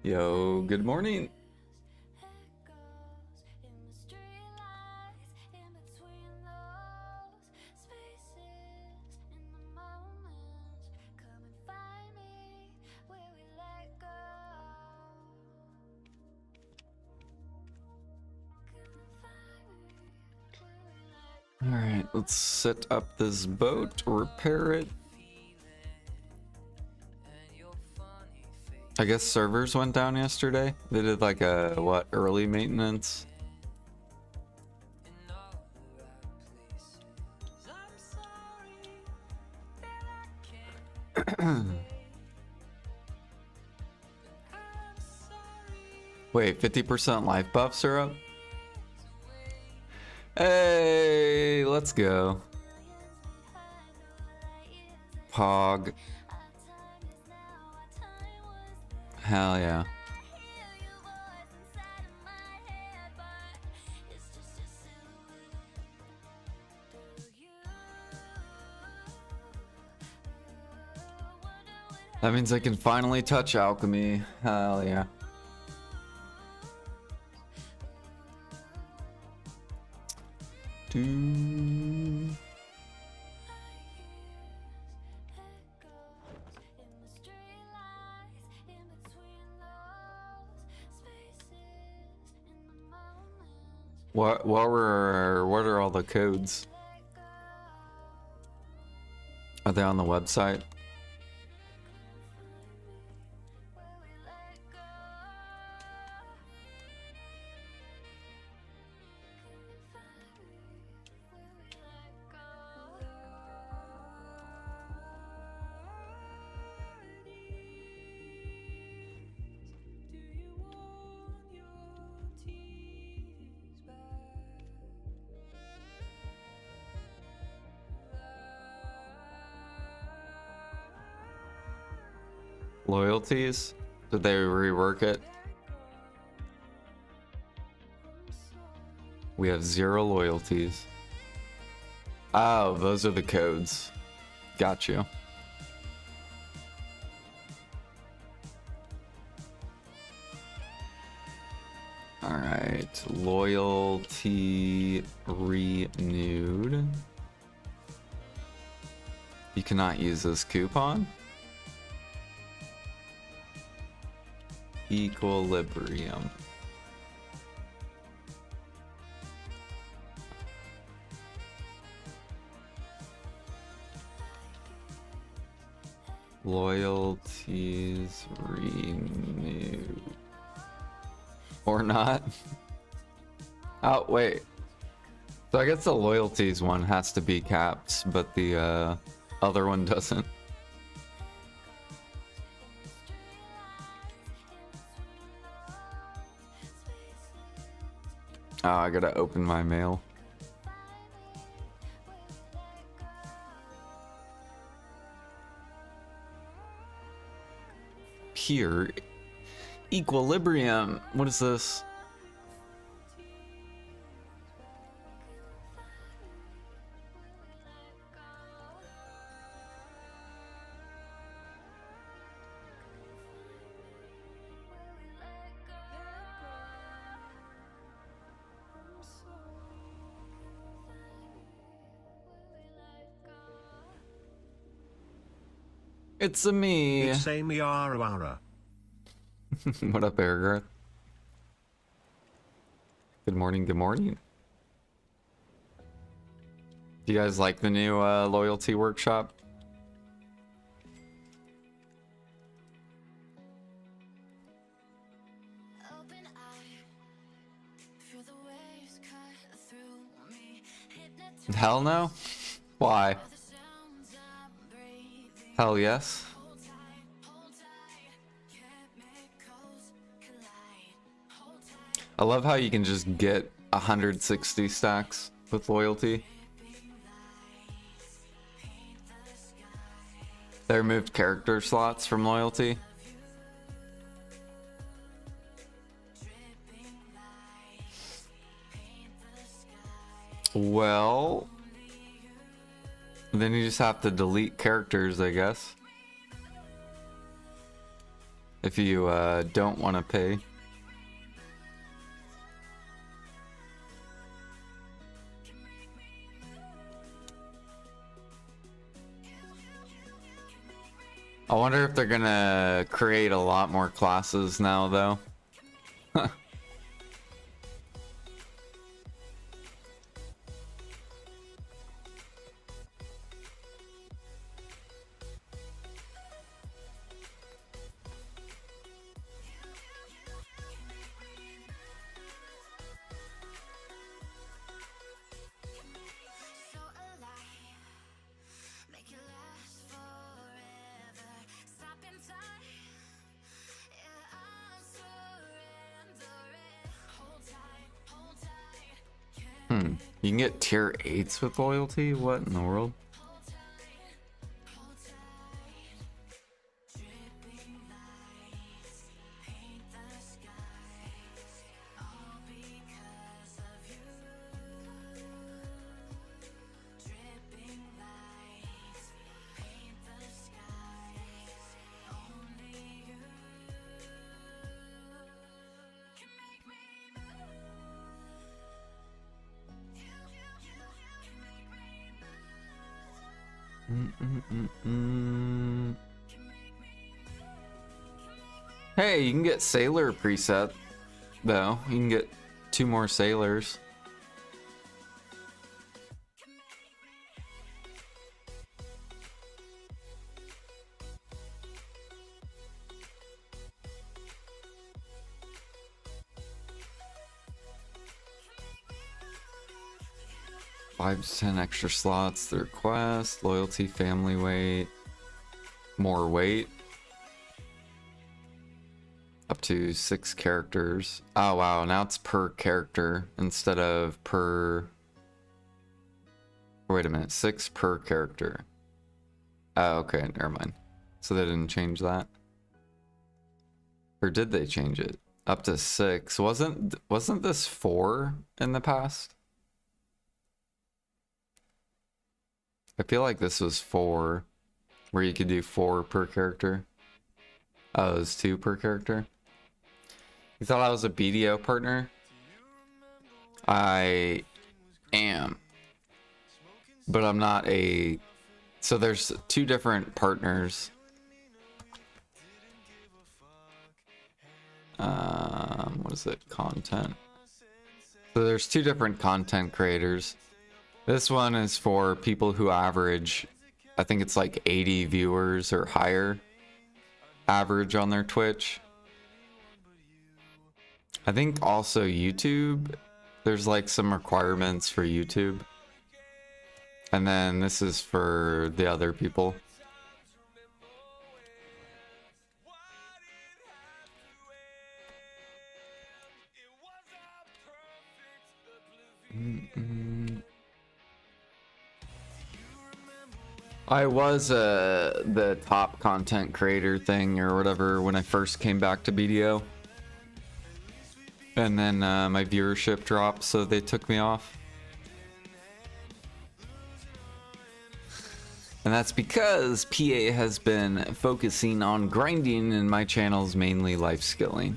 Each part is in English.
Yo, good morning. All right, let's set up this boat, repair it. I guess servers went down yesterday. They did like a, what, early maintenance? Wait, 50% life buffs are up? Hey, let's go. Pog. Hell yeah. That means I can finally touch alchemy. Hell yeah. Do. What are all the codes? Are they on the website? Loyalties? Did they rework it? We have 0 loyalties. Oh, those are the codes. Got you. Alright, loyalty renewed. You cannot use this coupon. Equilibrium. Loyalties renewed. Or not. Oh, wait. So I guess the loyalties one has to be capped, but the other one doesn't. Oh, I gotta open my mail. Pure equilibrium. What is this? It's a me. It's a me, Ara. What up, Eric? Good morning, good morning. Do you guys like the new loyalty workshop? Hell no? Why? Hell yes. I love how you can just get 160 stacks with loyalty. They removed character slots from loyalty. Well, then you just have to delete characters, I guess. if you don't want to pay. I wonder if they're gonna create a lot more classes now, though. You can get tier 8s with loyalty? What in the world? Hey, you can get sailor preset, though. You can get 2 more sailors. Five to 10 extra slots, the request, loyalty, family weight, more weight. Up to 6 characters. Oh wow, now it's per character instead of per... Wait a minute, 6 per character. Oh, okay, never mind. So they didn't change that? Or did they change it? Up to 6. Wasn't this 4 in the past? I feel like this was 4, where you could do 4 per character. Oh, it was 2 per character? You thought I was a BDO partner? I am. But I'm not a... So there's 2 different partners. What is it? Content. So there's 2 different content creators. This one is for people who average, I think it's like 80 viewers or higher average on their Twitch. I think also YouTube, there's like some requirements for YouTube. And then this is for the other people. I was the top content creator thing or whatever when I first came back to BDO. And then my viewership dropped, so they took me off. And that's because PA has been focusing on grinding and my channel's mainly life skilling.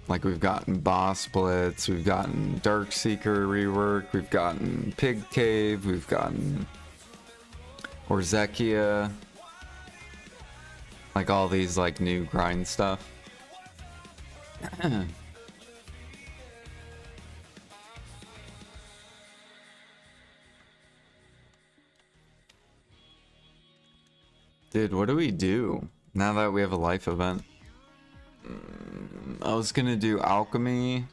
Like we've gotten Boss Blitz, we've gotten Darkseeker rework, we've gotten Pig Cave, we've gotten Orzekia. Like all these like new grind stuff. Dude, what do we do now that we have a life event? I was gonna do alchemy.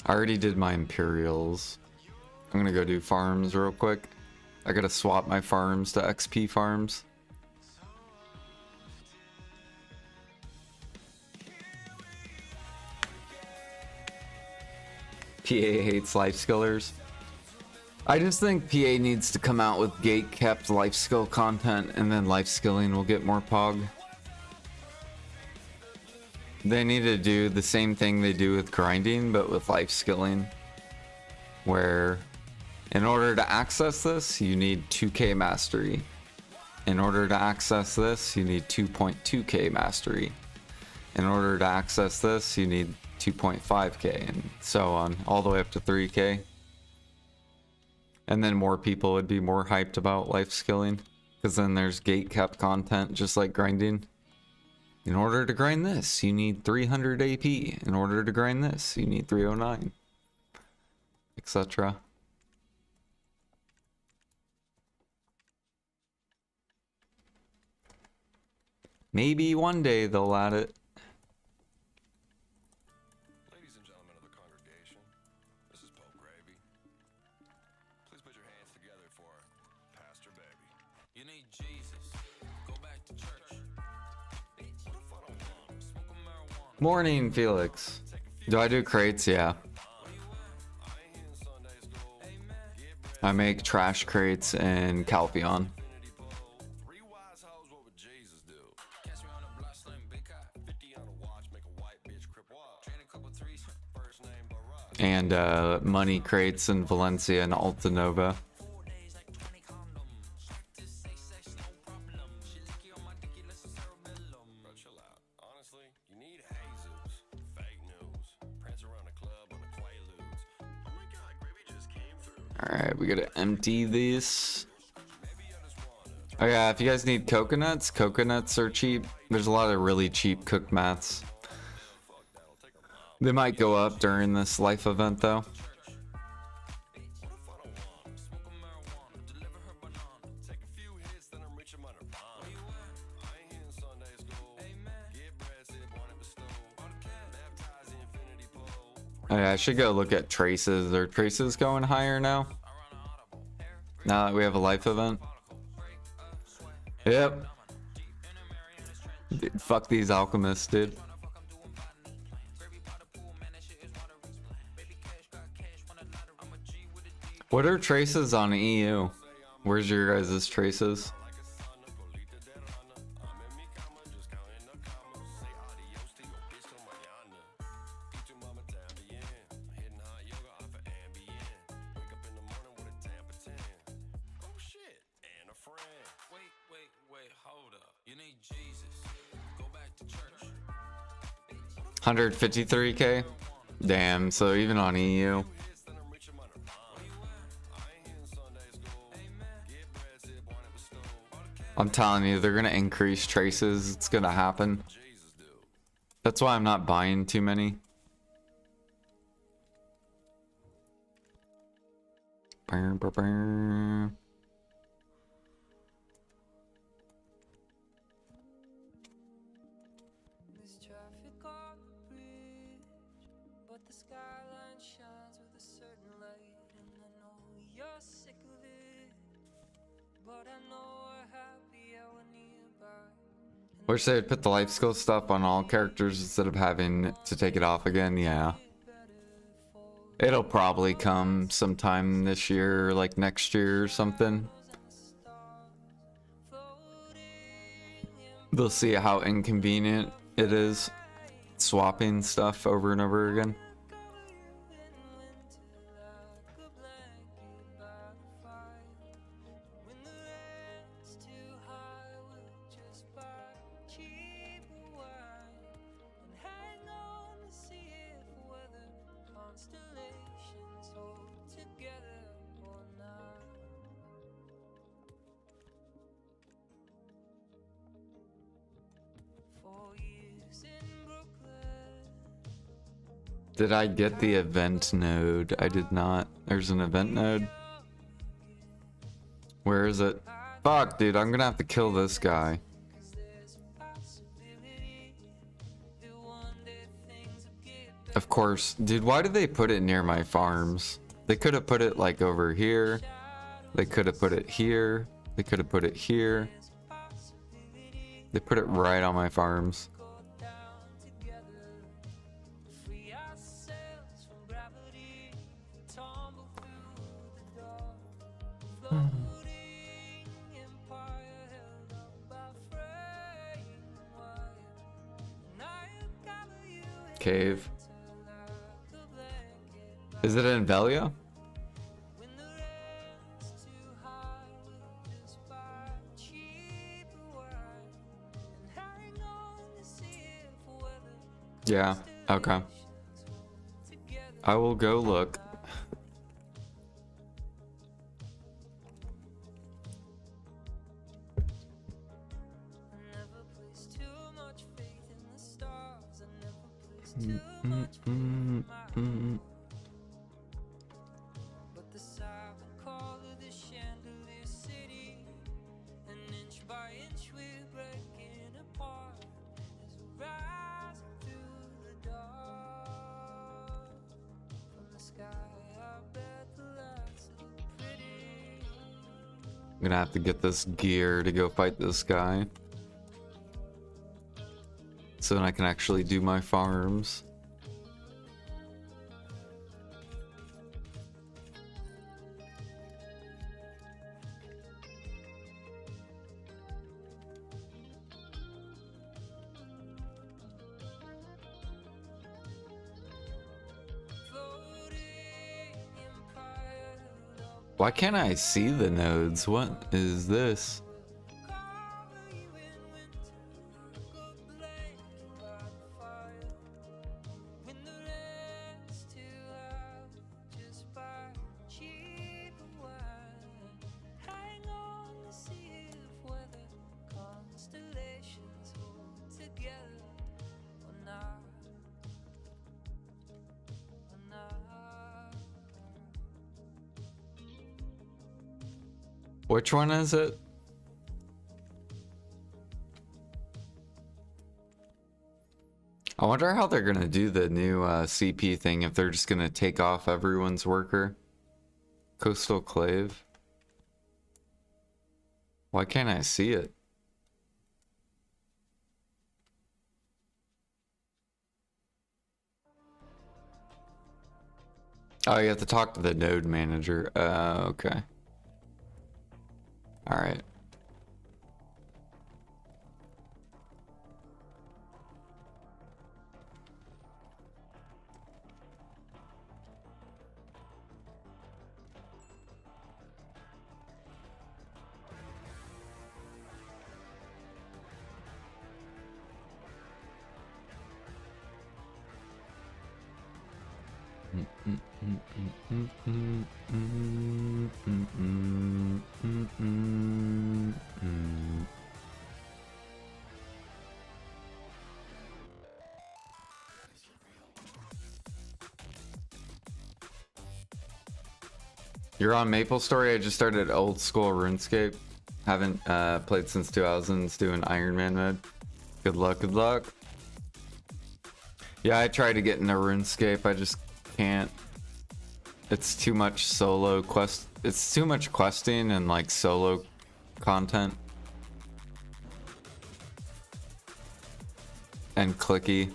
I already did my Imperials. I'm gonna go do farms real quick. I gotta swap my farms to XP farms. PA hates life skillers. I just think PA needs to come out with gate-kept life skill content, and then life skilling will get more pog. They need to do the same thing they do with grinding, but with life skilling. Where, in order to access this, you need 2k mastery. In order to access this, you need 2.2k mastery. In order to access this, you need 2.5k, and so on, all the way up to 3k. And then more people would be more hyped about life skilling, because then there's gate kept content, just like grinding. In order to grind this, you need 300 AP. In order to grind this, you need 309, etc. Maybe one day they'll add it. Ladies and gentlemen of the congregation, this is Pope Gravy. Please put your hands together for Pastor Baby. You need Jesus. Go back to church. What if I don't want? Smoke a marijuana. Morning, Felix. Do I do crates? Yeah. I make trash crates in Calpheon. And money crates in Valencia and Altanova. Alright, we gotta empty this. Oh yeah, if you guys need coconuts, coconuts are cheap. There's a lot of really cheap cooked mats. They might go up during this life event though. Oh yeah, I should go look at traces. Are traces going higher now? Now that we have a life event? Yep. Dude, fuck these alchemists, dude. What are traces on EU? Where's your guys' traces? Hold up. You need Jesus. Go back to church. 153k? Damn, so even on EU. I'm telling you, they're gonna increase traces. It's gonna happen. That's why I'm not buying too many. Burr, burr, burr. Wish they would put the life skill stuff on all characters instead of having to take it off again. Yeah. It'll probably come sometime this year, or like next year or something. They'll see how inconvenient it is swapping stuff over and over again. Did I get the event node? I did not. There's an event node. Where is it? Fuck, dude, I'm gonna have to kill this guy. Of course. Dude, why did they put it near my farms? They could have put it like over here. They could have put it here. They could have put it here. They put it right on my farms. cave. Is it in Velia? Yeah, okay. I will go look. I'm gonna have to get this gear to go fight this guy. So then I can actually do my farms. Why can't I see the nodes? What is this? Which one is it? I wonder how they're gonna do the new CP thing, if they're just gonna take off everyone's worker. Coastal Clave. Why can't I see it? Oh, you have to talk to the node manager. Okay. All right. You're on Maple Story. I just started old school RuneScape. Haven't played since 2000s, doing Iron Man mode. Good luck, good luck. Yeah, I tried to get into RuneScape. I just can't. It's too much solo quest. It's too much questing and like solo content. And clicky.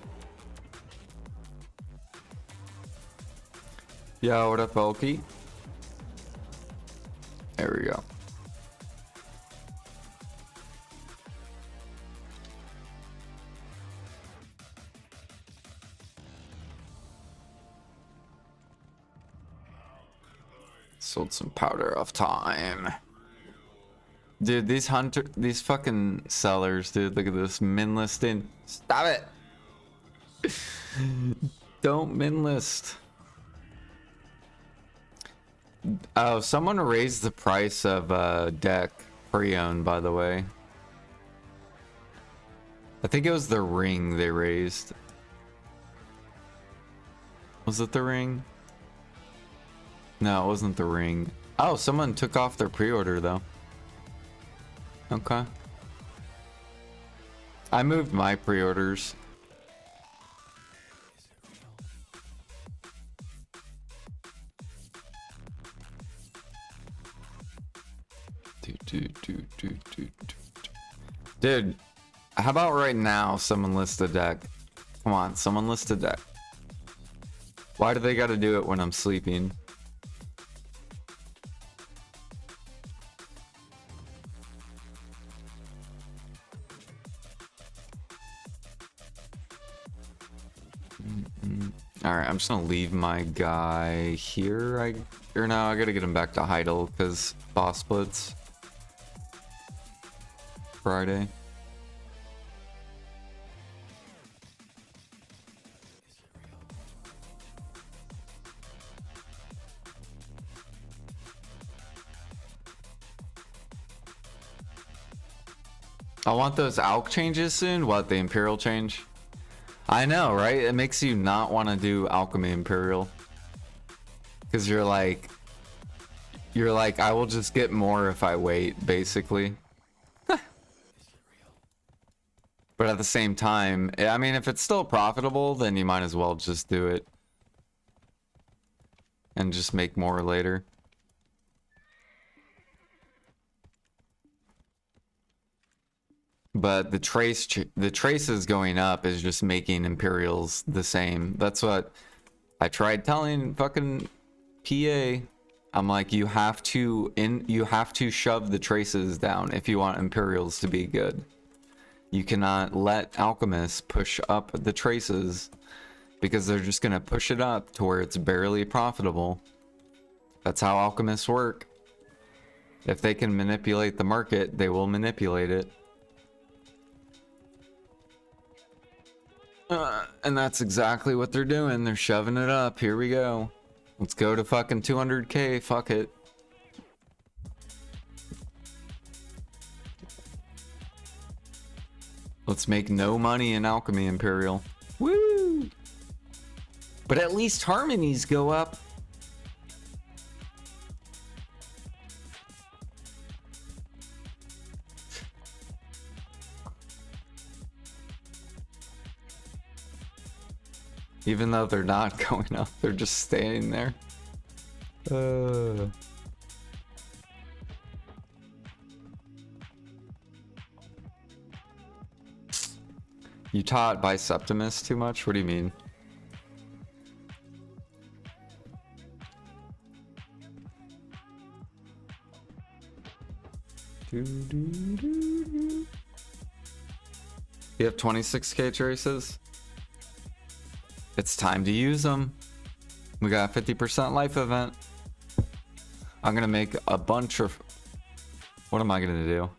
Yo, what up, Bulky? There we go. Sold some powder off time. Dude, these fucking sellers, dude, look at this min listing. Stop it. Don't min list. Oh, someone raised the price of deck pre-owned, by the way. I think it was the ring they raised. Was it the ring? No, it wasn't the ring. Oh, someone took off their pre-order though. Okay. I moved my pre-orders. Dude, how about right now someone list a deck? Come on, someone list a deck. Why do they gotta do it when I'm sleeping? All right, I'm just gonna leave my guy here. I gotta get him back to Heidel because boss splits Friday. I want those ALK changes soon. What, the Imperial change? I know, right? It makes you not want to do Alchemy Imperial. Because you're like, I will just get more if I wait, basically. But at the same time, I mean, if it's still profitable, then you might as well just do it. And just make more later. But the traces going up is just making Imperials the same. That's what I tried telling fucking PA. I'm like, you have to shove the traces down if you want Imperials to be good. You cannot let alchemists push up the traces because they're just gonna push it up to where it's barely profitable. That's how alchemists work. If they can manipulate the market, they will manipulate it. And that's exactly what they're doing. They're shoving it up. Here we go. Let's go to fucking 200k. Fuck it. Let's make no money in Alchemy Imperial. Woo! But at least harmonies go up. Even though they're not going up, they're just staying there. You taught Biceptimus too much? What do you mean? You have 26k traces? It's time to use them. We got a 50% life event. I'm gonna make a bunch of... What am I gonna do?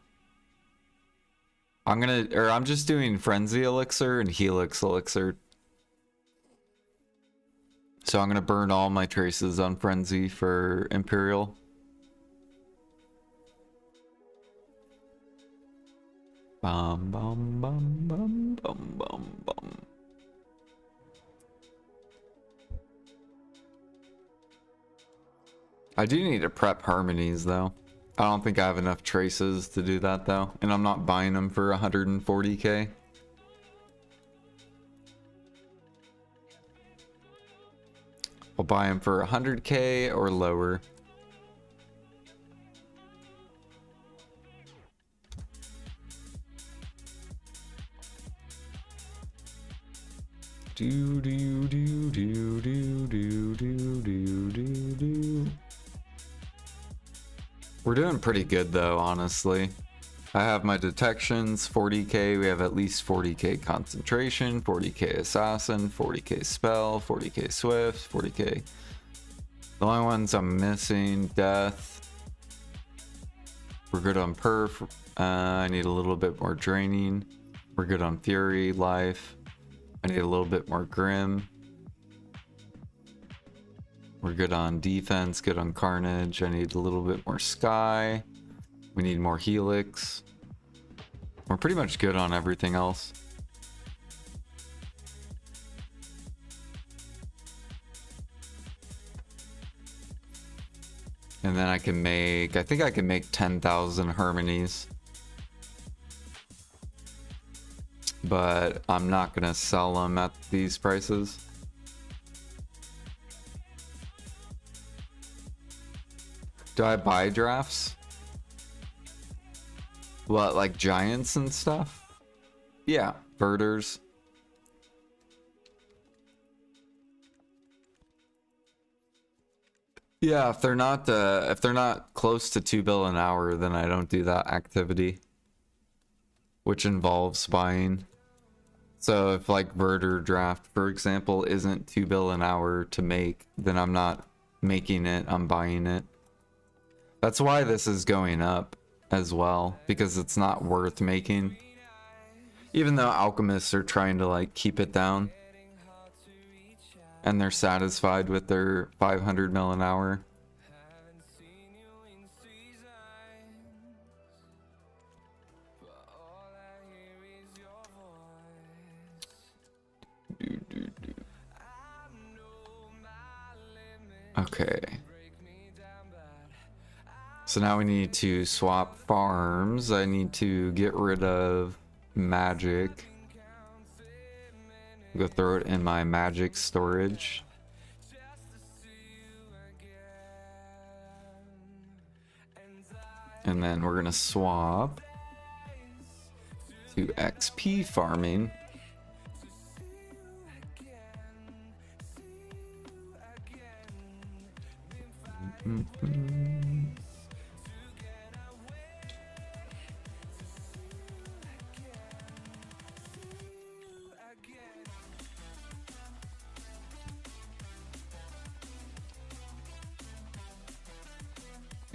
I'm just doing Frenzy Elixir and Helix Elixir. So I'm gonna burn all my traces on Frenzy for Imperial. Bum bum bum bum bum bum bum. I do need to prep harmonies though. I don't think I have enough traces to do that though, and I'm not buying them for 140k. I'll buy them for 100k or lower. Do do do do do do do do do do. We're doing pretty good though, honestly. I have my detections, 40k, we have at least 40k concentration, 40k assassin, 40k spell, 40k swift, 40k. The only ones I'm missing, death. We're good on perf. I need a little bit more draining. We're good on fury, life. I need a little bit more grim. We're good on defense, good on carnage. I need a little bit more sky. We need more helix. We're pretty much good on everything else. And then I think I can make 10,000 harmonies. But I'm not gonna sell them at these prices. Do I buy drafts? What, like giants and stuff? Yeah, birders. Yeah, if they're not close to 2 bill an hour, then I don't do that activity, which involves buying. So if like Verter Draft, for example, isn't 2 bill an hour to make, then I'm not making it, I'm buying it. That's why this is going up as well, because it's not worth making. Even though alchemists are trying to like keep it down. And they're satisfied with their 500 mil an hour. Okay. So now we need to swap farms. I need to get rid of magic. Go throw it in my magic storage. And then we're gonna swap to XP farming.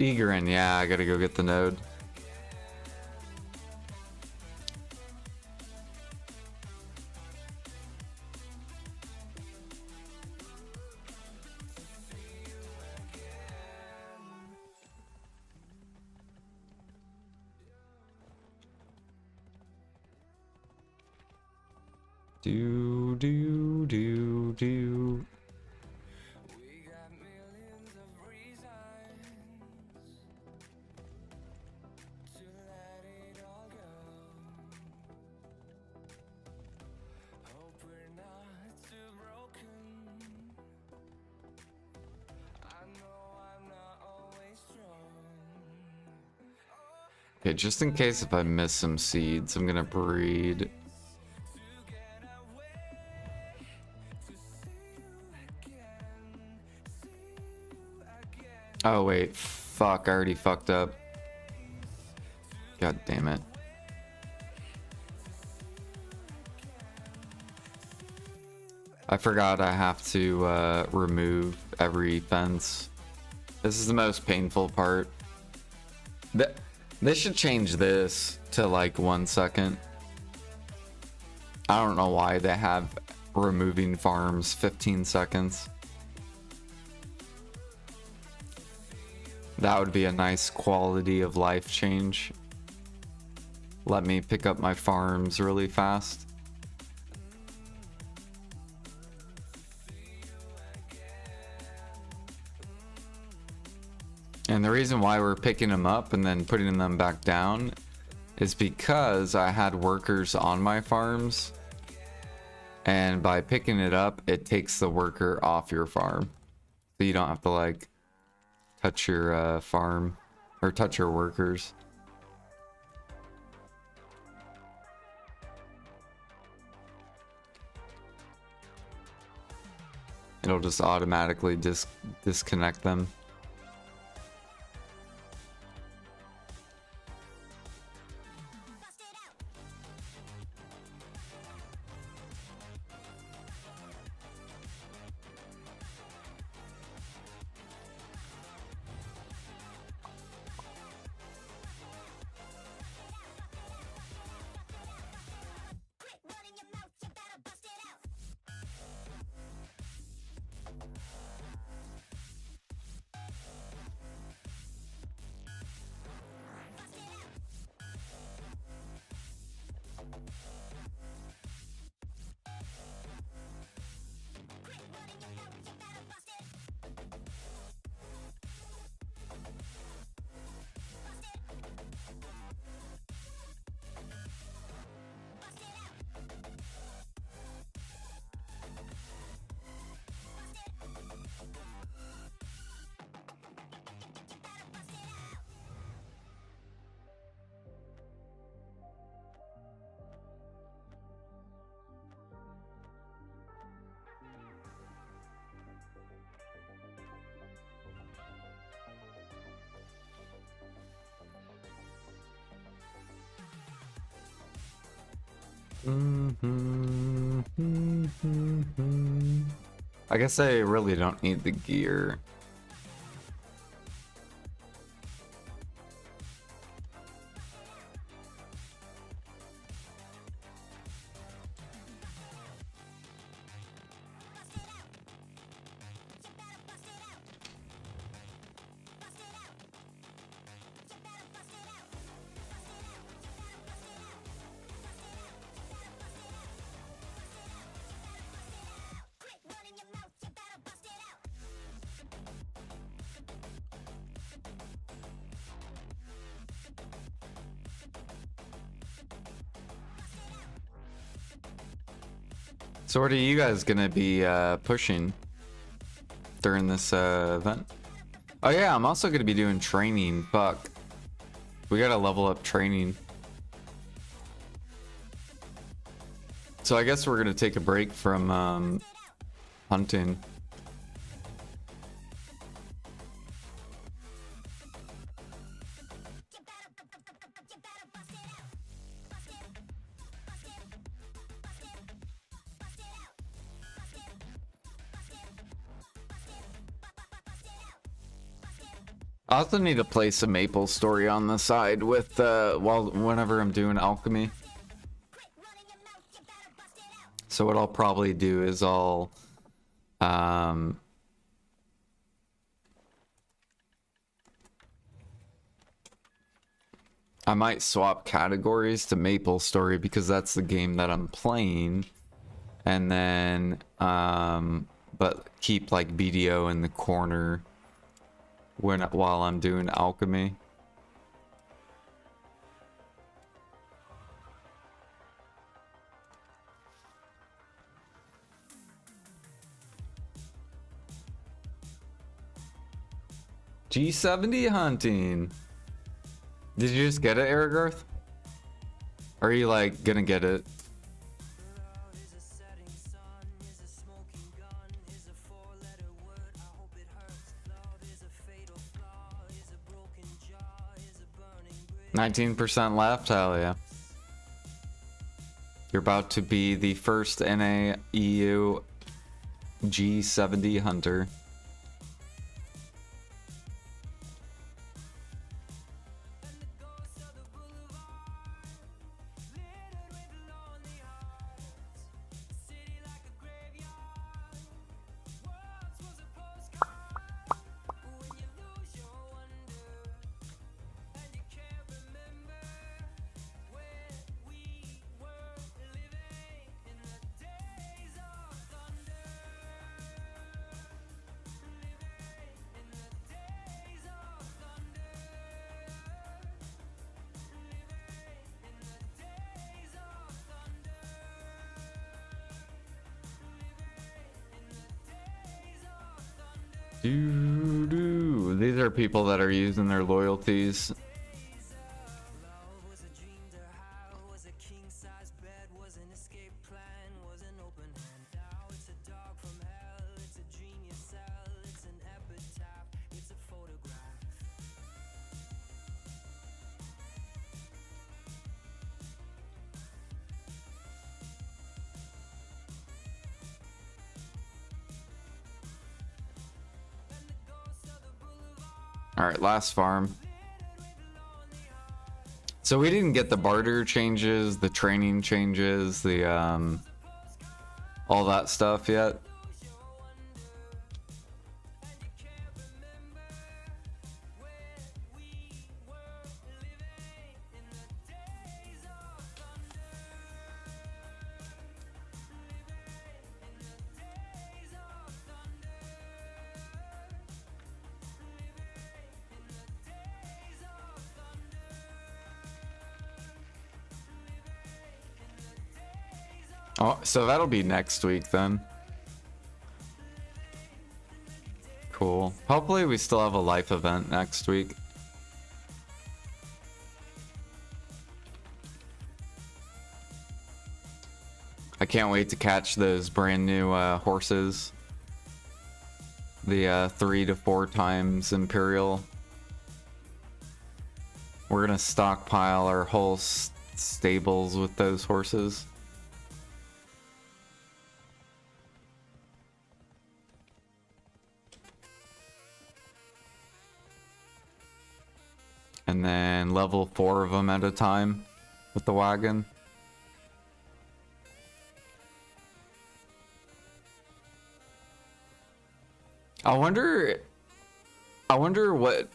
Eagerin, yeah, I gotta go get the node. Do. Okay, just in case if I miss some seeds, I'm gonna breed. Oh wait, fuck, I already fucked up. God damn it. I forgot I have to remove every fence. This is the most painful part. They should change this to like 1 second. I don't know why they have removing farms 15 seconds. That would be a nice quality of life change. Let me pick up my farms really fast. And the reason why we're picking them up and then putting them back down is because I had workers on my farms. And by picking it up, it takes the worker off your farm. So you don't have to like touch your farm or touch your workers. It'll just automatically disconnect them. I guess I really don't need the gear. So what are you guys gonna be pushing during this event? Oh yeah, I'm also gonna be doing training. Fuck. We gotta level up training. So I guess we're gonna take a break from hunting. I also need to play some Maple Story on the side with whenever I'm doing alchemy. So what I'll probably do is I might swap categories to Maple Story because that's the game that I'm playing, and then but keep like BDO in the corner while I'm doing alchemy. G70 hunting. Did you just get it, Erigarth? Or are you like gonna get it? %19 left, hell yeah. You're about to be the first NAEU G70 hunter. These are people that are using their loyalties. All right, last farm. So we didn't get the barter changes, the training changes, the all that stuff yet. Oh, so that'll be next week then. Cool. Hopefully we still have a life event next week. I can't wait to catch those brand new horses. The 3 to 4 times Imperial. We're gonna stockpile our whole stables with those horses. And then level 4 of them at a time with the wagon. I wonder what,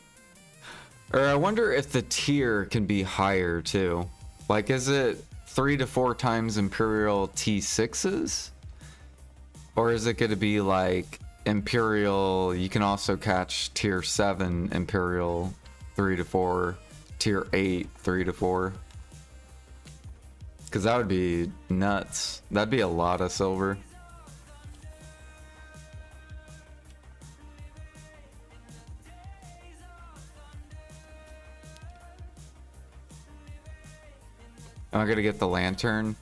or I wonder if the tier can be higher too. Like, is it 3 to 4 times Imperial T6s? Or is it going to be like Imperial, you can also catch tier 7 Imperial 3 to 4, tier 8 3 to 4? Because that would be nuts. That'd be a lot of silver. Am I gonna get the lantern?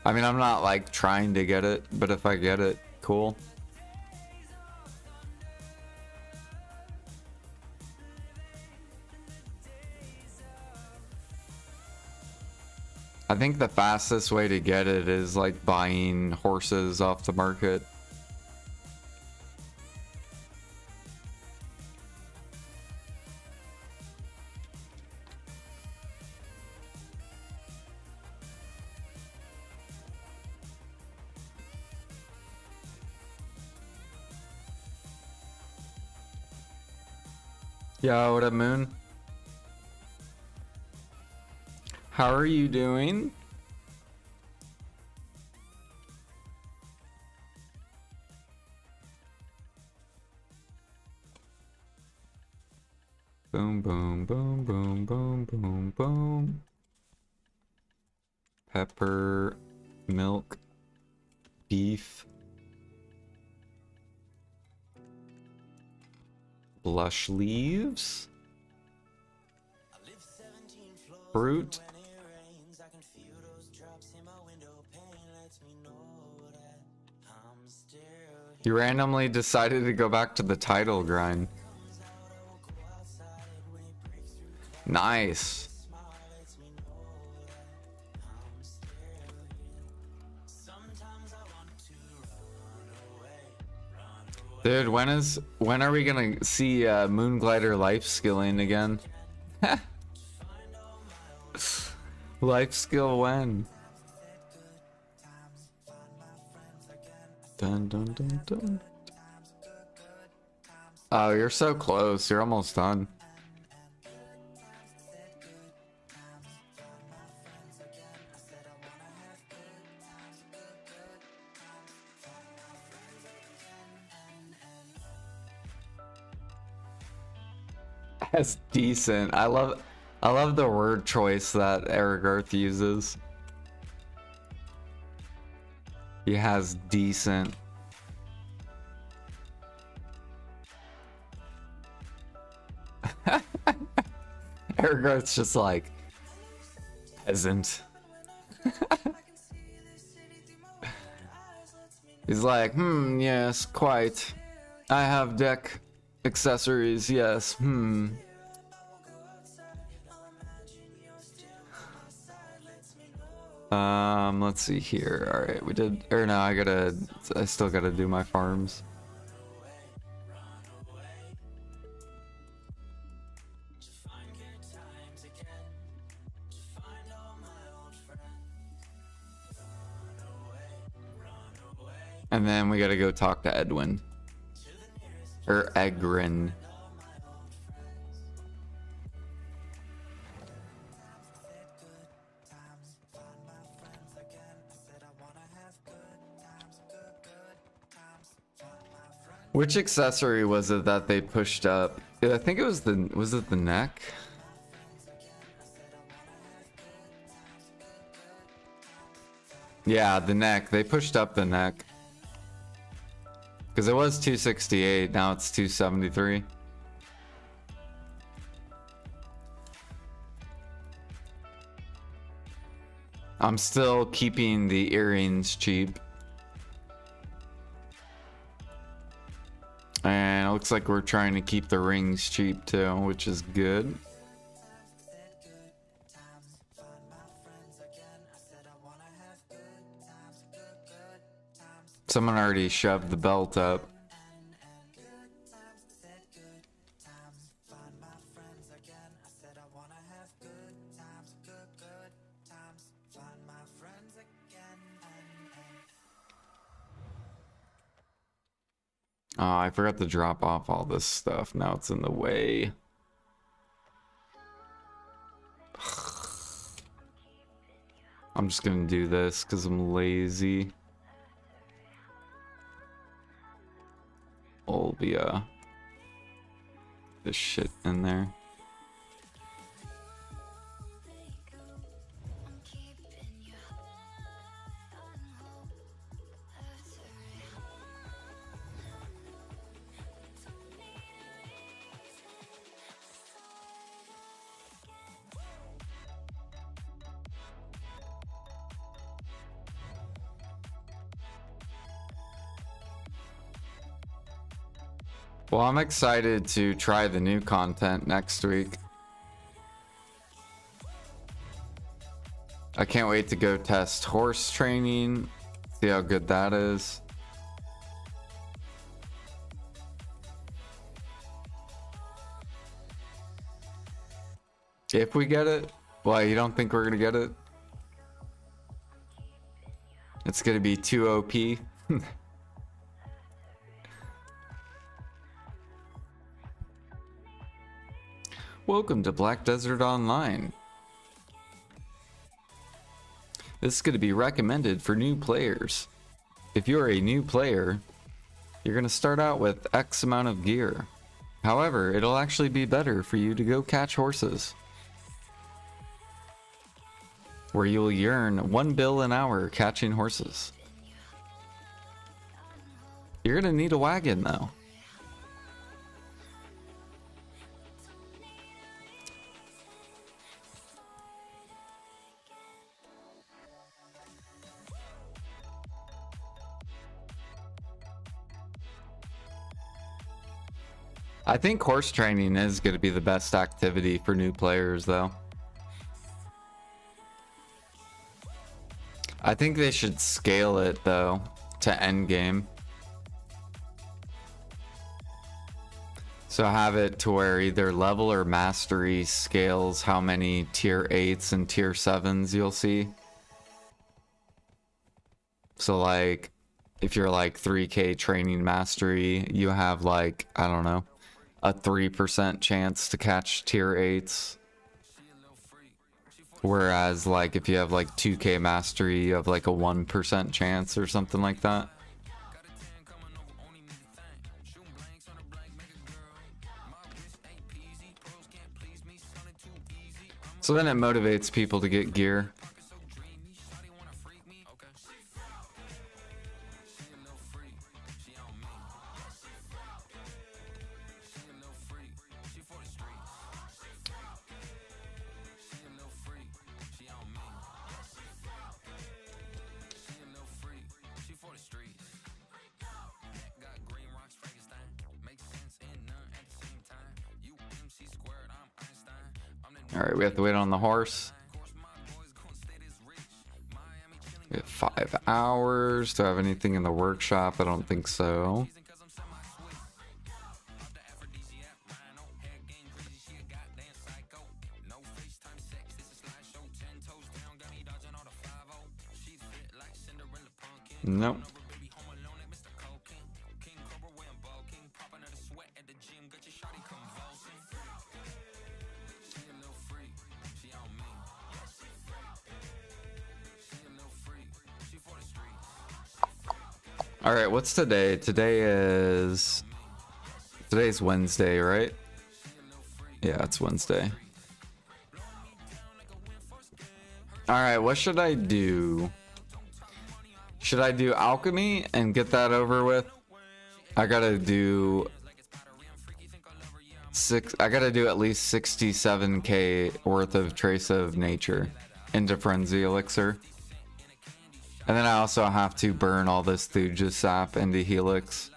I mean, I'm not like trying to get it, but if I get it, cool. I think the fastest way to get it is like buying horses off the market. Yo, what up, Moon? How are you doing? Boom, boom, boom, boom, boom, boom, boom. Pepper, milk, beef, blush leaves, fruit. You randomly decided to go back to the title grind. Nice. Dude, when are we gonna see Moonglider life skilling again? Life skill when? Dun dun dun dun. Oh, you're so close. You're almost done. That's decent. I love the word choice that Eric Earth uses. He has decent. Eric Earth's just like peasant. He's like, yes, quite. I have deck accessories, yes, let's see here. All right, we did, or no, I still gotta do my farms. And then we gotta go talk to Edwin. Or Egrin. Which accessory was it that they pushed up? I think it was the neck? Yeah, the neck. They pushed up the neck. Because it was 268, now it's 273. I'm still keeping the earrings cheap. And it looks like we're trying to keep the rings cheap too, which is good. Someone already shoved the belt up. Oh, I forgot to drop off all this stuff. Now it's in the way. I'm just gonna do this because I'm lazy. All the this shit in there. Well, I'm excited to try the new content next week. I can't wait to go test horse training, see how good that is. If we get it, why you don't think we're gonna get it? It's gonna be too OP. Welcome to Black Desert Online. This is going to be recommended for new players. If you're a new player, you're going to start out with X amount of gear. However, it'll actually be better for you to go catch horses, where you'll earn 1 bill an hour catching horses. You're going to need a wagon though. I think horse training is going to be the best activity for new players, though. I think they should scale it, though, to end game. So have it to where either level or mastery scales how many tier 8s and tier 7s you'll see. So, like, if you're like 3K training mastery, you have like, I don't know, a 3% chance to catch tier 8s. Whereas like if you have like 2K mastery, you have like a 1% chance or something like that. So then it motivates people to get gear. Alright, we have to wait on the horse. We have 5 hours. Do I have anything in the workshop? I don't think so. Nope. All right, what's today? Today's Wednesday, right? Yeah, it's Wednesday. All right, what should I do? Should I do alchemy and get that over with? I gotta do at least 67k worth of trace of nature into frenzy elixir. And then I also have to burn all this Thuja sap into Helix.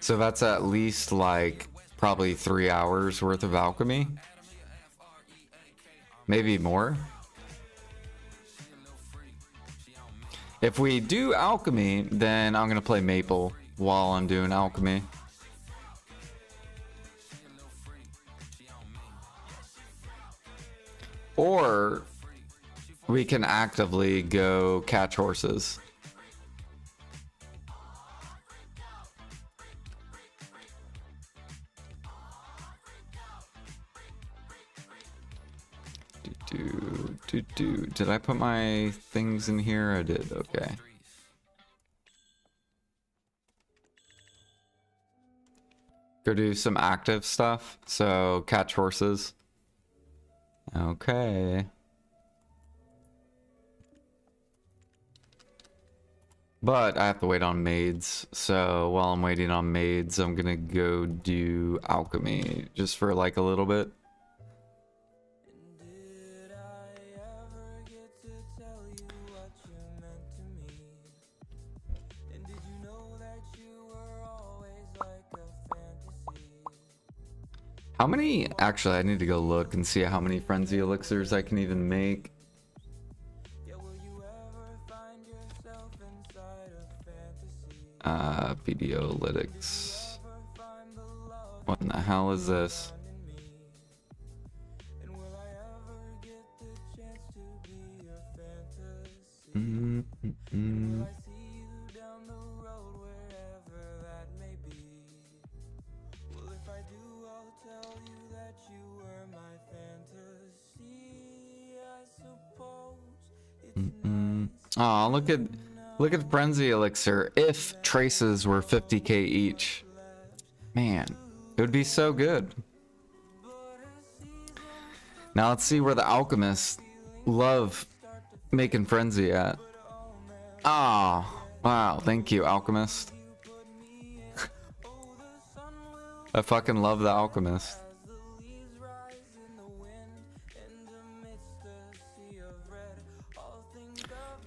So that's at least like probably 3 hours worth of alchemy. Maybe more. If we do alchemy, then I'm gonna play Maple while I'm doing alchemy. Or we can actively go catch horses. Did I put my things in here? I did. Okay. Go do some active stuff. So catch horses. Okay. But I have to wait on maids. So while I'm waiting on maids, I'm gonna go do alchemy just for like a little bit. Did I ever get to tell you what you meant to me? And did you know that you were always like a fantasy? How many? Actually, I need to go look and see how many frenzy elixirs I can even make. Yeah, will you ever find yourself inside a fantasy? Videolytics. Ever find the love What in the hell is this? in me? And will I ever get the chance to be your fantasy? Will I see you down the road wherever that may be? Well, if I do, I'll tell you that you were my fantasy. I suppose it's nice. Oh, look at frenzy elixir. If traces were 50k each, man, it would be so good. Now let's see where the alchemists love making frenzy at. Ah, wow, thank you, alchemist. I fucking love the alchemist.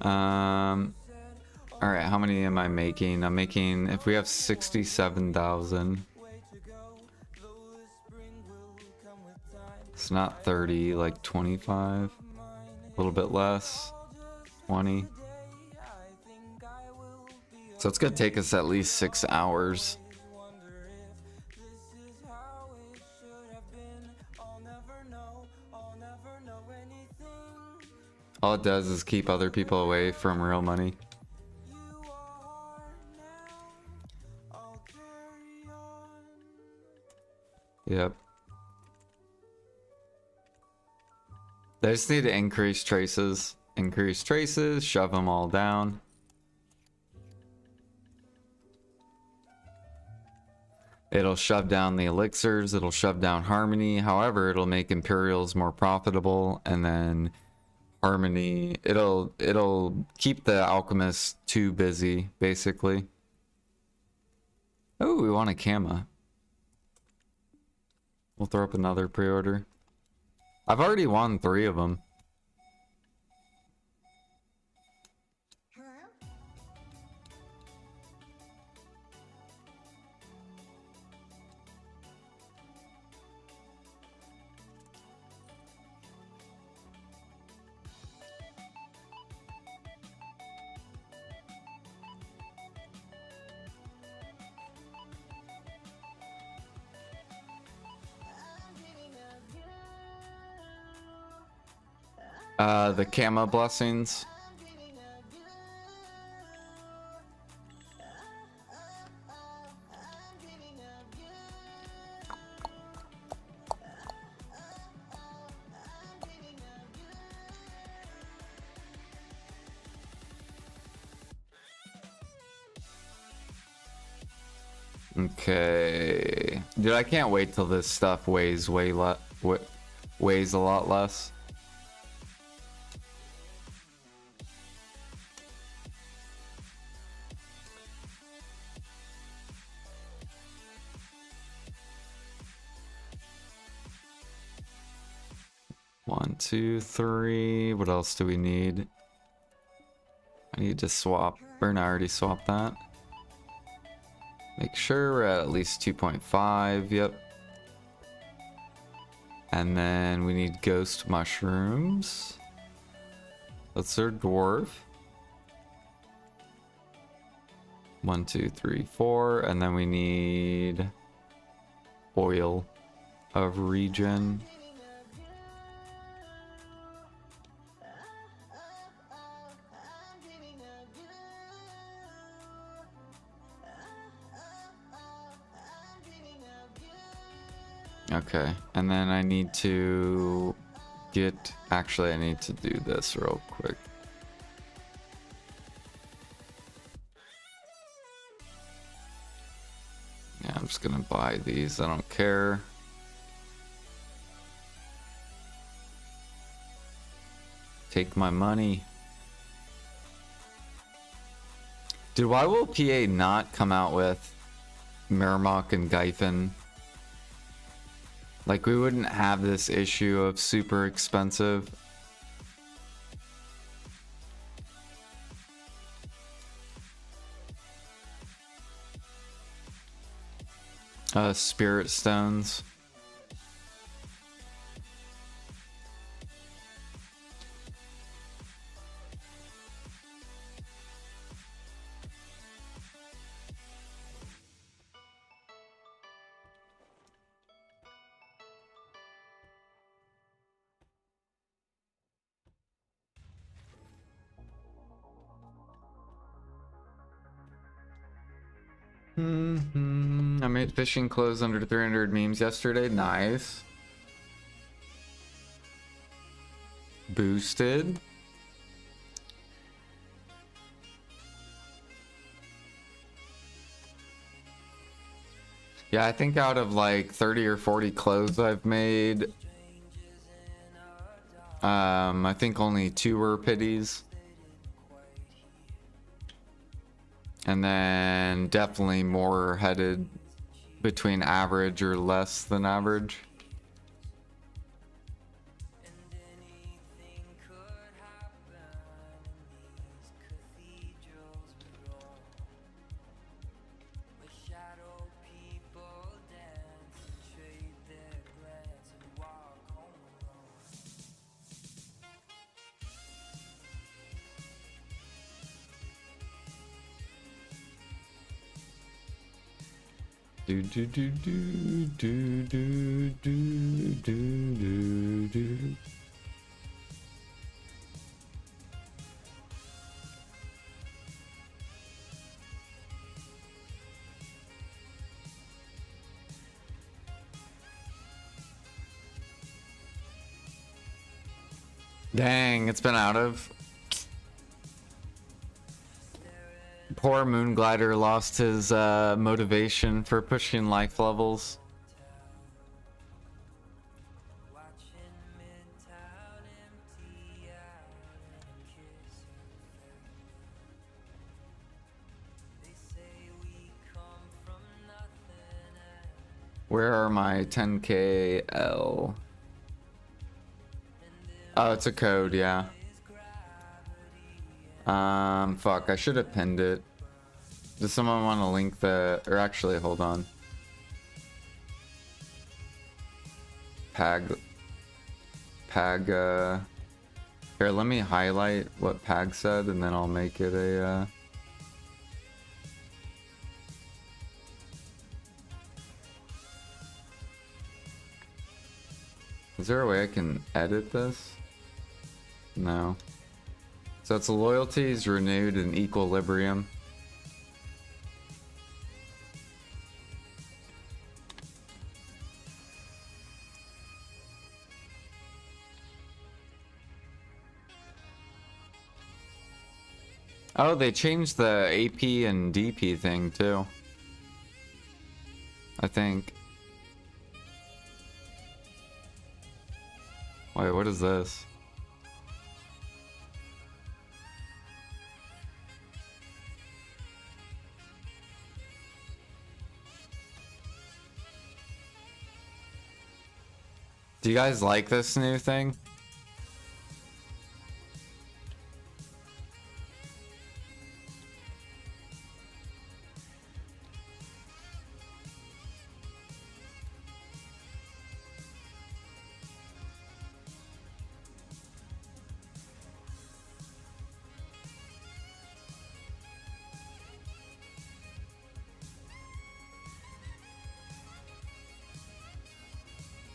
All right, how many am I making? I'm making, if we have 67,000, it's not 30, like 25, a little bit less, 20. So it's gonna take us at least 6 hours. All it does is keep other people away from real money. Yep. They just need to increase traces. Increase traces, shove them all down. It'll shove down the elixirs, it'll shove down harmony. However, it'll make imperials more profitable, and then harmony, it'll keep the alchemists too busy, basically. Oh, we want a Kama. We'll throw up another pre-order. I've already won 3 of them. The Kama blessings. Okay, dude, I can't wait till this stuff weighs weighs a lot less. One, two, three. What else do we need? I need to swap. Or no, I already swapped that. Make sure we're at least 2.5. Yep. And then we need ghost mushrooms. That's our dwarf. 1, 2, 3, 4. And then we need oil of regen. Okay, and then I need to get... Actually, I need to do this real quick. Yeah, I'm just gonna buy these. I don't care. Take my money. Dude, why will PA not come out with Mermok and Gyphon? Like, we wouldn't have this issue of super expensive. Spirit stones. I made fishing clothes under 300 memes yesterday. Nice. Boosted. Yeah, I think out of like 30 or 40 clothes I've made, I think only 2 were pities. And then definitely more headed between average or less than average. Do do do do do do do do do. Dang, it's been out of. Poor Moonglider lost his motivation for pushing life levels. Where are my 10k L? Oh, it's a code, yeah. Fuck, I should have pinned it. Does someone want to link the, or actually, hold on. Pag, here, let me highlight what Pag said and then I'll make it a, Is there a way I can edit this? No. So it's loyalties renewed in equilibrium. Oh, they changed the AP and DP thing too. I think. Wait, what is this? Do you guys like this new thing?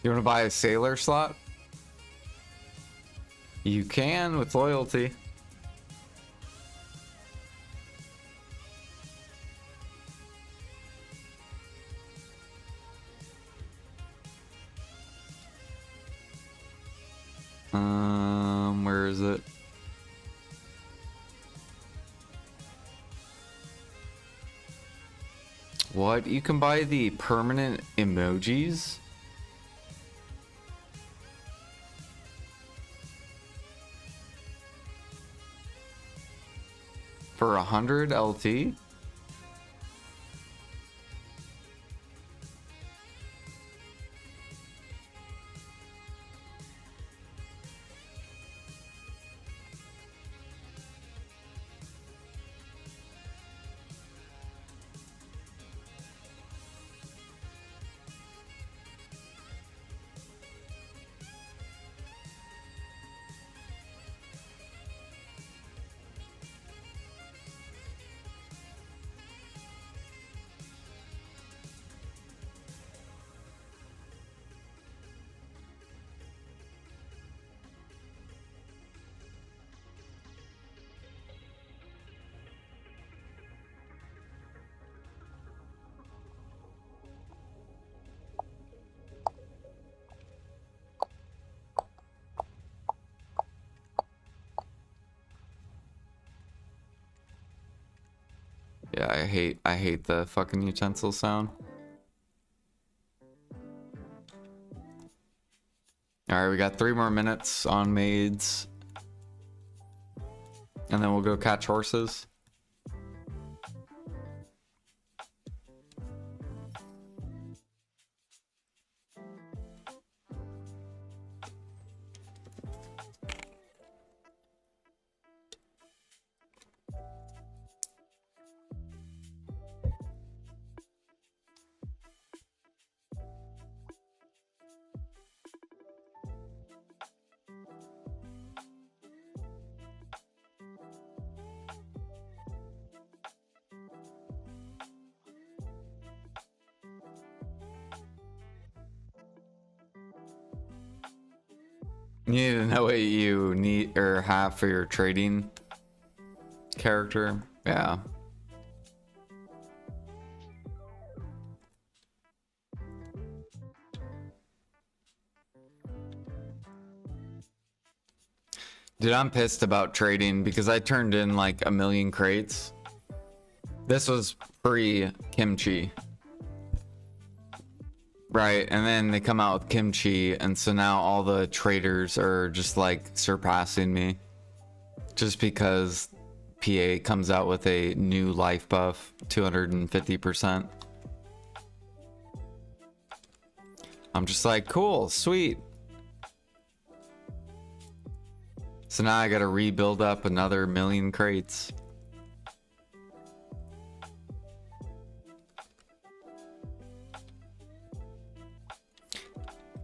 You want to buy a sailor slot? You can with loyalty. Where is it? What? You can buy the permanent emojis? For 100 LT? Yeah, I hate the fucking utensil sound. Alright, we got 3 more minutes on maids. And then we'll go catch horses. You need to know what you need or have for your trading character. Yeah. Dude, I'm pissed about trading because I turned in like 1,000,000 crates. This was pre-kimchi. Right, and then they come out with kimchi, and so now all the traders are just like surpassing me. Just because PA comes out with a new life buff, 250%. I'm just like, cool, sweet. So now I gotta rebuild up another 1,000,000 crates.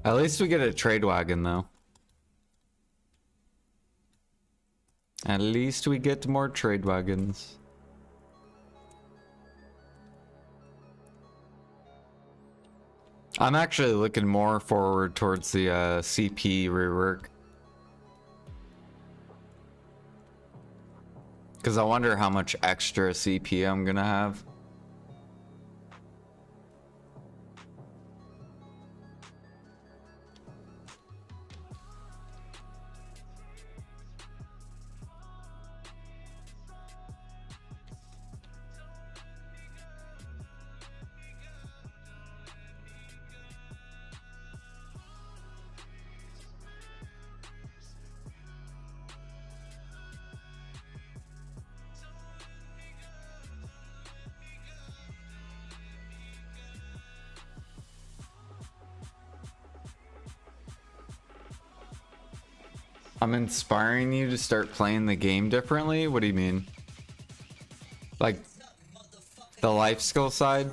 At least we get a trade wagon though. At least we get more trade wagons. I'm actually looking more forward towards the CP rework. Because I wonder how much extra CP I'm gonna have. I'm inspiring you to start playing the game differently? What do you mean? Like, the life skill side?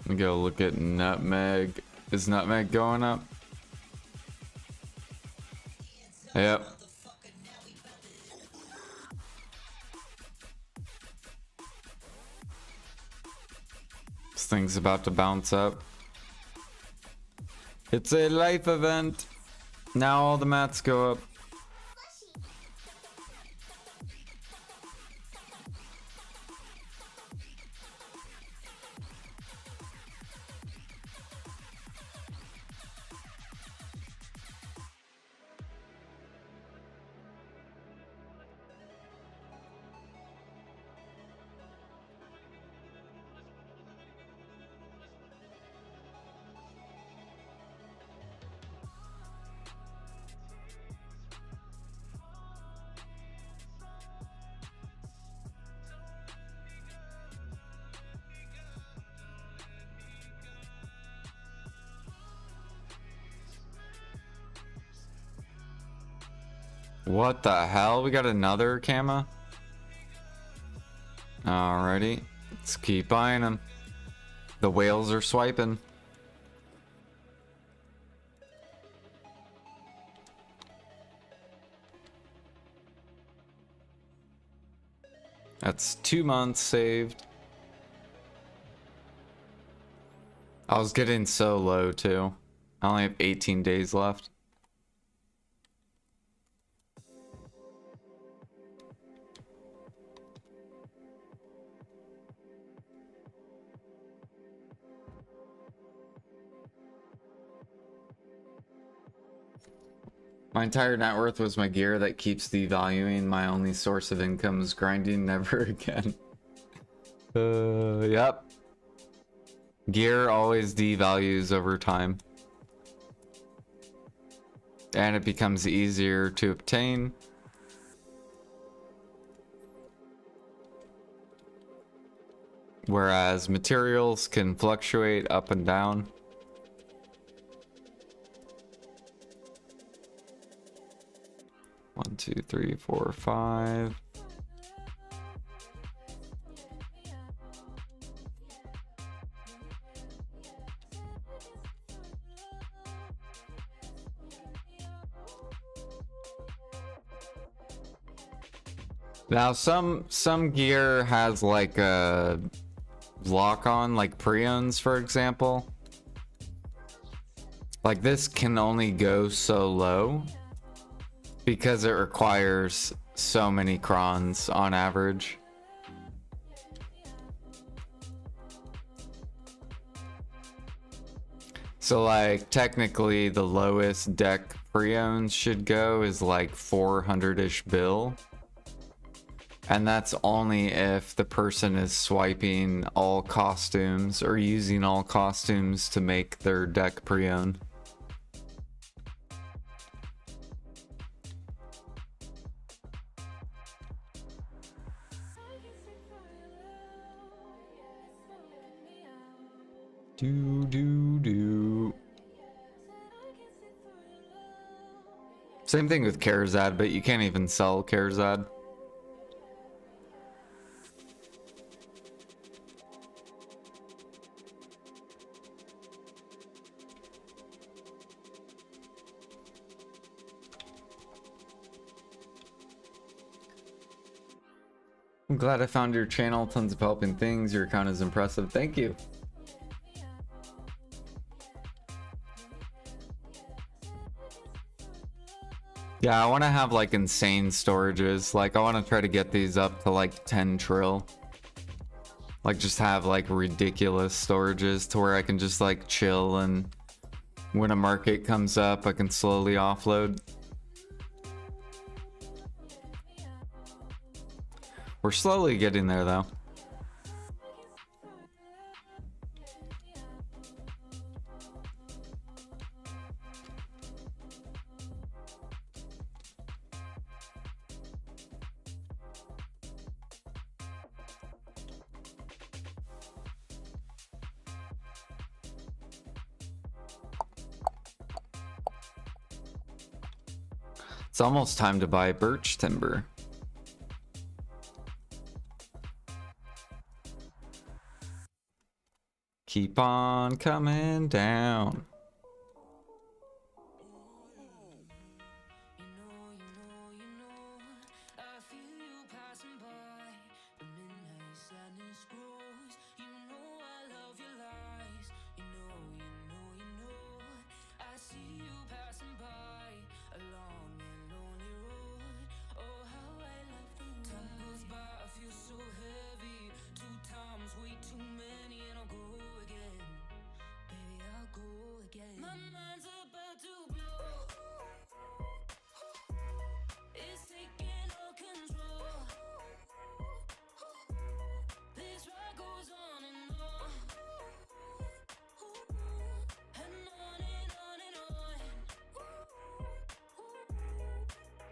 Let me go look at nutmeg. Is nutmeg going up? Yep. This thing's about to bounce up. It's a life event. Now all the mats go up. What the hell? We got another camo? Alrighty. Let's keep buying them. The whales are swiping. That's 2 months saved. I was getting so low too. I only have 18 days left. My entire net worth was my gear that keeps devaluing. My only source of income is grinding. Never again. Yep. Gear always devalues over time. And it becomes easier to obtain. Whereas materials can fluctuate up and down. One, two, three, four, five. Now some gear has like a lock on, like preones for example. Like this can only go so low because it requires so many crons on average. So like technically the lowest deck preones should go is like 400-ish bill. And that's only if the person is swiping all costumes or using all costumes to make their deck preone. Do. Same thing with Karazad, but you can't even sell Karazad. I'm glad I found your channel. Tons of helping things. Your account is impressive. Thank you. Yeah, I want to have like insane storages. Like I want to try to get these up to like 10 trill. Like just have like ridiculous storages to where I can just like chill, and when a market comes up I can slowly offload. We're slowly getting there though. It's almost time to buy birch timber. Keep on coming down.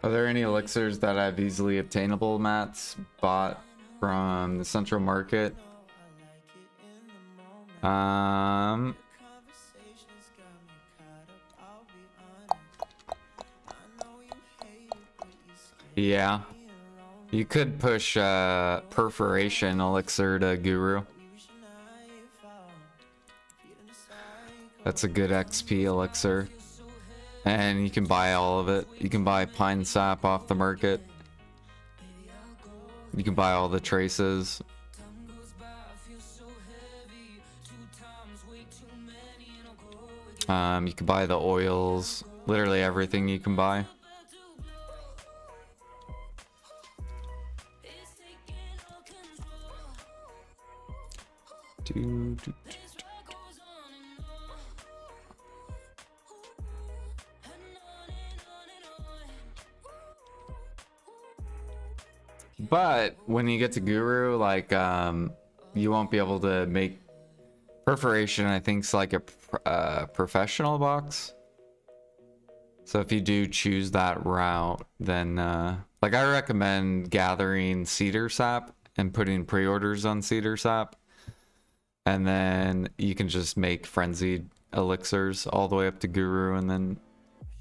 Are there any elixirs that have easily obtainable mats bought from the central market? Yeah. You could push perforation elixir to Guru. That's a good XP elixir. And you can buy all of it. You can buy pine sap off the market. You can buy all the traces. You can buy the oils. Literally everything you can buy. But when you get to Guru, like, you won't be able to make perforation. I think it's like a professional box. So if you do choose that route, then like I recommend gathering cedar sap and putting pre-orders on cedar sap, and then you can just make frenzied elixirs all the way up to Guru, and then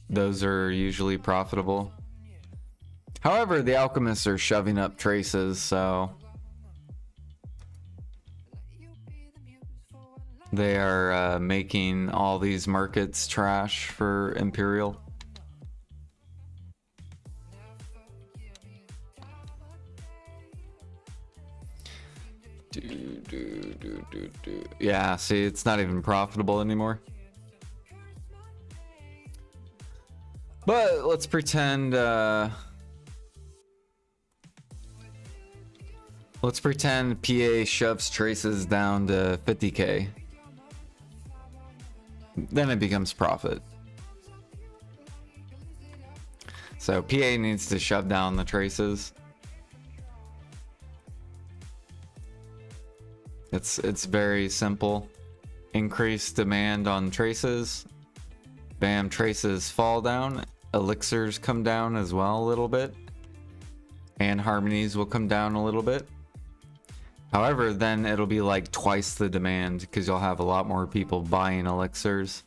those are usually profitable. However, the alchemists are shoving up traces, so they are making all these markets trash for Imperial. Yeah, see, it's not even profitable anymore. But let's pretend PA shoves traces down to 50k. Then it becomes profit. So PA needs to shove down the traces. It's very simple. Increase demand on traces. Bam, traces fall down. Elixirs come down as well a little bit. And harmonies will come down a little bit. However, then it'll be like twice the demand because you'll have a lot more people buying elixirs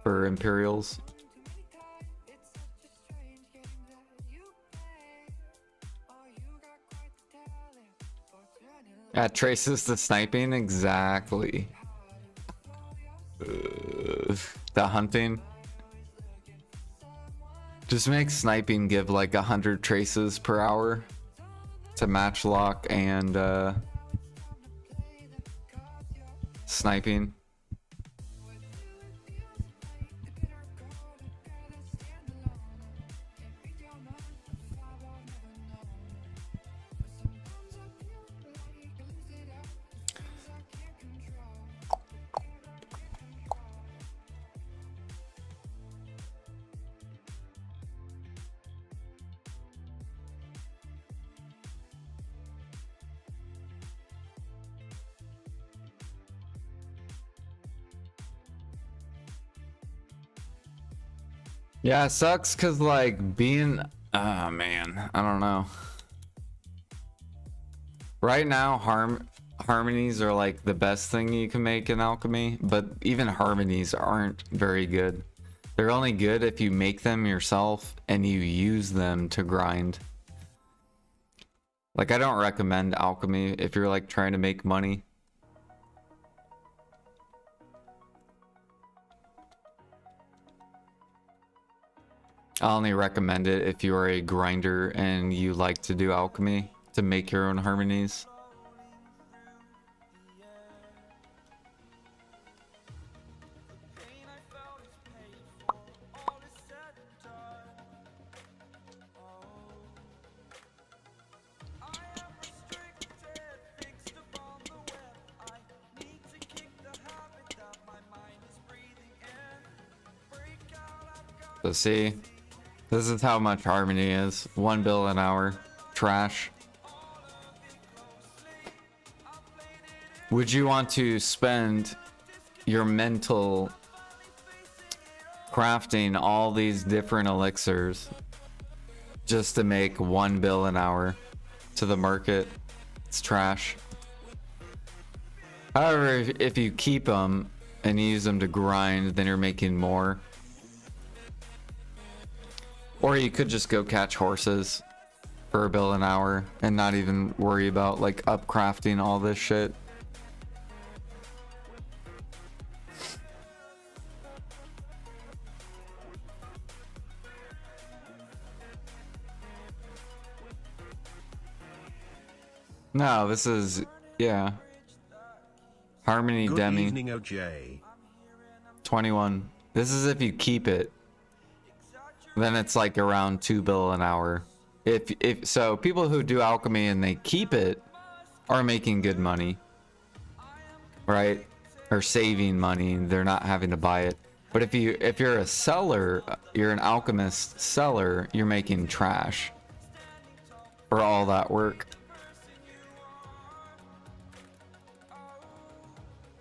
for Imperials. Add traces to sniping, exactly. The hunting. Just make sniping give like 100 traces per hour to match lock and sniping. Yeah, it sucks because like being, oh man, I don't know. Right now, harmonies are like the best thing you can make in alchemy, but even harmonies aren't very good. They're only good if you make them yourself and you use them to grind. Like I don't recommend alchemy if you're like trying to make money. I only recommend it if you are a grinder and you like to do alchemy to make your own harmonies. So see, this is how much harmony is. 1 bill an hour. Trash. Would you want to spend your mental crafting all these different elixirs just to make 1 bill an hour to the market. It's trash. However, if you keep them and use them to grind, then you're making more. Or you could just go catch horses for 1 bill an hour and not even worry about like upcrafting all this shit. No, this is, yeah. Harmony Good Demi. evening, OJ. 21. This is if you keep it. Then it's like around 2 bill an hour. If so, people who do alchemy and they keep it are making good money, right? Or saving money. They're not having to buy it. But if you're a seller, you're an alchemist seller, you're making trash for all that work.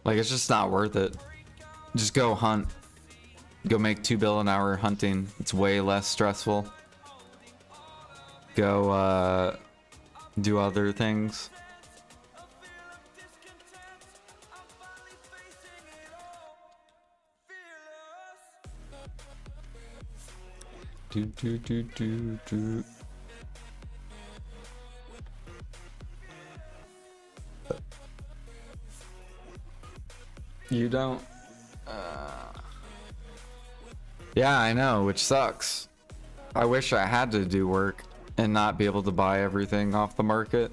Like, it's just not worth it. Just go hunt. Go make 2 bill an hour hunting. It's way less stressful. Go do other things. Do. You don't. Yeah, I know, which sucks. I wish I had to do work and not be able to buy everything off the market.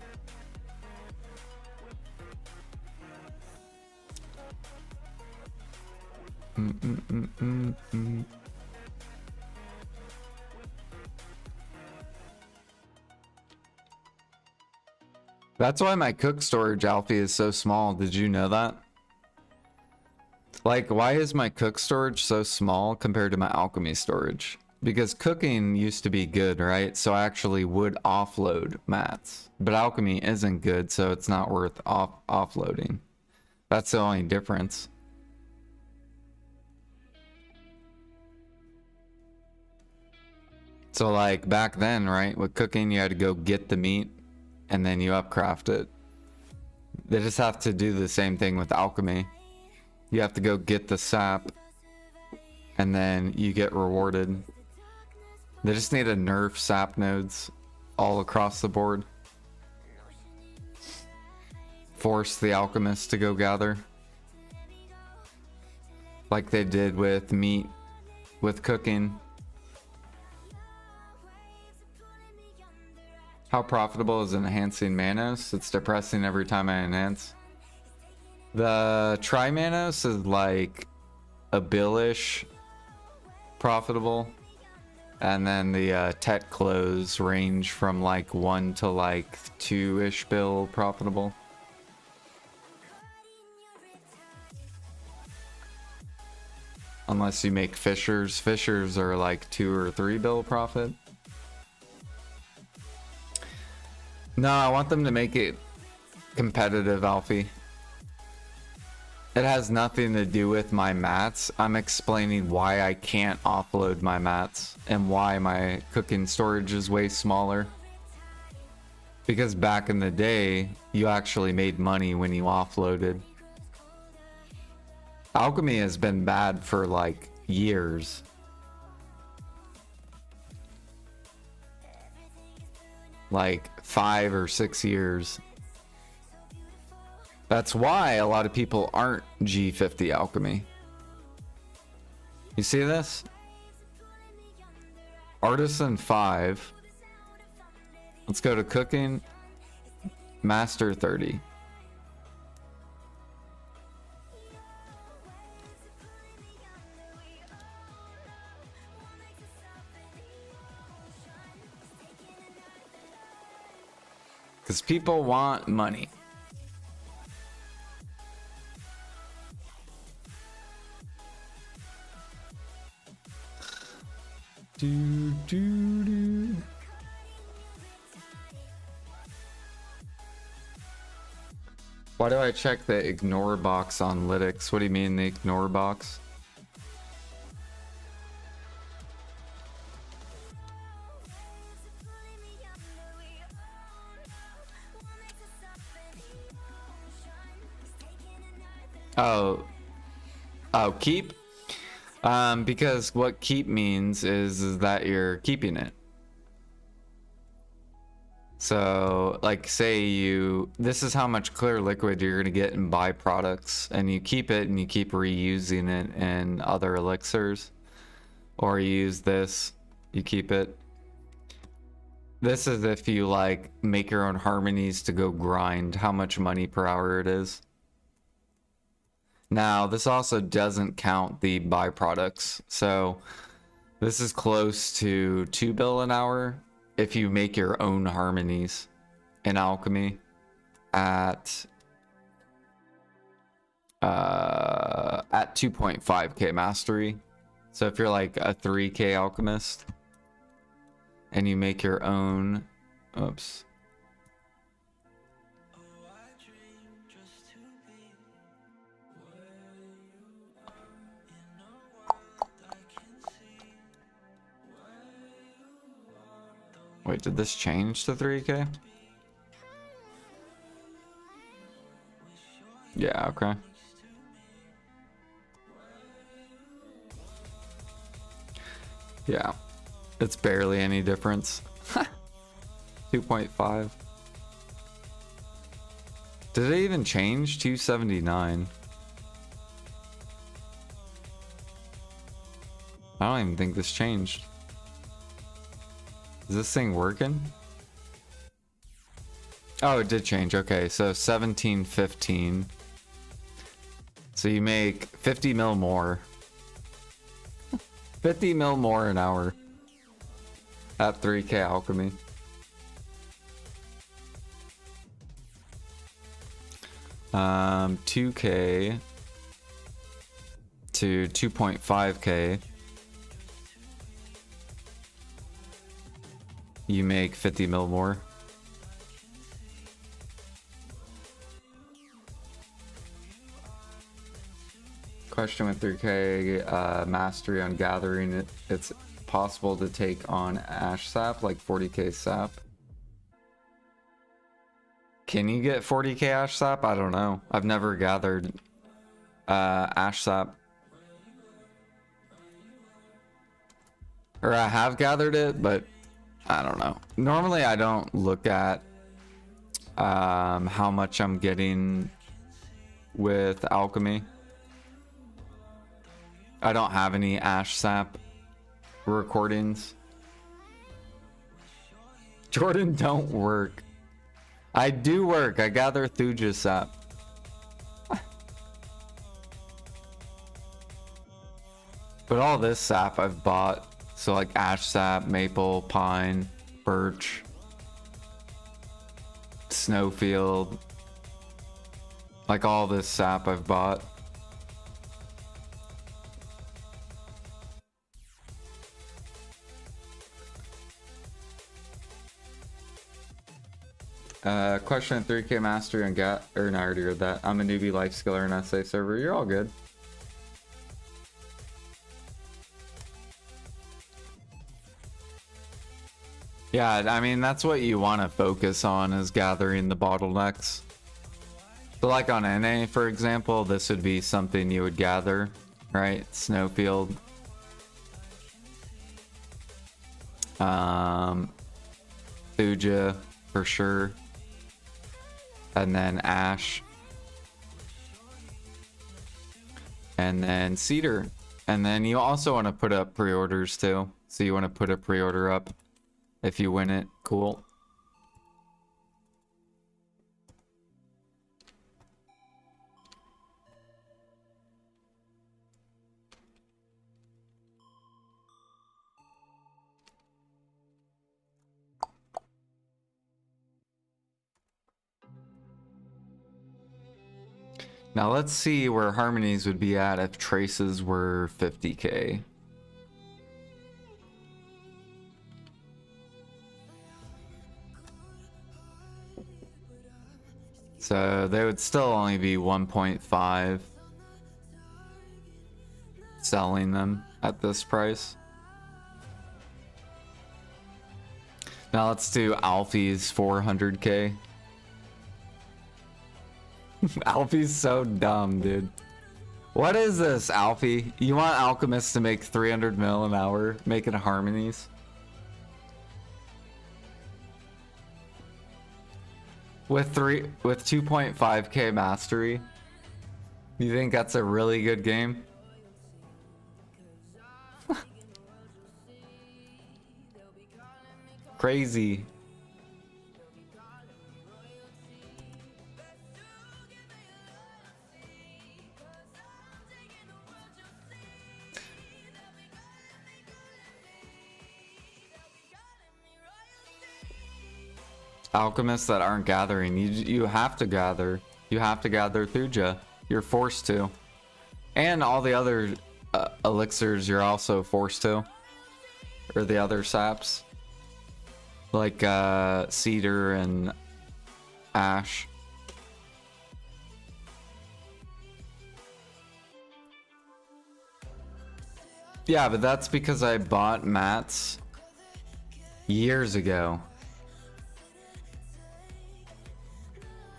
That's why my cook storage, Alfie, is so small. Did you know that? Like, why is my cook storage so small compared to my alchemy storage? Because cooking used to be good, right? So I actually would offload mats. But alchemy isn't good, so it's not worth offloading. That's the only difference. So like back then, right? With cooking, you had to go get the meat and then you upcraft it. They just have to do the same thing with alchemy. You have to go get the sap and then you get rewarded. They just need to nerf sap nodes all across the board. Force the alchemists to go gather. Like they did with meat, with cooking. How profitable is enhancing Manos? It's depressing every time I enhance. The Tri-Manos is like a billish profitable. And then the Tet Clothes range from like 1 to like 2-ish bill profitable. Unless you make Fishers. Fishers are like 2 or 3 bill profit. No, I want them to make it competitive, Alfie. It has nothing to do with my mats. I'm explaining why I can't offload my mats and why my cooking storage is way smaller. Because back in the day, you actually made money when you offloaded. Alchemy has been bad for like years. Like 5 or 6 years. That's why a lot of people aren't G50 alchemy. You see this? Artisan 5. Let's go to cooking. Master 30. Because people want money. Do. Why do I check the ignore box on Lytics? What do you mean the ignore box? Oh, oh, keep. Because what keep means is that you're keeping it. So, like, say this is how much clear liquid you're gonna get in byproducts, and you keep it and you keep reusing it in other elixirs, or you use this, you keep it. This is if you like make your own harmonies to go grind how much money per hour it is. Now, this also doesn't count the byproducts, so this is close to 2 bill an hour if you make your own harmonies in alchemy at 2.5k mastery. So if you're like a 3k alchemist and you make your own, oops. Wait, did this change to 3k? Yeah, okay. Yeah, it's barely any difference. 2.5. Did it even change? 279. I don't even think this changed. Is this thing working? Oh, it did change. Okay, so 1715. So you make 50 mil more. 50 mil more an hour at 3k alchemy. Um, 2k to 2.5k. You make 50 mil more. Question with 3k mastery on gathering it. It's possible to take on ash sap, like 40k sap. Can you get 40k ash sap? I don't know. I've never gathered ash sap. Or I have gathered it, but I don't know. Normally I don't look at how much I'm getting with alchemy. I don't have any ash sap recordings. Jordan, don't work. I do work. I gather Thuja sap. But all this sap I've bought. So like ash sap, maple, pine, birch, snowfield. Like all this sap I've bought. Question 3k mastery on or no, I already read that. I'm a newbie life skiller in SA server. You're all good. Yeah, I mean, that's what you want to focus on, is gathering the bottlenecks. So like on NA, for example, this would be something you would gather, right? Snowfield. Thuja, for sure. And then ash. And then cedar. And then you also want to put up pre-orders too. So you want to put a pre-order up. If you win it, cool. Now let's see where harmonies would be at if traces were 50k. So they would still only be 1.5 selling them at this price. Now let's do Alfie's 400k. Alfie's so dumb, dude. What is this, Alfie? You want alchemists to make 300 mil an hour making harmonies? With 2.5k mastery? You think that's a really good game? Crazy. Alchemists that aren't gathering, you have to gather. You have to gather Thuja. You're forced to. And all the other elixirs you're also forced to. Or the other saps. Like cedar and ash. Yeah, but that's because I bought mats years ago.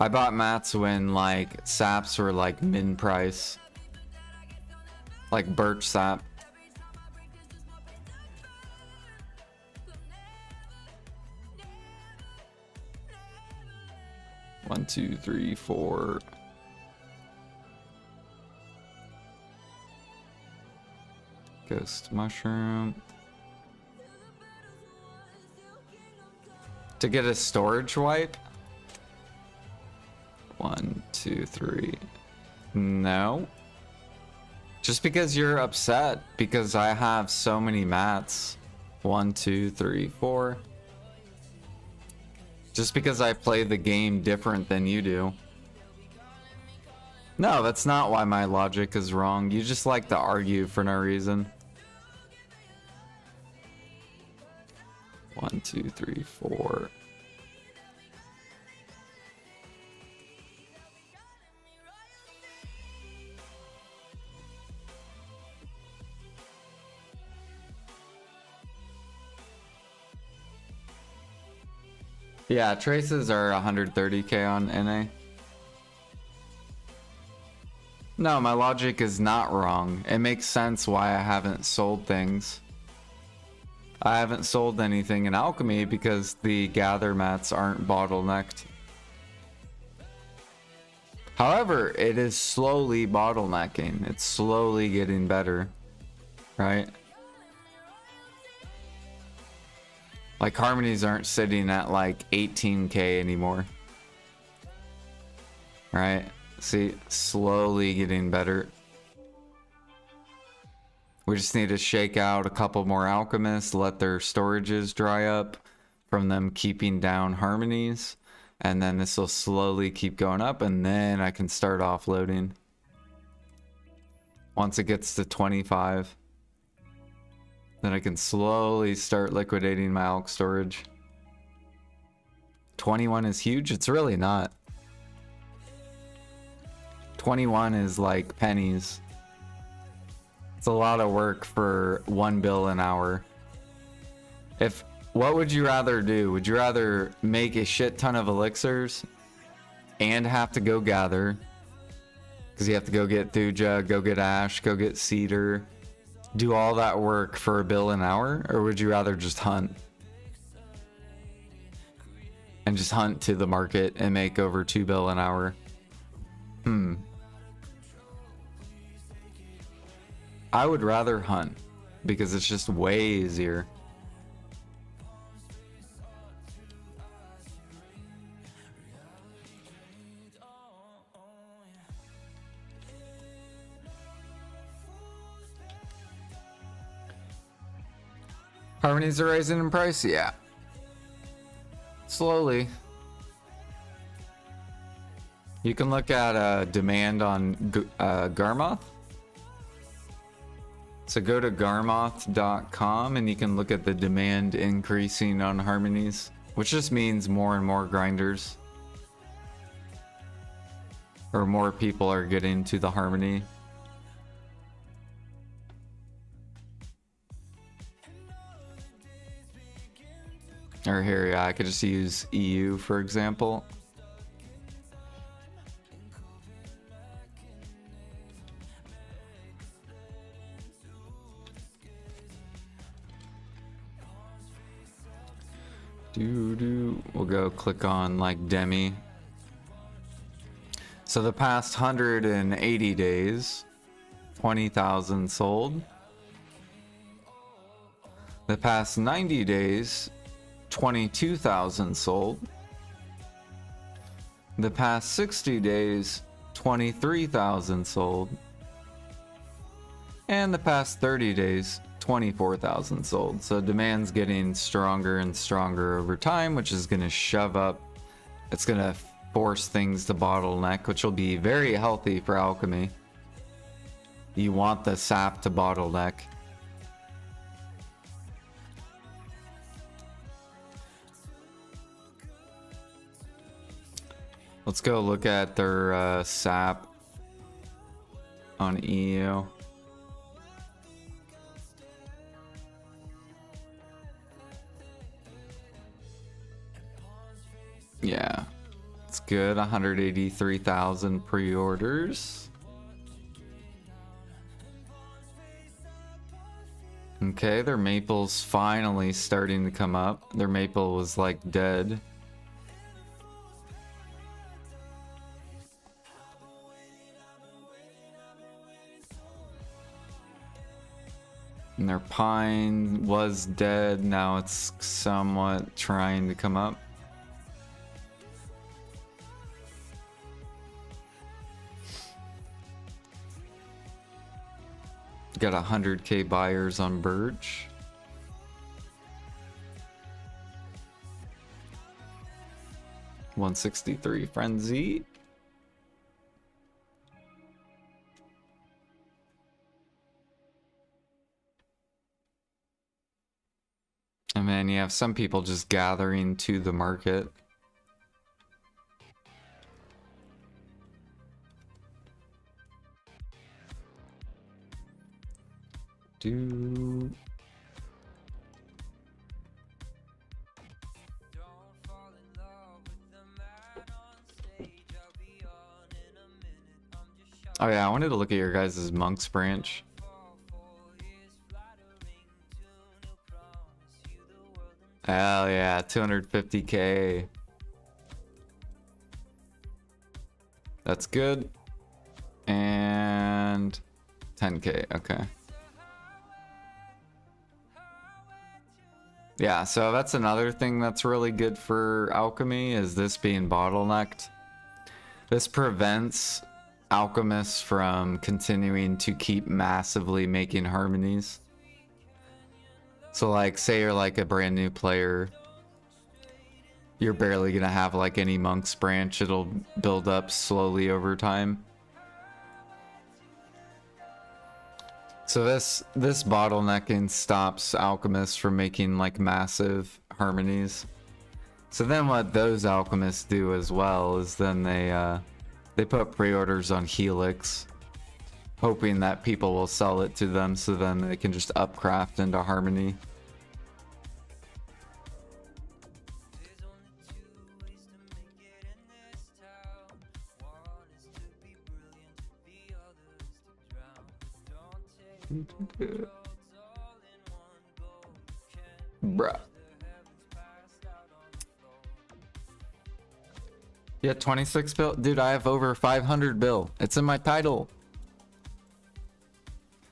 I bought mats when like saps were like min price. Like birch sap. One, two, three, four. Ghost mushroom. To get a storage wipe? 1, 2, 3. No. Just because you're upset because I have so many mats. 1, 2, 3, 4. Just because I play the game different than you do. No, that's not why my logic is wrong. You just like to argue for no reason. 1, 2, 3, 4. Yeah, traces are 130k on NA. No, my logic is not wrong. It makes sense why I haven't sold things. I haven't sold anything in alchemy because the gather mats aren't bottlenecked. However, it is slowly bottlenecking. It's slowly getting better, right? Like harmonies aren't sitting at like 18k anymore. Right? See, slowly getting better. We just need to shake out a couple more alchemists, let their storages dry up from them keeping down harmonies. And then this will slowly keep going up and then I can start offloading. Once it gets to 25. Then I can slowly start liquidating my alch storage. 21 is huge? It's really not. 21 is like pennies. It's a lot of work for 1 bill an hour. What would you rather do? Would you rather make a shit ton of elixirs and have to go gather? Because you have to go get Thuja, go get ash, go get cedar. Do all that work for 1 bill an hour? Or would you rather just hunt? And just hunt to the market and make over 2 bill an hour? I would rather hunt because it's just way easier. Harmonies are rising in price? Yeah. Slowly. You can look at demand on Garmoth. So go to garmoth.com and you can look at the demand increasing on harmonies, which just means more and more grinders. Or more people are getting to the harmony. Or here, yeah, I could just use EU for example. We'll go click on like Demi. So the past 180 days, 20,000 sold. The past 90 days, 22,000 sold. The past 60 days, 23,000 sold. And the past 30 days, 24,000 sold. So demand's getting stronger and stronger over time, which is going to shove up. It's going to force things to bottleneck, which will be very healthy for alchemy. You want the sap to bottleneck. Let's go look at their sap on EU. Yeah, it's good. 183,000 pre-orders. Okay, their maple's finally starting to come up. Their maple was like dead. And their pine was dead. Now it's somewhat trying to come up. Got 100k buyers on Birch. $163 Frenzy. And then you have some people just gathering to the market. Do oh yeah, I wanted to look at your guys' Monk's branch. Hell yeah, 250k. That's good. And 10k, okay. Yeah, so that's another thing that's really good for alchemy, is this being bottlenecked. This prevents alchemists from continuing to keep massively making harmonies. So like, say you're like a brand new player, you're barely gonna have like any Monk's branch. It'll build up slowly over time. So this bottlenecking stops alchemists from making like massive harmonies. So then what those alchemists do as well is then they put pre-orders on Helix, hoping that people will sell it to them, so then they can just upcraft into harmony. Bruh. Yeah, 26 bill. Dude, I have over 500 bill. It's in my title.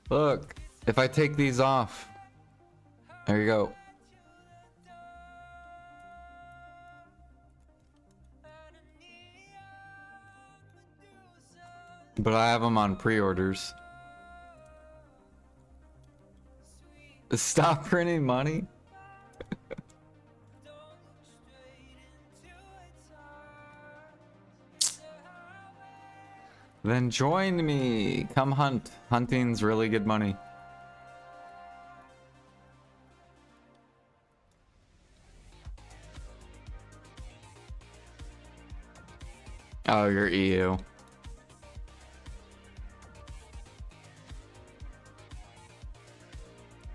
Look, if I take these off, there you go. But I have them on pre-orders. Stop printing money. Then join me. Come hunt. Hunting's really good money. Oh, you're EU.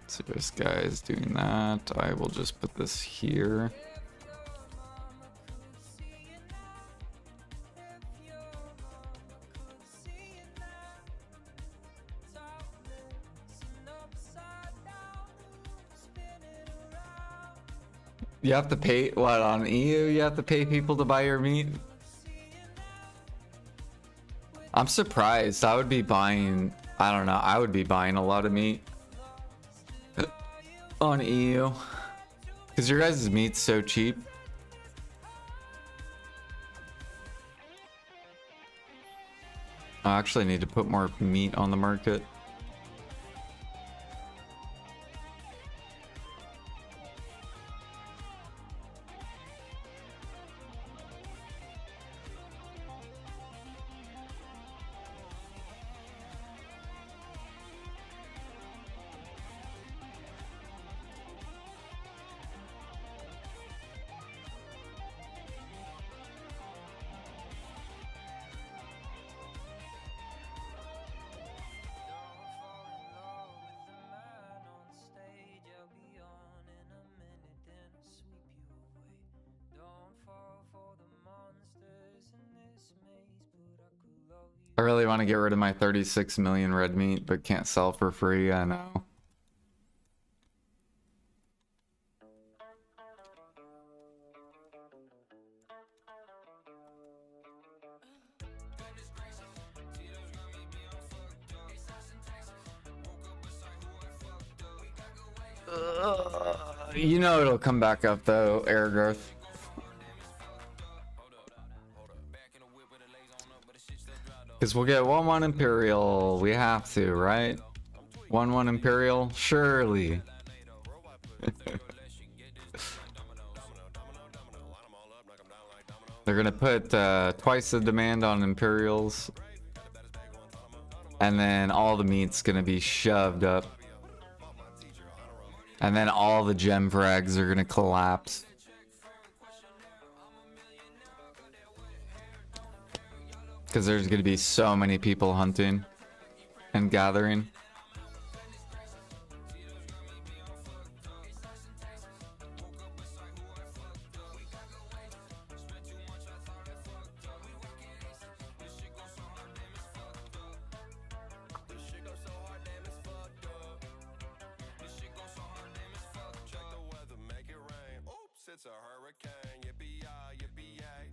So this guy is doing that. I will just put this here. You have to pay what on EU? You have to pay people to buy your meat. I'm surprised. I would be buying. I don't know. I would be buying a lot of meat on EU because your guys' meat's so cheap. I actually need to put more meat on the market. I really want to get rid of my 36 million red meat, but can't sell for free. I know. You know it'll come back up though, air growth. Because we'll get 1-1 Imperial. We have to, right? 1-1 Imperial? Surely. They're gonna put twice the demand on Imperials. And then all the meat's gonna be shoved up. And then all the gem frags are gonna collapse. Because there's going to be so many people hunting and gathering.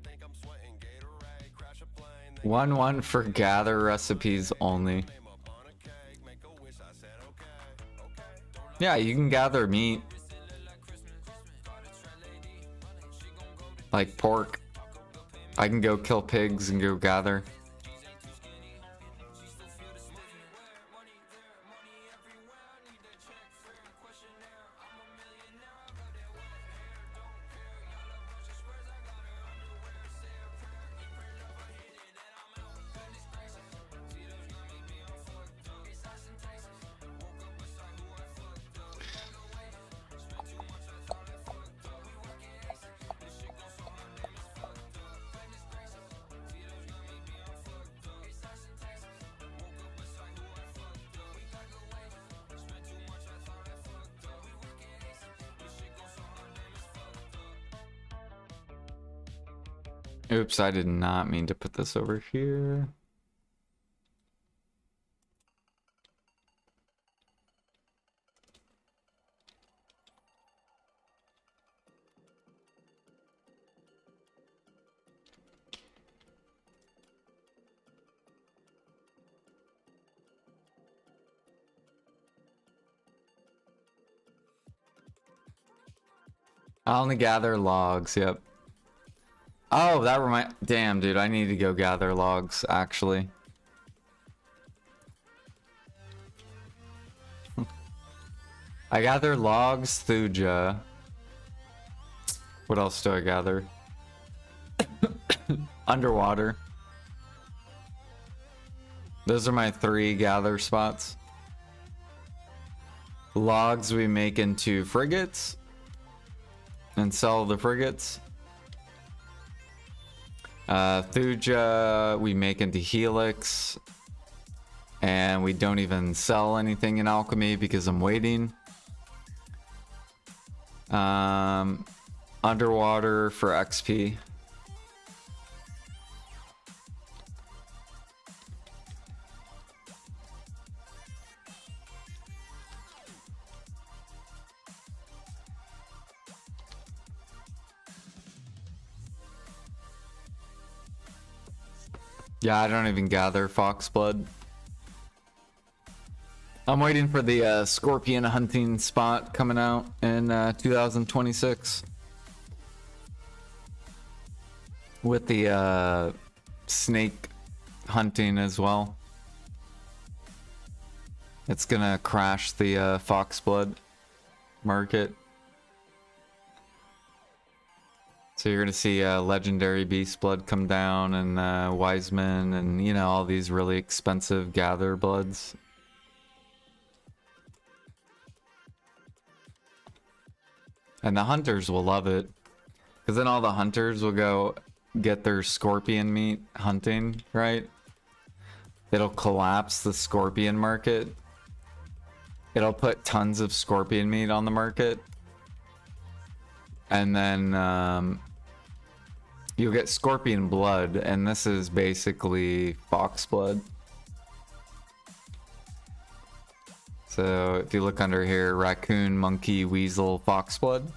Think I'm sweating Gatorade, crash a plane. 1-1 for gather recipes only. Yeah, you can gather meat. Like pork. I can go kill pigs and go gather. Oops, I did not mean to put this over here. I only gather logs, yep. Oh, that remind. Damn, dude, I need to go gather logs, actually. I gather logs, thuja. What else do I gather? Underwater. Those are my 3 gather spots. Logs we make into frigates and sell the frigates. Thuja we make into helix, and we don't even sell anything in alchemy because I'm waiting. Underwater for XP. Yeah, I don't even gather fox blood. I'm waiting for the scorpion hunting spot coming out in 2026. With the snake hunting as well. It's gonna crash the fox blood market. So you're gonna see legendary beast blood come down and Wiseman and, you know, all these really expensive gather bloods. And the hunters will love it. Because then all the hunters will go get their scorpion meat hunting, right? It'll collapse the scorpion market. It'll put tons of scorpion meat on the market. And then you'll get scorpion blood, and this is basically fox blood. So if you look under here, raccoon, monkey, weasel, fox blood.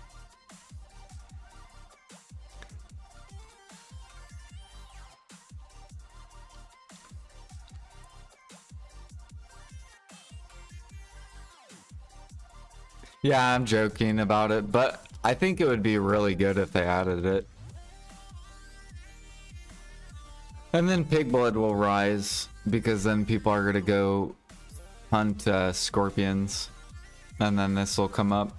Yeah, I'm joking about it, but I think it would be really good if they added it. And then pig blood will rise, because then people are going to go hunt scorpions. And then this will come up.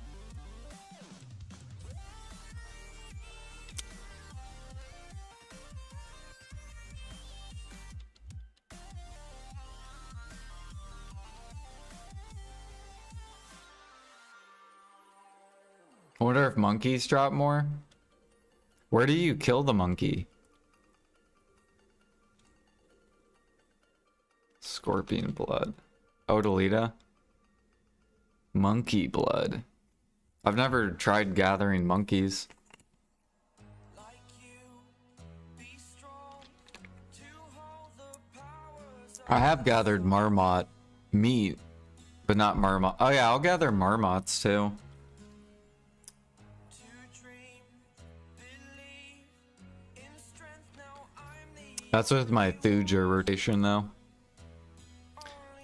I wonder if monkeys drop more. Where do you kill the monkey? Scorpion blood. Odalita. Monkey blood. I've never tried gathering monkeys. I have gathered marmot meat, but not marmot. Oh yeah, I'll gather marmots too. That's with my Thuja rotation though.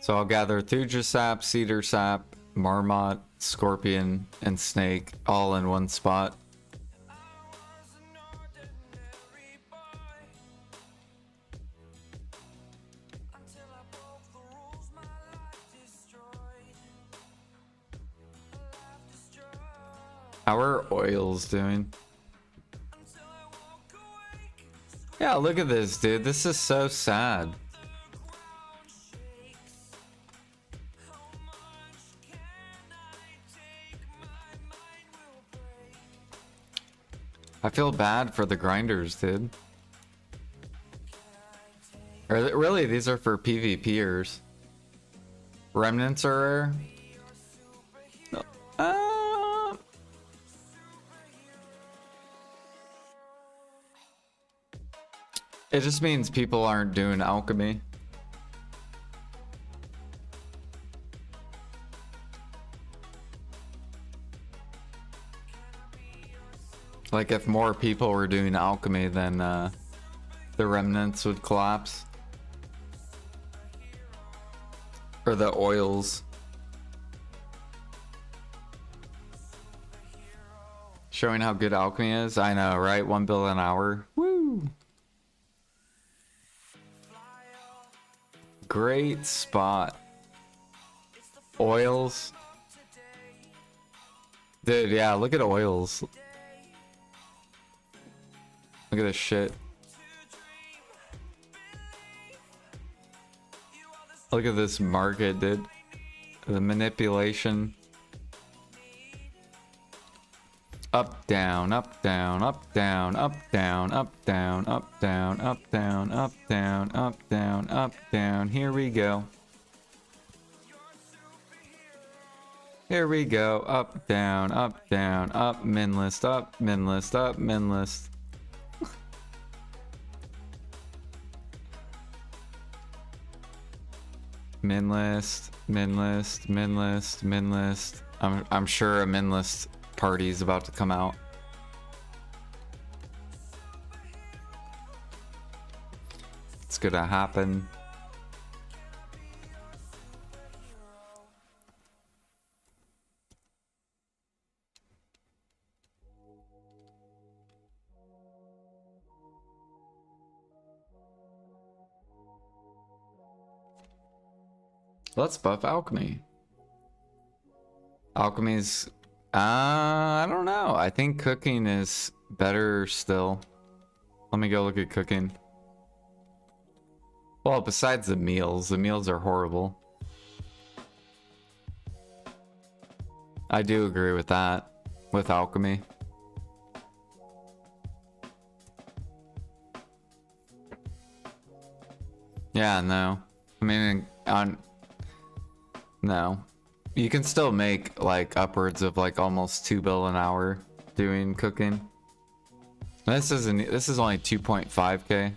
So I'll gather Thuja sap, cedar sap, marmot, scorpion, and snake all in one spot. How are oils doing? Yeah, look at this, dude. This is so sad. I feel bad for the grinders, dude. Really, these are for PvPers. Remnants are rare. No. It just means people aren't doing alchemy. Like if more people were doing alchemy, then the remnants would collapse. Or the oils. Showing how good alchemy is. I know, right? 1 bill an hour. Woo! Great spot. Oils. Dude, yeah, look at oils. Look at this shit. Look at this market, dude. The manipulation. Up, down, up, down, up, down, up, down, up, down, up, down, up, down, up, down, up, down, up, down. Here we go. Here we go. Up, down, up, down, up, min list, up, min list, up, min list. Min list, min list, min list, min list. I'm sure a min list party is about to come out. It's what's gonna happen. Let's buff alchemy. Alchemy's I don't know. I think cooking is better still. Let me go look at cooking. Well, besides the meals are horrible. I do agree with that, with alchemy. Yeah, no. I mean, no. You can still make like upwards of like almost 2 bill an hour doing cooking. This is only 2.5k.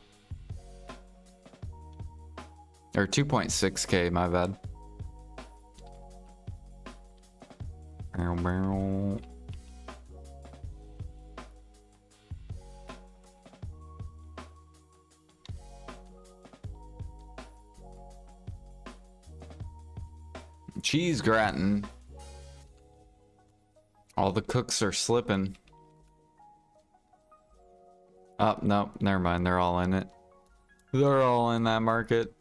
Or 2.6k, my bad. Cheese gratin. All the cooks are slipping. Oh, no, never mind. They're all in it. They're all in that market.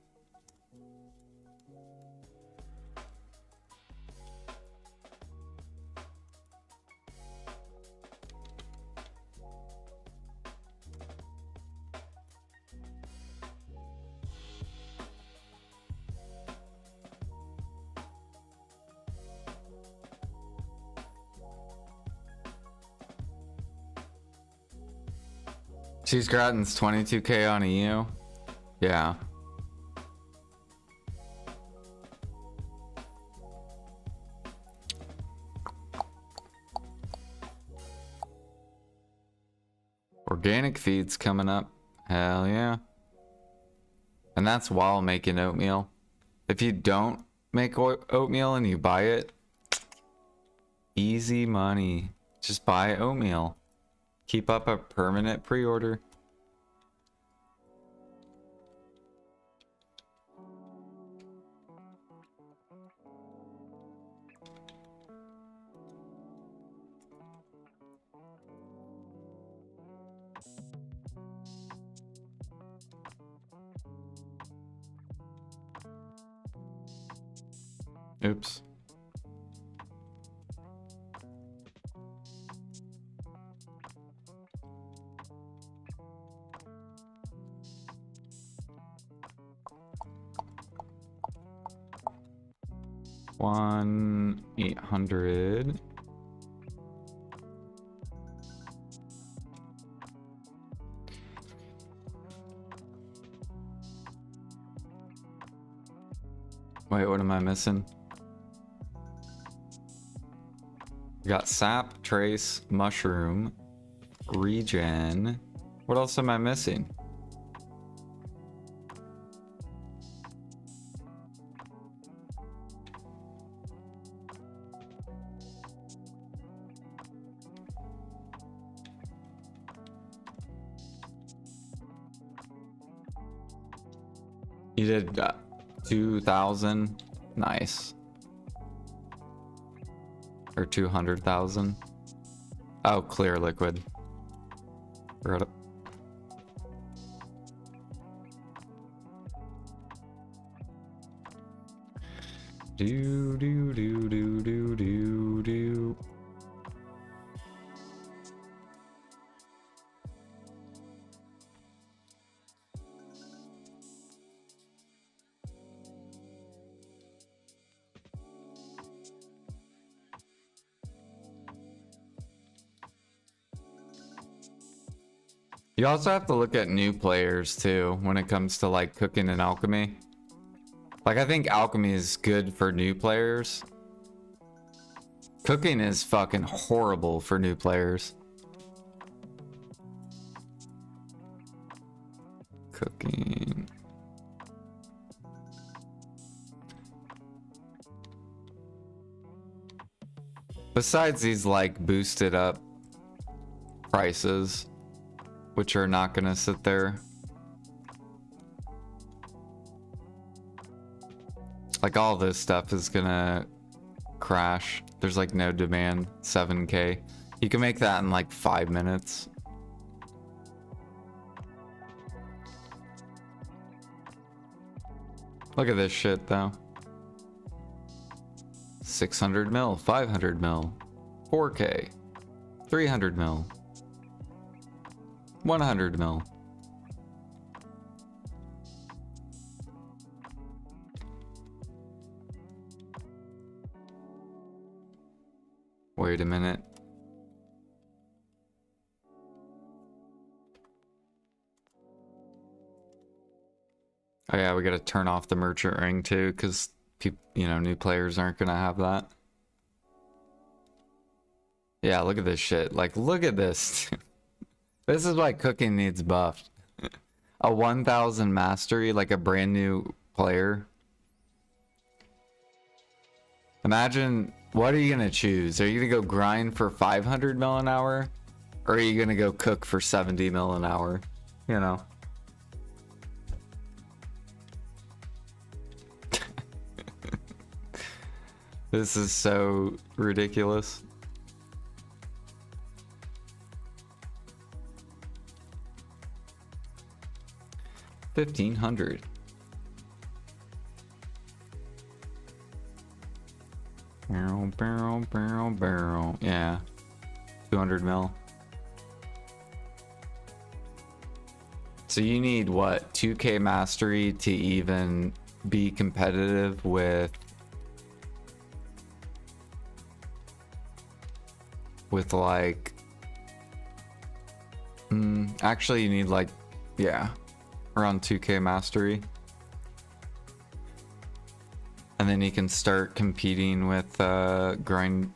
Cheese gratin's 22k on EU. Yeah. Organic feed's coming up. Hell yeah. And that's while making oatmeal. If you don't make oatmeal and you buy it, easy money. Just buy oatmeal. Keep up a permanent pre-order. Oops. One 800. Wait, what am I missing? We got sap, trace, mushroom, regen. What else am I missing? You did 2,000. Nice. Or 200,000. Oh, clear liquid. Forgot it. Do do do do do do do. You also have to look at new players too when it comes to like cooking and alchemy. Like I think alchemy is good for new players. Cooking is fucking horrible for new players. Cooking. Besides these like boosted up prices, which are not gonna sit there. Like all this stuff is gonna crash. There's like no demand. 7K. You can make that in like 5 minutes. Look at this shit though. 600 mil, 500 mil, 4K, 300 mil, 100 mil. Wait a minute. Oh yeah, we gotta turn off the merchant ring too, because people, you know, new players aren't gonna have that. Yeah, look at this shit. Like, look at this. This is why cooking needs buffed. A 1000 mastery, like a brand new player. Imagine, what are you gonna choose? Are you gonna go grind for 500 mil an hour? Or are you gonna go cook for 70 mil an hour? You know. This is so ridiculous. $1,500. Barrel. Yeah. 200 mil. So you need what? 2K mastery to even be competitive with like actually you need like, yeah, around 2K mastery, and then you can start competing with grinding.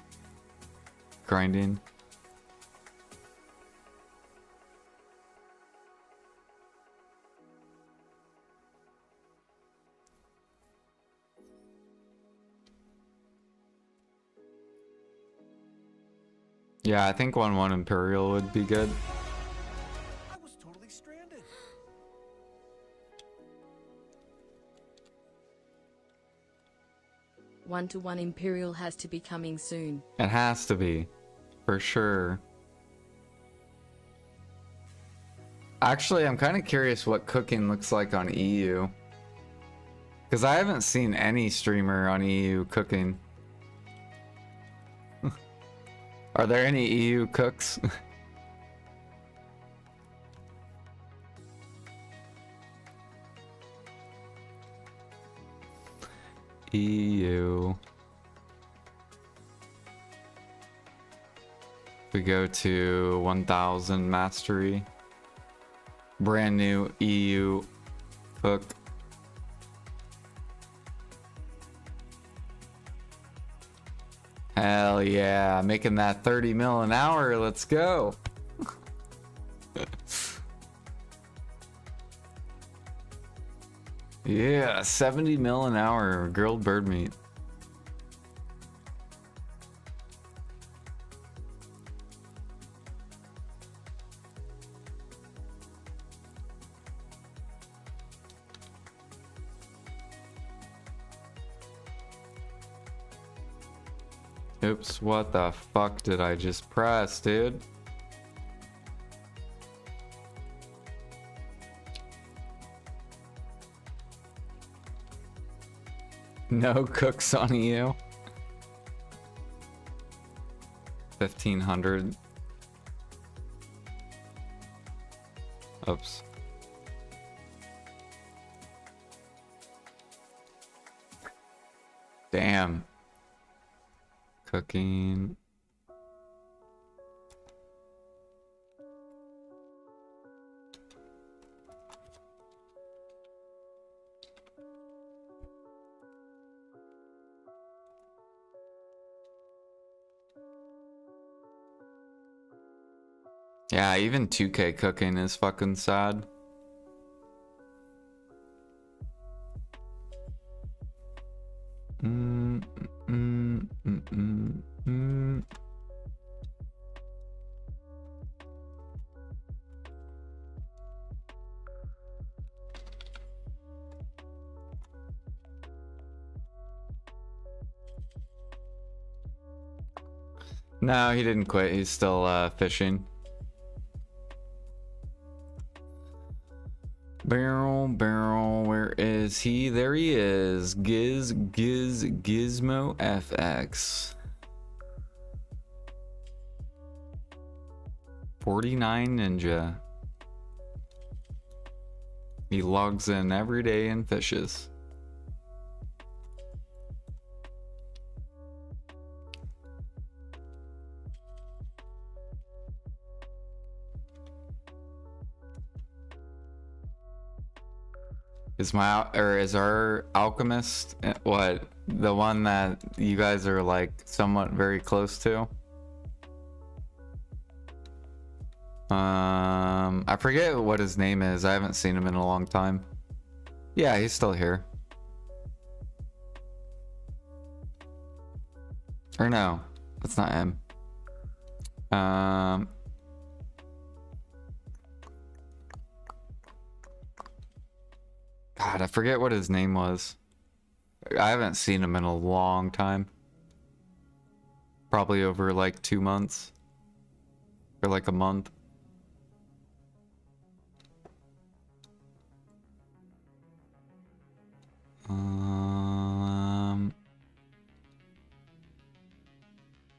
Yeah, I think 1-1 Imperial would be good. I was totally stranded. 1-1 Imperial has to be coming soon. It has to be, for sure. Actually, I'm kind of curious what cooking looks like on EU. Because I haven't seen any streamer on EU cooking. Are there any EU cooks? EU. We go to 1000 mastery. Brand new EU cook. Hell yeah, making that 30 mil an hour. Let's go. Yeah, 70 mil an hour grilled bird meat. Oops, what the fuck did I just press, dude? No cooks on you. 1500. Oops. Damn. Cooking. Yeah, even 2K cooking is fucking sad. No, he didn't quit. He's still fishing. Barrel, where is he? There he is. Gizmo FX. 49 Ninja. He logs in every day and fishes. Is our alchemist what, the one that you guys are like somewhat very close to? I forget what his name is. I haven't seen him in a long time. Yeah, he's still here. Or no, that's not him. God, I forget what his name was. I haven't seen him in a long time. Probably over like 2 months. Or like a month.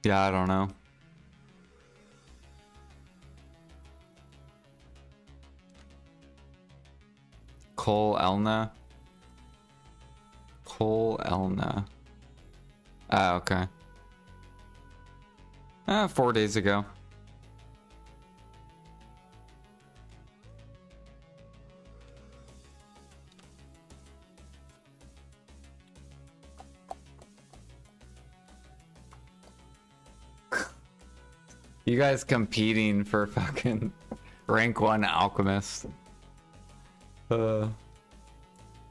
Yeah, I don't know. Cole Elna. Ah, okay. 4 days ago. You guys competing for fucking rank 1 alchemist. It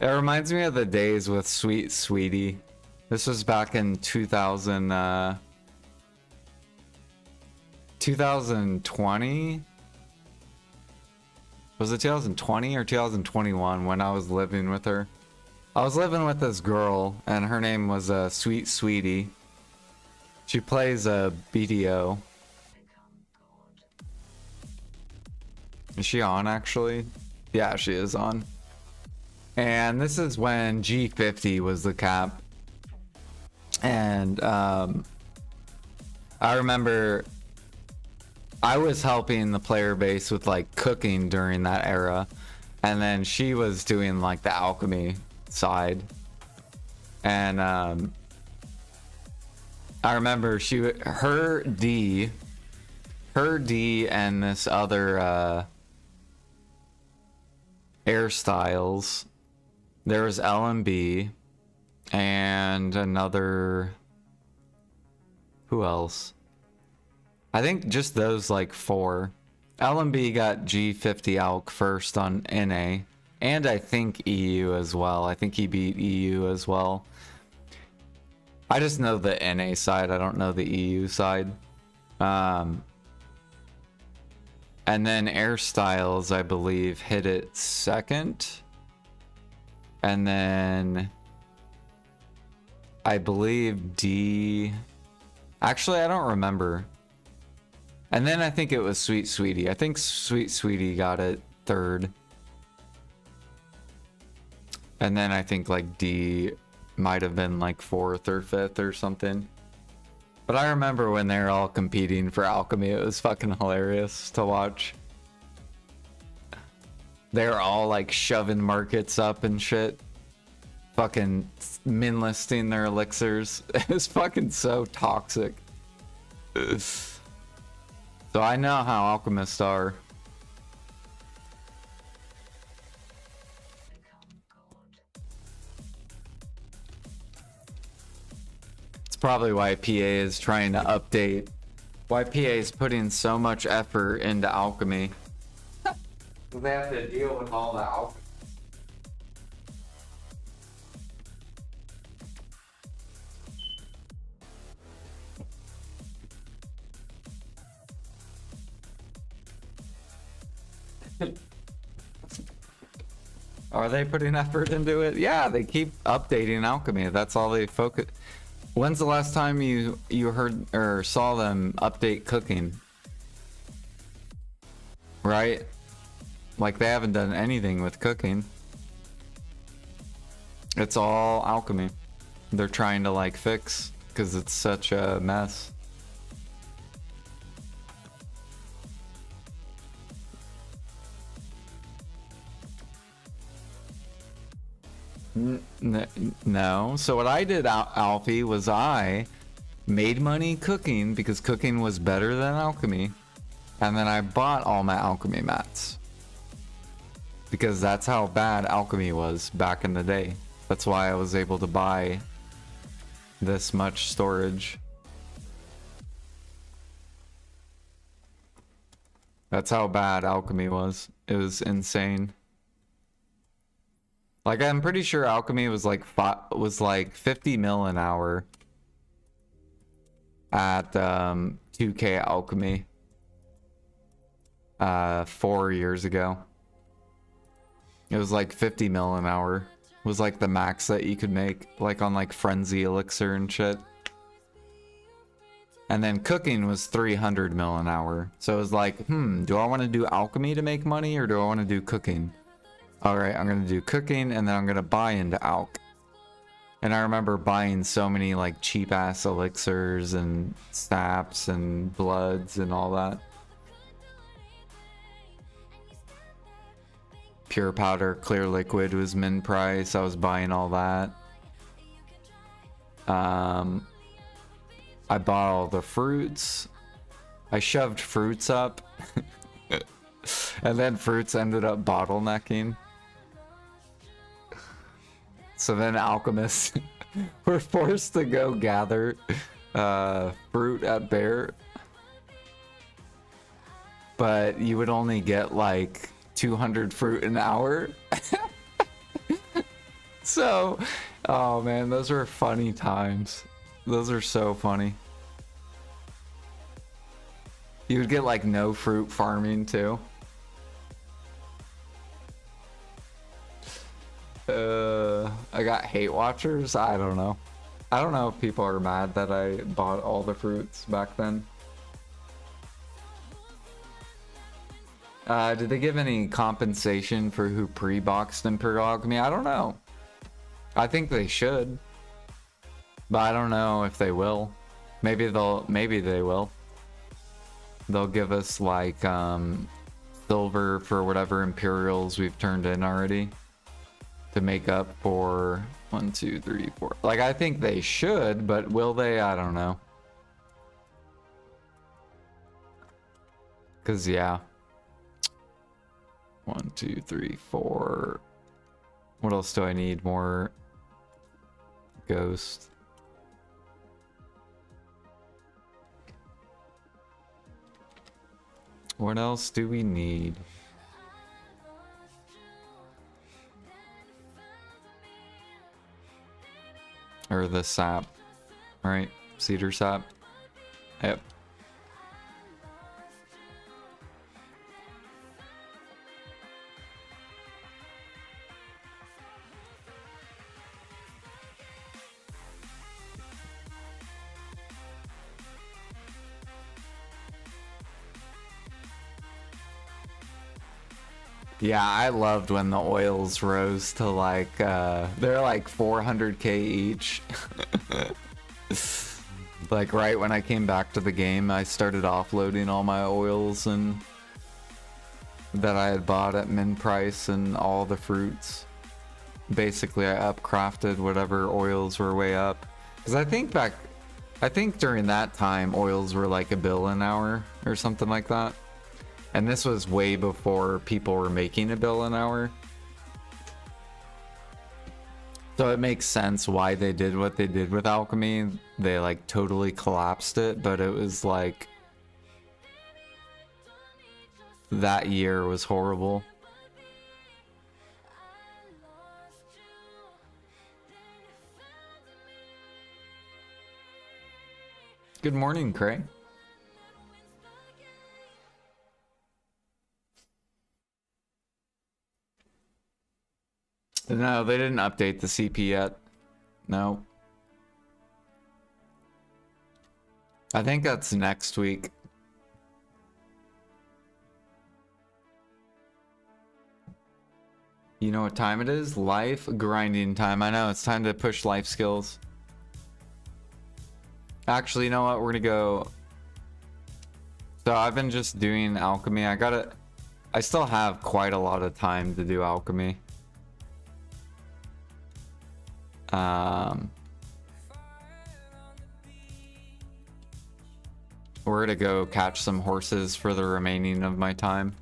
reminds me of the days with Sweet Sweetie. This was back in 2020? Was it 2020 or 2021 when I was living with her? I was living with this girl and her name was Sweet Sweetie. She plays a BDO. Is she on actually? Yeah, she is on. And this is when G50 was the cap. And I remember I was helping the player base with like cooking during that era. And then she was doing like the alchemy side. And I remember her D and this other Air Styles. There was LMB and another. Who else? I think just those like 4. LMB got G50 Alk first on NA, and I think EU as well. I think he beat EU as well. I just know the NA side. I don't know the EU side. And then Air Styles, I believe, hit it second. And then I believe D. Actually, I don't remember. And then I think it was Sweet Sweetie. I think Sweet Sweetie got it third. And then I think like D might have been like 4th or 5th or something. But I remember when they were all competing for alchemy, it was fucking hilarious to watch. They're all like shoving markets up and shit. Fucking min listing their elixirs. It was fucking so toxic. So I know how alchemists are. Probably why PA is trying to update. Why PA is putting so much effort into alchemy. They have to deal with all the alchemy. Are they putting effort into it? Yeah, they keep updating alchemy. That's all they focus. When's the last time you heard or saw them update cooking? Right? Like they haven't done anything with cooking. It's all alchemy. They're trying to like fix because it's such a mess. No. So what I did, Alfie, was I made money cooking because cooking was better than alchemy. And then I bought all my alchemy mats. Because that's how bad alchemy was back in the day. That's why I was able to buy this much storage. That's how bad alchemy was. It was insane. Like I'm pretty sure alchemy was like 50 mil an hour at 2K alchemy 4 years ago. It was like 50 mil an hour was like the max that you could make, like on like frenzy elixir and shit. And then cooking was 300 mil an hour. So it was like, do I want to do alchemy to make money or do I want to do cooking? All right, I'm gonna do cooking and then I'm gonna buy into alch. And I remember buying so many like cheap ass elixirs and saps and bloods and all that. Pure powder, clear liquid was min price. I was buying all that. I bought all the fruits. I shoved fruits up. And then fruits ended up bottlenecking. So then alchemists were forced to go gather fruit at Bear. But you would only get like 200 fruit an hour. So, oh man, those were funny times. Those are so funny. You would get like no fruit farming too. I got hate watchers. I don't know. I don't know if people are mad that I bought all the fruits back then. Did they give any compensation for who pre-boxed Imperial Alchemy? I don't know. I think they should. But I don't know if they will. Maybe they will. They'll give us like silver for whatever Imperials we've turned in already. To make up for 1, 2, 3, 4. Like I think they should, but will they? I don't know. Cause yeah. 1, 2, 3, 4. What else do I need? More ghost. What else do we need? Or the sap, right? Cedar sap. Yep. Yeah, I loved when the oils rose to like, they're like 400k each. Like right when I came back to the game, I started offloading all my oils and that I had bought at min price and all the fruits. Basically, I upcrafted whatever oils were way up. Because I think during that time, oils were like $1 bill an hour or something like that. And this was way before people were making $1 bill an hour. So it makes sense why they did what they did with alchemy. They like totally collapsed it, but it was like that year was horrible. Good morning, Craig. No, they didn't update the CP yet. No. I think that's next week. You know what time it is? Life grinding time. I know, it's time to push life skills. Actually, you know what? We're gonna go. So I've been just doing alchemy. I still have quite a lot of time to do alchemy. We're gonna go catch some horses for the remaining of my time.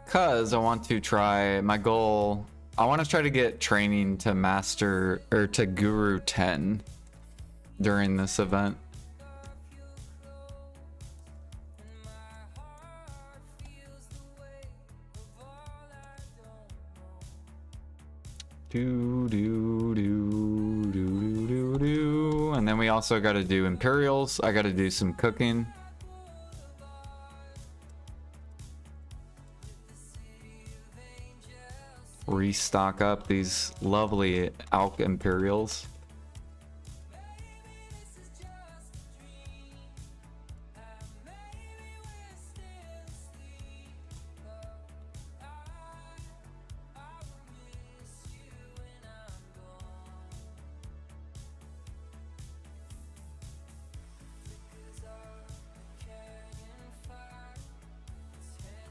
Cause I want to try my goal. I want to try to get training to master or to Guru 10 during this event. And then we also got to do Imperials. I got to do some cooking. Restock up these lovely Alk Imperials.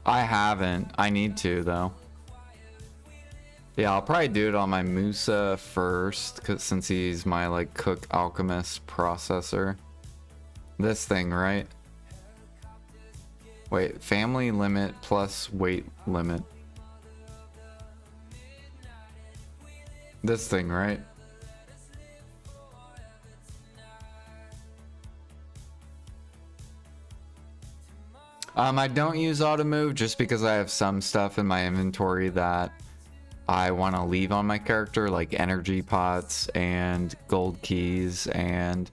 I haven't. I need to though. Yeah, I'll probably do it on my Musa first, cause since he's my like cook alchemist processor. This thing, right? Wait, family limit plus weight limit. This thing, right? I don't use auto move just because I have some stuff in my inventory that I want to leave on my character, like energy pots and gold keys and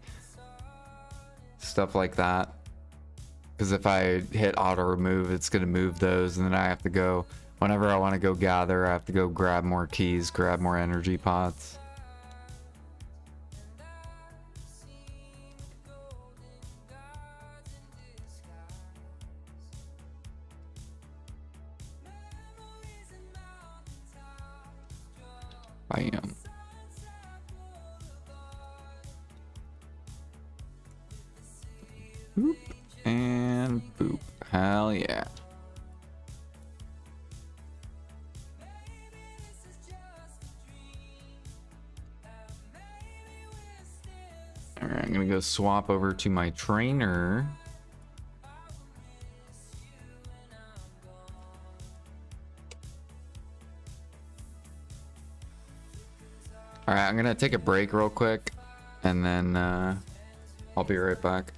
stuff like that. Because if I hit auto remove, it's going to move those, and then I have to go, whenever I want to go gather, I have to go grab more keys, grab more energy pots. Bam. Boop and boop. Hell yeah. Alright, I'm gonna go swap over to my trainer. Alright, I'm gonna take a break real quick, and then I'll be right back.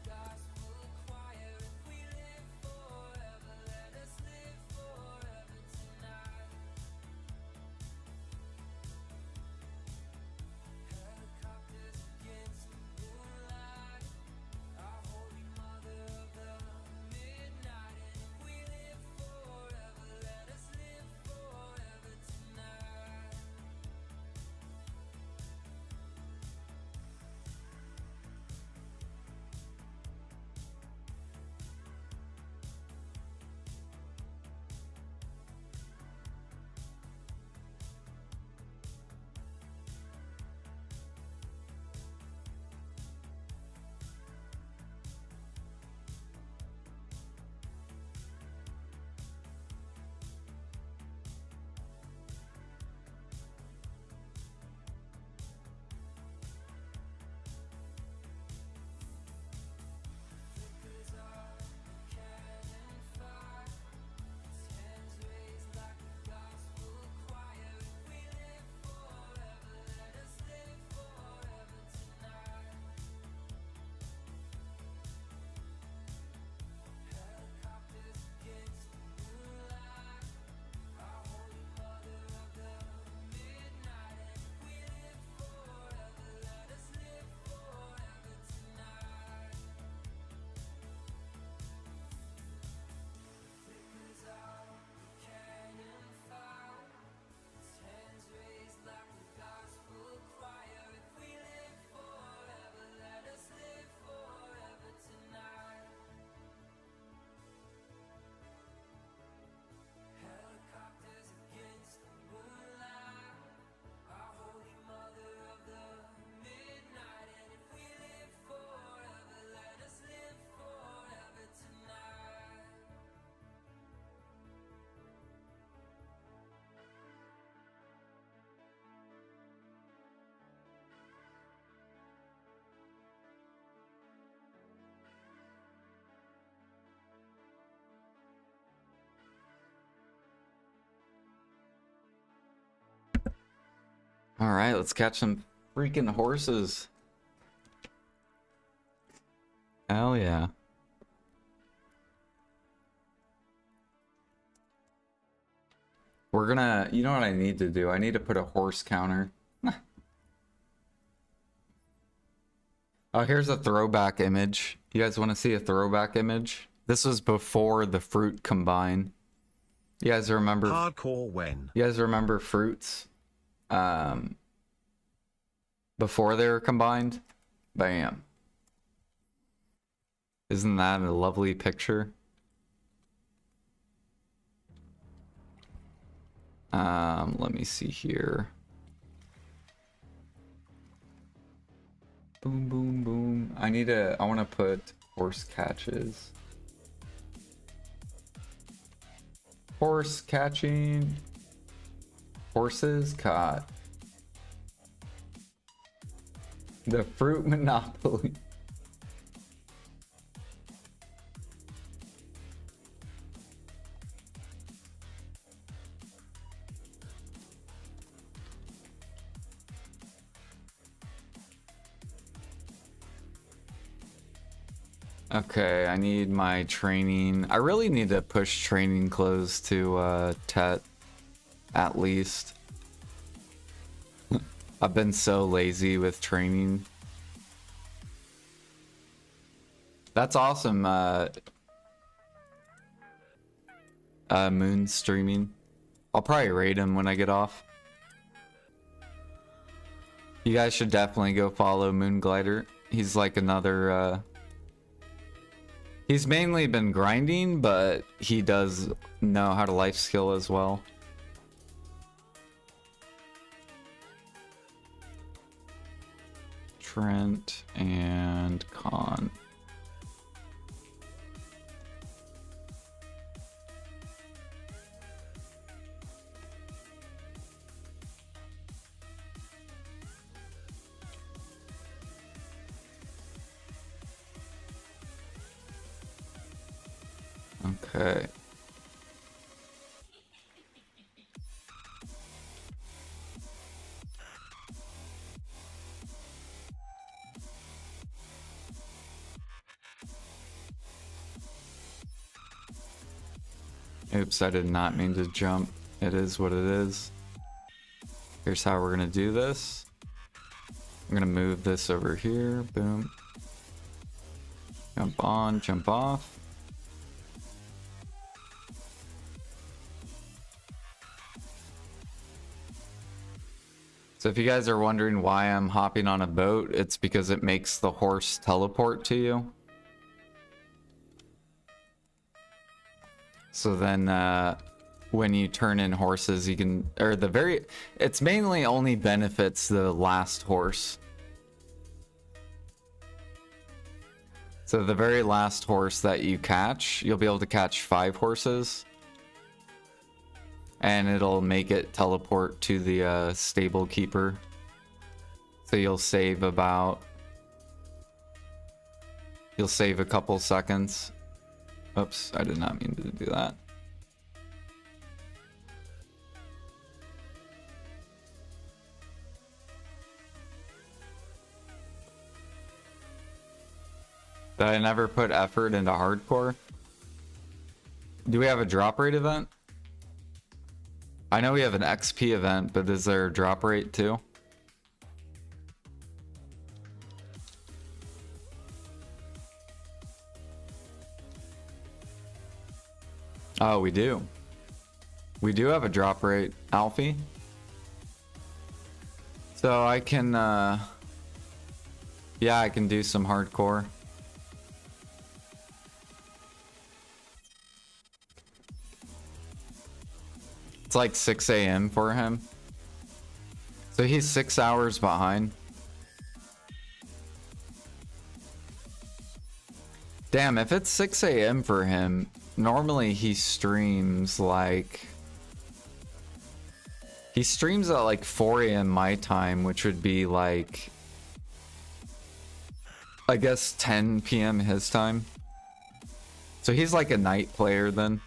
All right, let's catch some freaking horses. Hell yeah. We're gonna, you know what I need to do? I need to put a horse counter. Oh, here's a throwback image. You guys want to see a throwback image? This was before the fruit combine. You guys remember? Hardcore when? You guys remember fruits? Before they were combined? Bam. Isn't that a lovely picture? Let me see here. Boom, boom, boom. I want to put horse catches. Horse catching. Horses caught. The fruit monopoly. Okay, I need my training. I really need to push training clothes to Tet, at least. I've been so lazy with training. That's awesome, Moon streaming. I'll probably raid him when I get off. You guys should definitely go follow Moon Glider. He's like another, he's mainly been grinding, but he does know how to life skill as well. Trent and Khan. Okay. Oops, I did not mean to jump. It is what it is. Here's how we're gonna do this. I'm gonna move this over here. Boom. Jump on, jump off. So if you guys are wondering why I'm hopping on a boat, it's because it makes the horse teleport to you. So then when you turn in horses, you can, or it's mainly only benefits the last horse. So the very last horse that you catch, you'll be able to catch 5 horses. And it'll make it teleport to the stable keeper. So you'll save a couple seconds. Oops, I did not mean to do that. Did I never put effort into hardcore? Do we have a drop rate event? I know we have an XP event, but is there a drop rate too? Oh, we do. We do have a drop rate, Alfie. So I can, yeah, I can do some hardcore. It's like 6 a.m. for him. So he's 6 hours behind. Damn, if it's 6 a.m. for him, normally he streams like... He streams at like 4 a.m. my time, which would be like... I guess 10 p.m. his time. So he's like a night player then.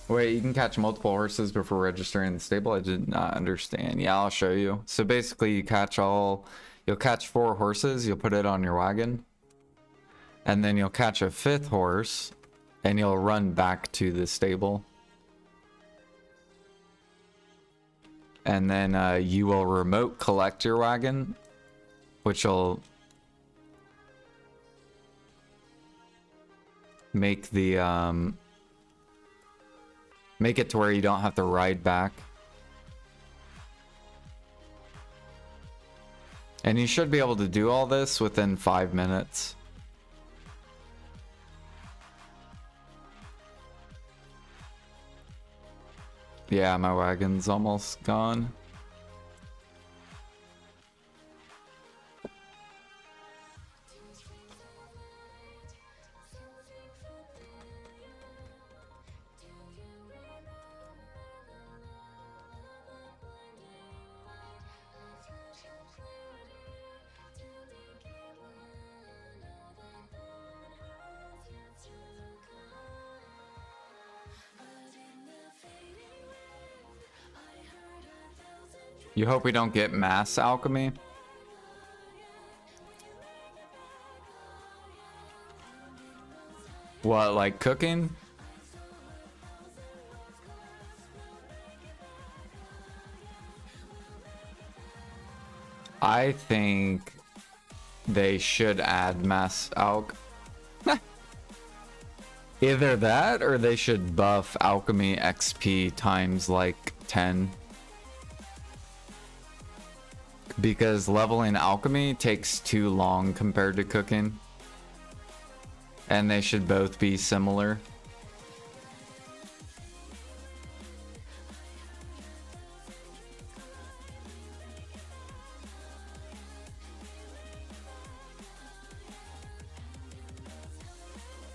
Wait, you can catch multiple horses before registering the stable? I did not understand. Yeah, I'll show you. So basically you'll catch 4 horses, you'll put it on your wagon, and then you'll catch a 5th horse, and you'll run back to the stable. And then you will remote collect your wagon, which will make the make it to where you don't have to ride back. And you should be able to do all this within 5 minutes. Yeah, my wagon's almost gone. You hope we don't get mass alchemy. What, like cooking? I think they should add mass alch. Either that or they should buff alchemy XP times like 10. Because leveling alchemy takes too long compared to cooking. And they should both be similar.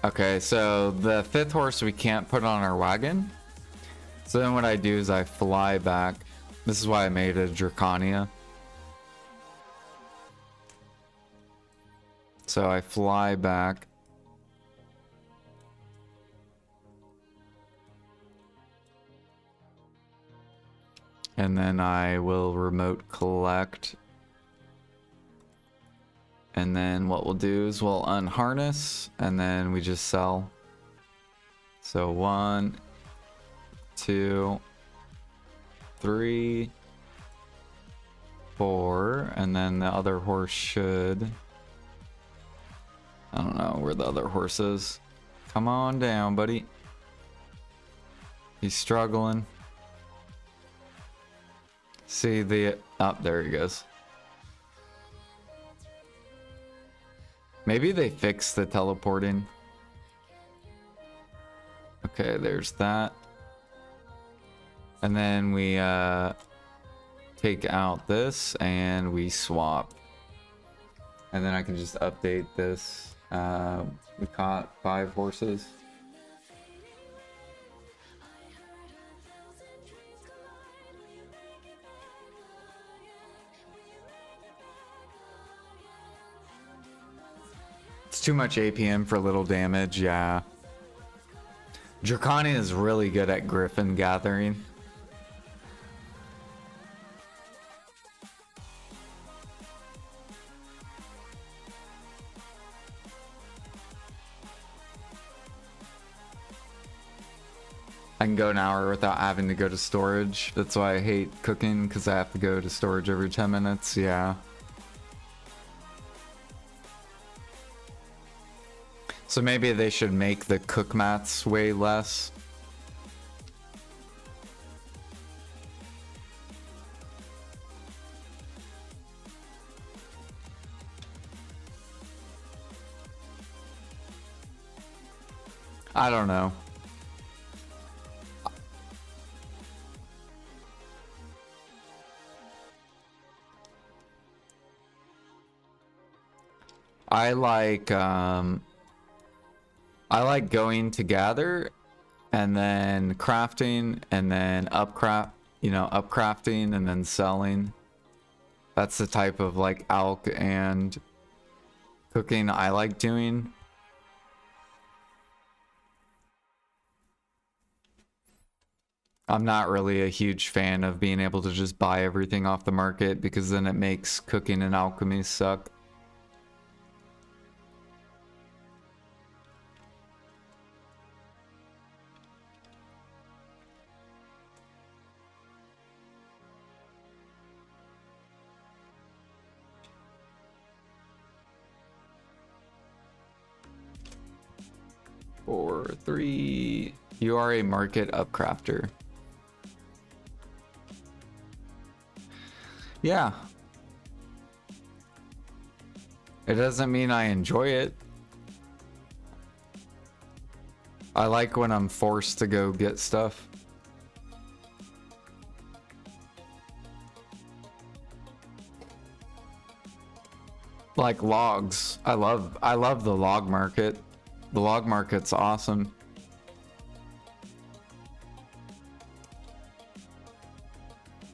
Okay, so the 5th horse we can't put on our wagon. So then what I do is I fly back. This is why I made a Draconia. So I fly back. And then I will remote collect. And then what we'll do is we'll unharness and then we just sell. So 1, 2, 3, 4, and then the other horse should... I don't know where the other horse is. Come on down, buddy. He's struggling. See the... Oh, there he goes. Maybe they fixed the teleporting. Okay, there's that. And then we take out this and we swap. And then I can just update this. We caught 5 horses. It's too much APM for little damage, yeah. Draconia is really good at Griffin gathering. I can go an hour without having to go to storage. That's why I hate cooking, because I have to go to storage every 10 minutes, yeah. So maybe they should make the cook mats way less. I don't know. I like going to gather and then crafting and then upcrafting and then selling. That's the type of like alch and cooking I like doing. I'm not really a huge fan of being able to just buy everything off the market because then it makes cooking and alchemy suck. Four, three. You are a market upcrafter. Yeah. It doesn't mean I enjoy it. I like when I'm forced to go get stuff. Like logs. I love the log market. The log market's awesome.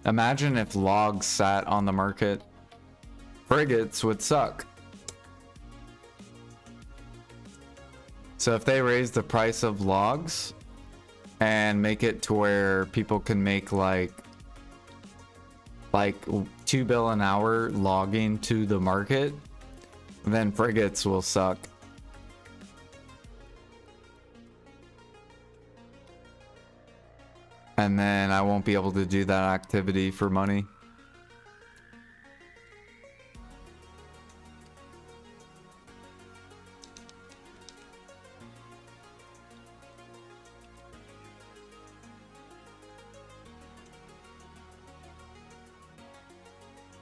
Imagine if logs sat on the market. Frigates would suck. So if they raise the price of logs and make it to where people can make like $2 billion an hour logging to the market, then frigates will suck. And then I won't be able to do that activity for money.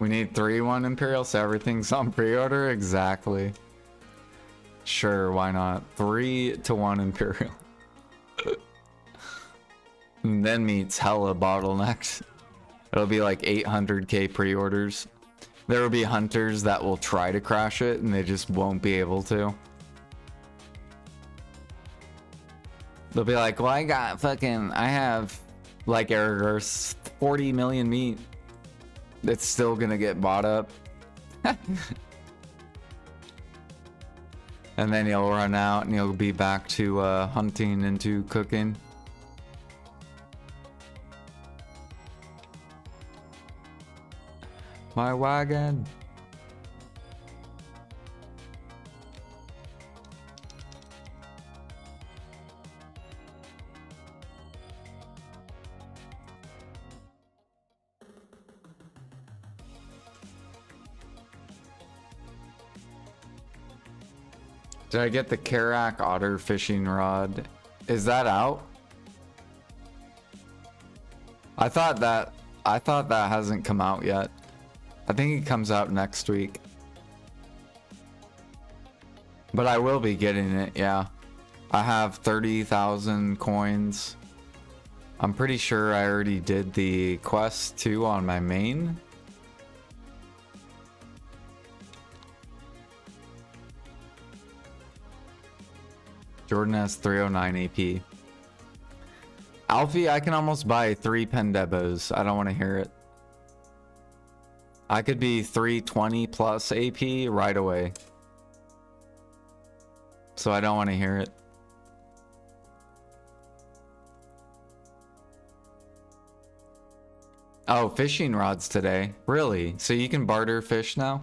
We need 3-1 Imperial, so everything's on pre-order? Exactly. Sure, why not? 3-1 Imperial. And then meets hella bottlenecks. It'll be like 800k pre-orders. There will be hunters that will try to crash it and they just won't be able to. They'll be like, well, I have like Aragorn's 40 million meat. It's still gonna get bought up. And then you'll run out and you'll be back to hunting into cooking. My wagon. Did I get the Karak otter fishing rod? Is that out? I thought that hasn't come out yet. I think it comes out next week. But I will be getting it, yeah. I have 30,000 coins. I'm pretty sure I already did the quest too on my main. Jordan has 309 AP. Alfie, I can almost buy 3 Pendebos. I don't want to hear it. I could be 320 plus AP right away. So I don't want to hear it. Oh, fishing rods today. Really? So you can barter fish now?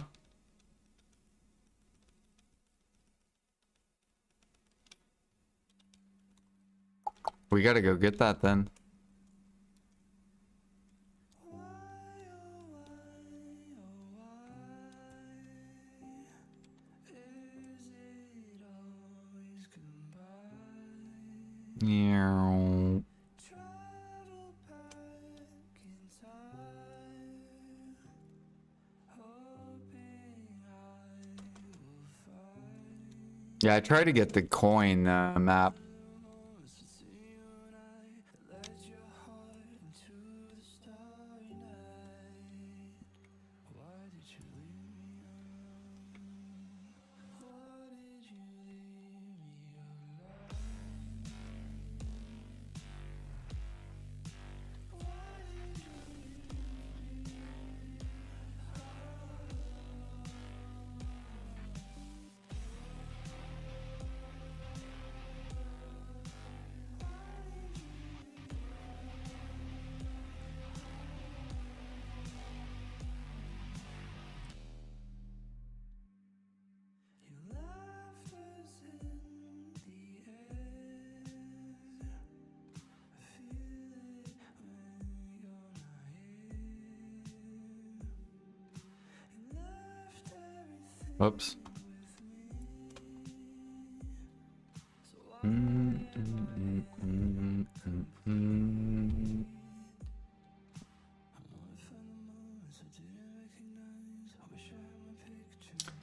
We gotta go get that then. Yeah. Yeah, I tried to get the coin map. Whoops. Mm.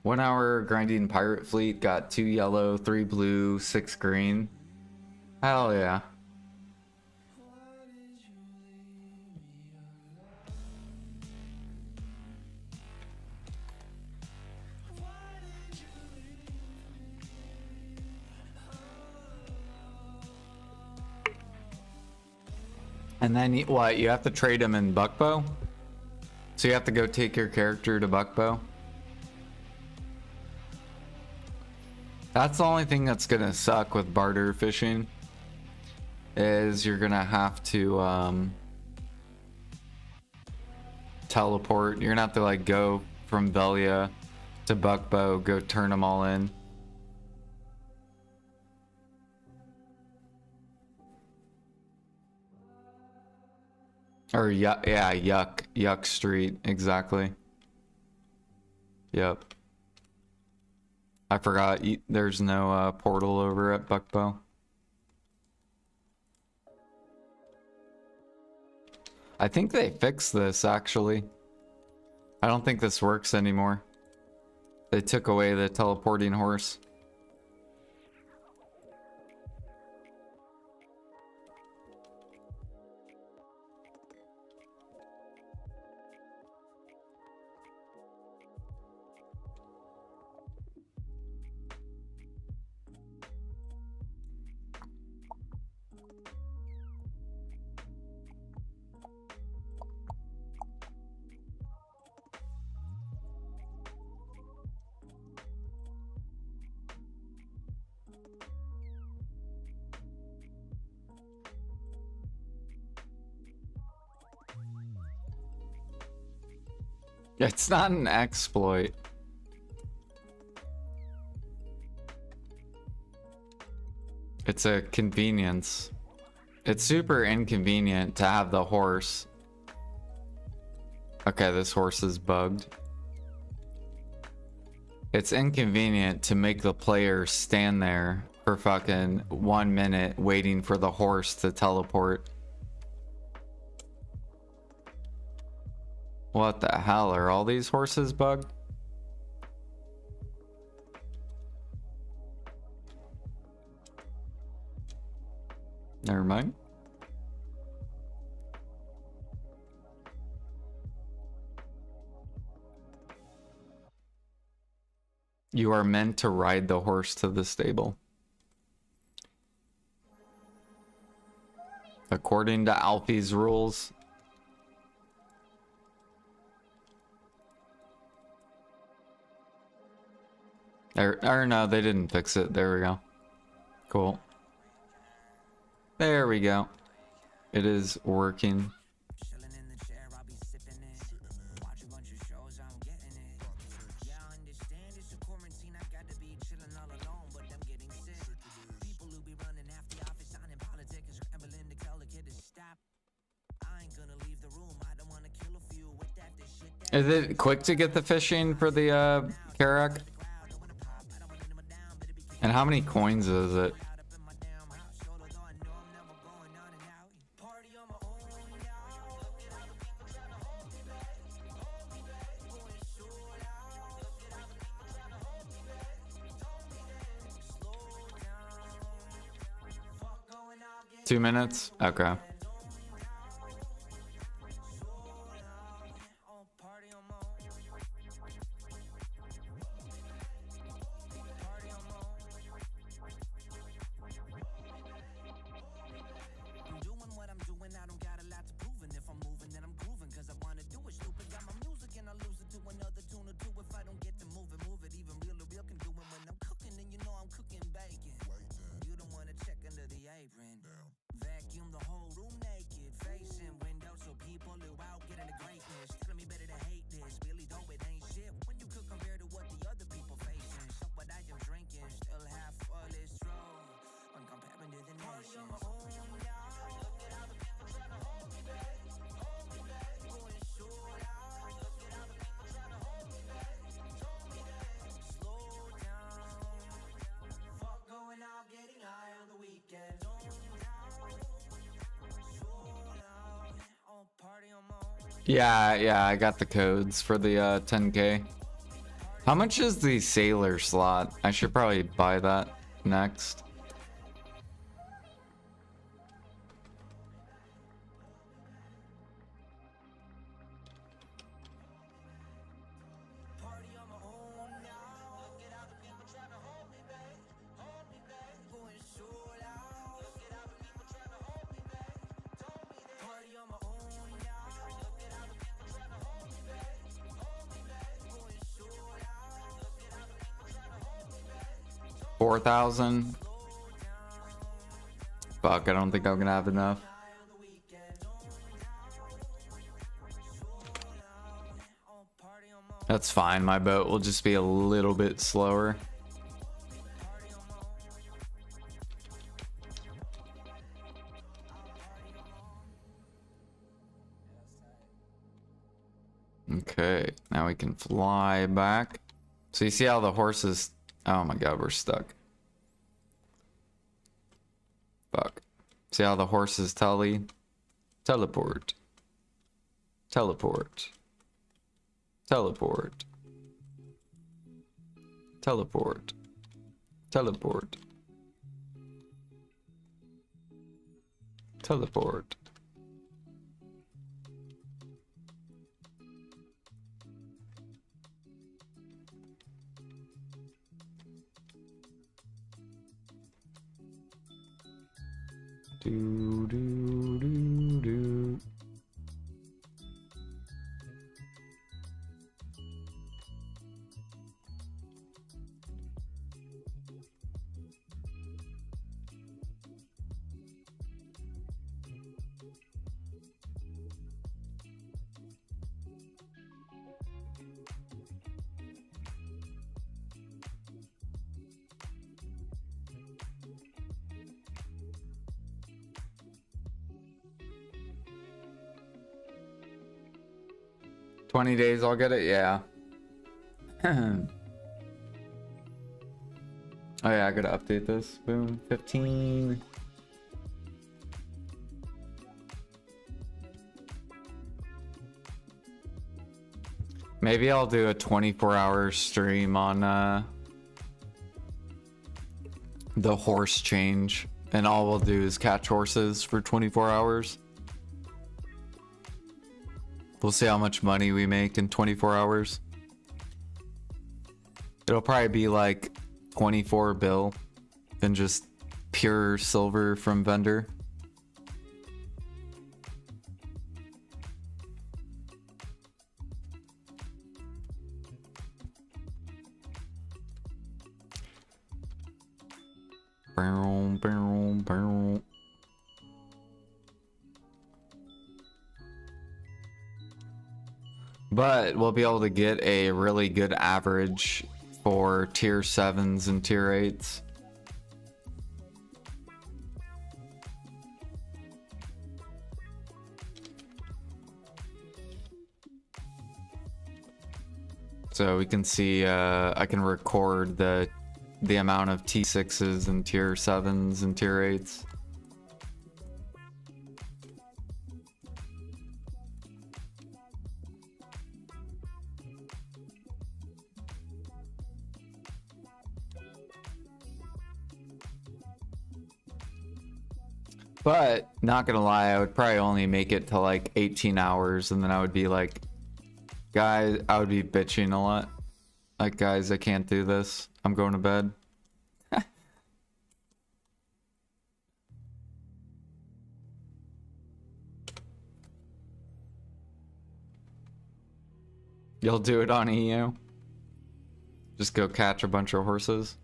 1 hour grinding pirate fleet, got 2 yellow, 3 blue, 6 green. Hell yeah. And then what? You have to trade him in Buckbow? So you have to go take your character to Buckbow? That's the only thing that's gonna suck with barter fishing, is you're gonna have to teleport. You're gonna have to like go from Velia to Buckbow, go turn them all in. Or yeah, Yuck Street, exactly. Yep. I forgot there's no portal over at Buckbow. I think they fixed this actually. I don't think this works anymore. They took away the teleporting horse. It's not an exploit. It's a convenience. It's super inconvenient to have the horse. Okay, this horse is bugged. It's inconvenient to make the player stand there for fucking 1 minute waiting for the horse to teleport. What the hell? Are all these horses bugged? Never mind. You are meant to ride the horse to the stable. According to Alfie's rules. Or no, they didn't fix it. There we go. Cool. There we go. It is working. Is it quick to get the fishing for the Karak? And how many coins is it? Two minutes? Okay. Vacuum the whole room. Yeah, I got the codes for the 10K. How much is the sailor slot? I should probably buy that next. $4,000. Fuck, I don't think I'm gonna have enough. That's fine, my boat will just be a little bit slower. Okay, now we can fly back. So you see how the horses... Oh my god, we're stuck. Fuck. See how the horses teleport? Teleport. Teleport. Teleport. Teleport. Teleport. Teleport. Do do do do. $20 days, I'll get it. Yeah. Oh yeah, I gotta update this. Boom. 15. Maybe I'll do a 24-hour stream on the horse change, and all we'll do is catch horses for 24 hours. We'll see how much money we make in 24 hours. It'll probably be like 24 bill and just pure silver from vendor. Bow, bow, bow. But we'll be able to get a really good average for tier 7s and tier 8s. So we can see I can record the amount of T6s and tier 7s and tier 8s. But not gonna lie, I would probably only make it to like 18 hours, and then I would be like, guys, I would be bitching a lot. Like, guys, I can't do this. I'm going to bed. You'll do it on EU? Just go catch a bunch of horses?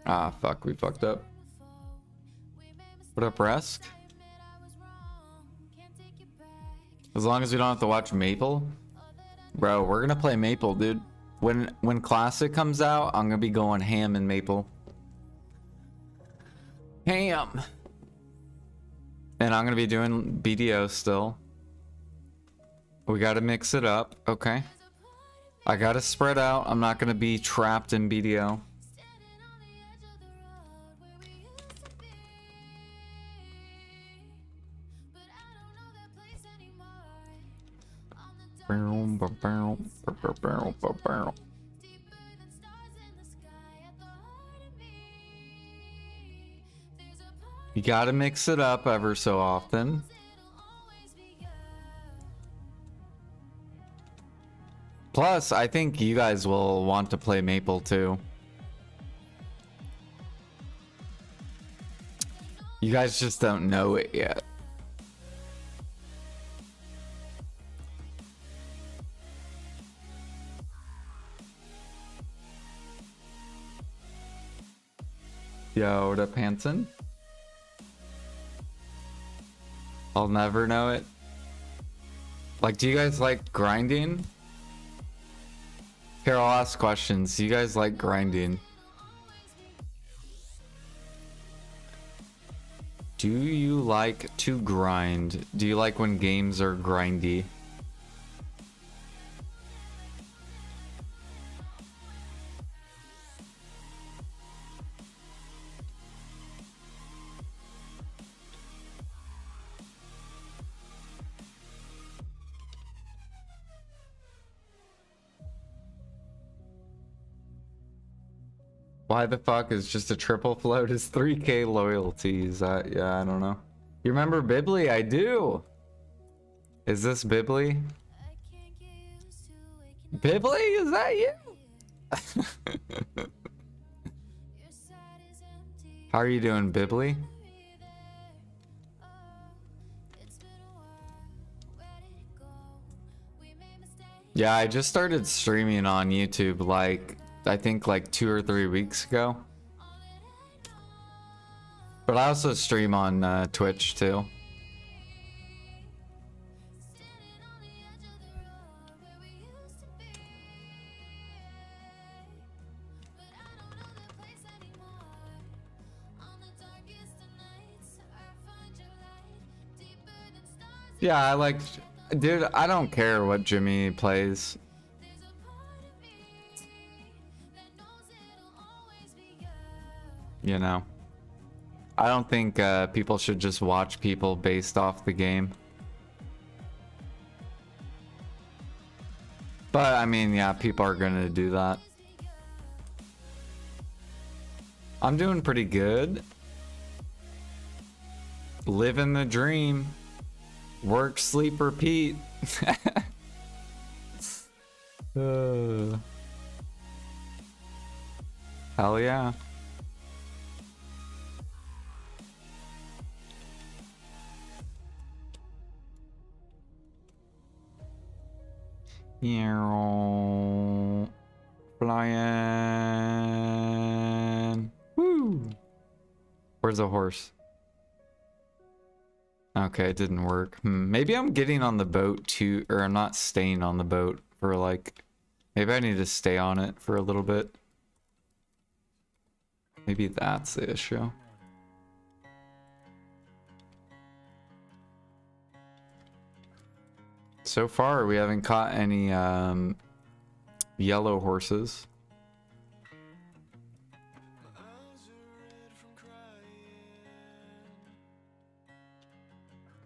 Ah, fuck, we fucked up. What up, Resk? As long as we don't have to watch Maple? Bro, we're gonna play Maple, dude. When Classic comes out, I'm gonna be going ham in Maple. Ham! And I'm gonna be doing BDO still. We gotta mix it up, okay? I gotta spread out. I'm not gonna be trapped in BDO. You gotta mix it up ever so often. Plus, I think you guys will want to play Maple too. You guys just don't know it yet. Yo, what up, Hanson? I'll never know it. Like, do you guys like grinding? Here, I'll ask questions. Do you guys like grinding? Do you like to grind? Do you like when games are grindy? Why the fuck is just a triple float is 3K loyalties? Yeah, I don't know. You remember Bibli? I do. Is this Bibli? Bibli, is that you? How are you doing, Bibli? Yeah, I just started streaming on YouTube like I think like 2 or 3 weeks ago. But I also stream on Twitch too. Yeah, I like, dude, I don't care what Jimmy plays. You know, I don't think people should just watch people based off the game. But I mean, yeah, people are gonna do that. I'm doing pretty good. Living the dream. Work, sleep, repeat. Hell yeah. Flying. Woo. Where's the horse? Okay, it didn't work. Maybe I'm getting on the boat too, or I'm not staying on the boat for like, maybe I need to stay on it for a little bit. Maybe that's the issue. So far, we haven't caught any yellow horses.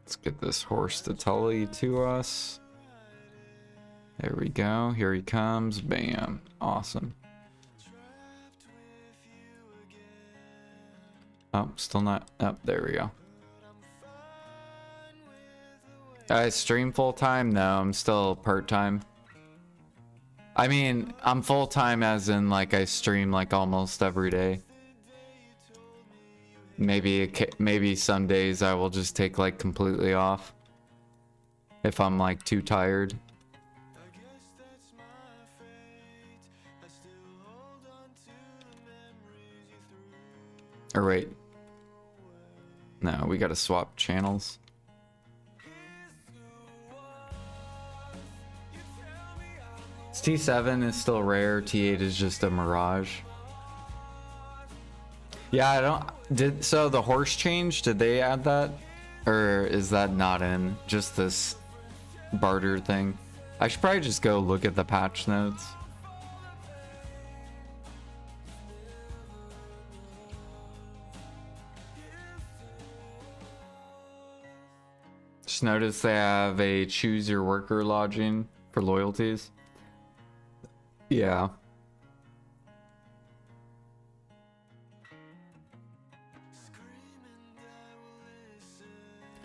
Let's get this horse to tully to us. There we go. Here he comes. Bam. Awesome. Oh, still not. Oh, there we go. I stream full-time? No, I'm still part-time. I mean, I'm full-time as in, like, I stream, like, almost every day. Maybe some days I will just take, like, completely off. If I'm, like, too tired. Or wait. No, we gotta swap channels. T7 is still rare, T8 is just a mirage. Yeah, I don't... So the horse change, did they add that? Or is that not in? Just this barter thing? I should probably just go look at the patch notes. Just noticed they have a choose your worker lodging for loyalties. Yeah.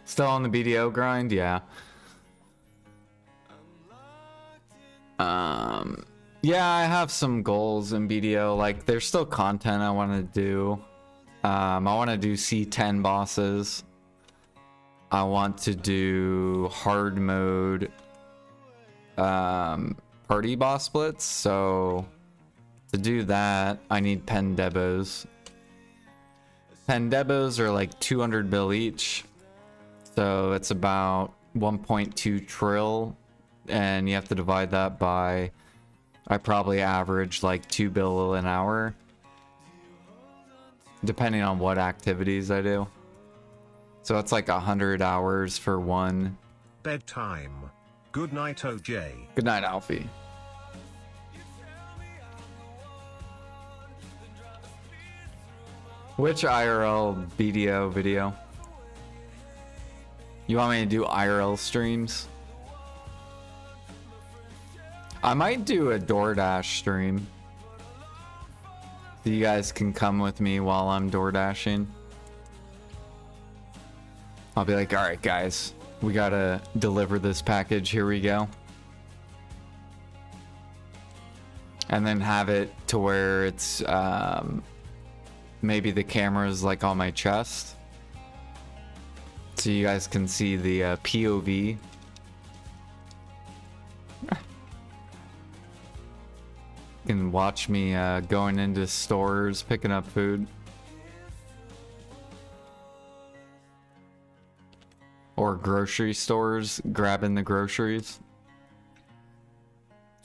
Still on the BDO grind? Yeah. Yeah, I have some goals in BDO. Like, there's still content I want to do. I want to do C10 bosses. I want to do hard mode party boss splits. So to do that, I need pen debos. Pen debos are like 200 bill each. So it's about 1.2 trill. And you have to divide that by, I probably average like 2 bill an hour, depending on what activities I do. So it's like 100 hours for one. Bedtime. Good night, OJ. Good night, Alfie. Which IRL BDO video? You want me to do IRL streams? I might do a DoorDash stream. So you guys can come with me while I'm DoorDashing. I'll be like, alright guys, we gotta deliver this package, here we go. And then have it to where it's, maybe the camera's like on my chest. So you guys can see the POV. You can watch me going into stores, picking up food. Or grocery stores, grabbing the groceries.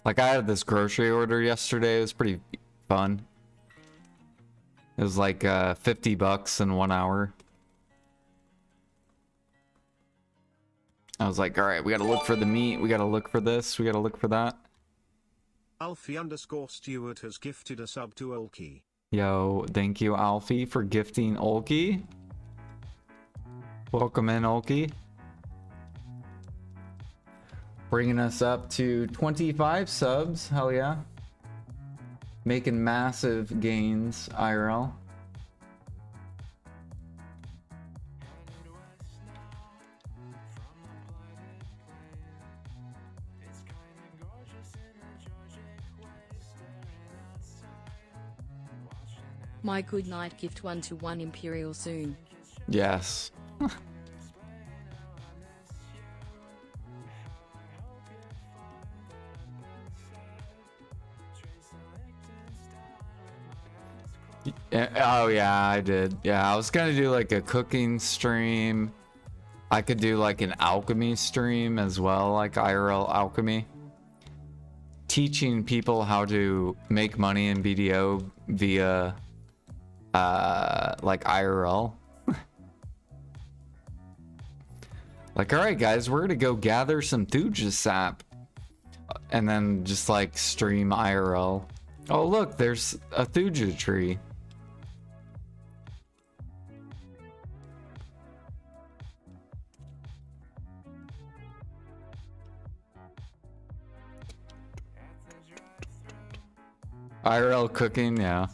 Like I had this grocery order yesterday, it was pretty fun. It was like 50 bucks in 1 hour. I was like, all right, we gotta look for the meat, we gotta look for this, we gotta look for that. Alfie_Stewart has gifted a sub to Olkey. Yo, thank you, Alfie, for gifting Olkey. Welcome in, Olkey. Bringing us up to 25 subs, hell yeah. Making massive gains, IRL. My good night gift 1-to-1 Imperial soon. Yes. Oh yeah, I did. Yeah, I was gonna do like a cooking stream. I could do like an alchemy stream as well, like IRL alchemy. Teaching people how to make money in BDO via like IRL. Like, alright guys, we're gonna go gather some Thuja sap. And then just like stream IRL. Oh look, there's a Thuja tree. IRL cooking, yeah.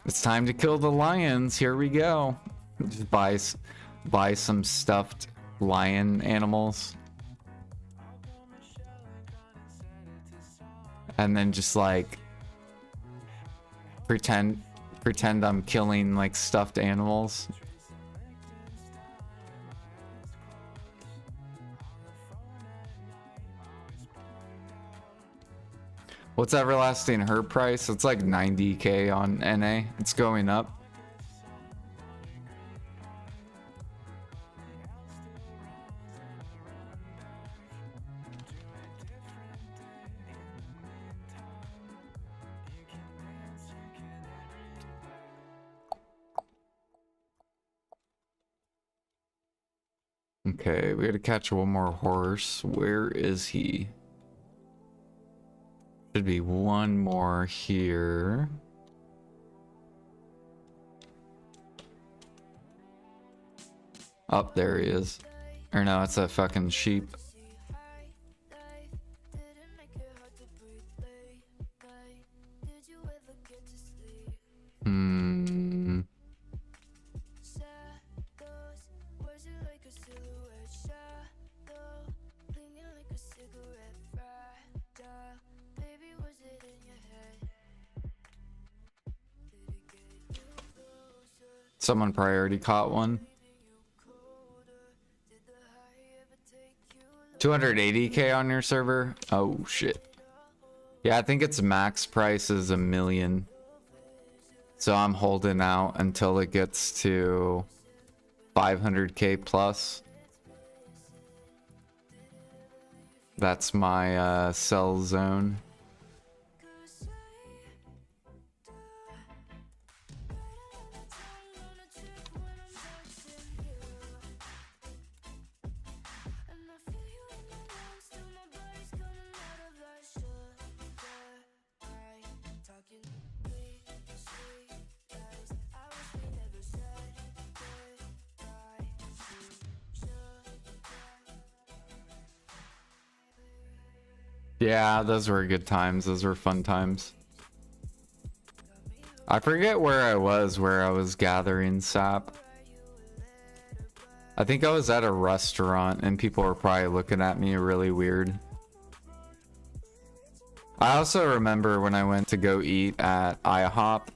It's time to kill the lions. Here we go. Just buy some stuffed lion animals. And then just like pretend I'm killing like stuffed animals. What's Everlasting Herb price? It's like 90k on NA. It's going up. Okay, we gotta catch one more horse. Where is he? Should be one more here. Up there he is. Or no, it's a fucking sheep. Hmm. Someone probably already caught one. 280k on your server? Oh shit. Yeah, I think its max price is $1 million. So I'm holding out until it gets to 500k plus. That's my sell zone. Yeah, those were good times. Those were fun times. I forget where I was gathering sap. I think I was at a restaurant and people were probably looking at me really weird. I also remember when I went to go eat at IHOP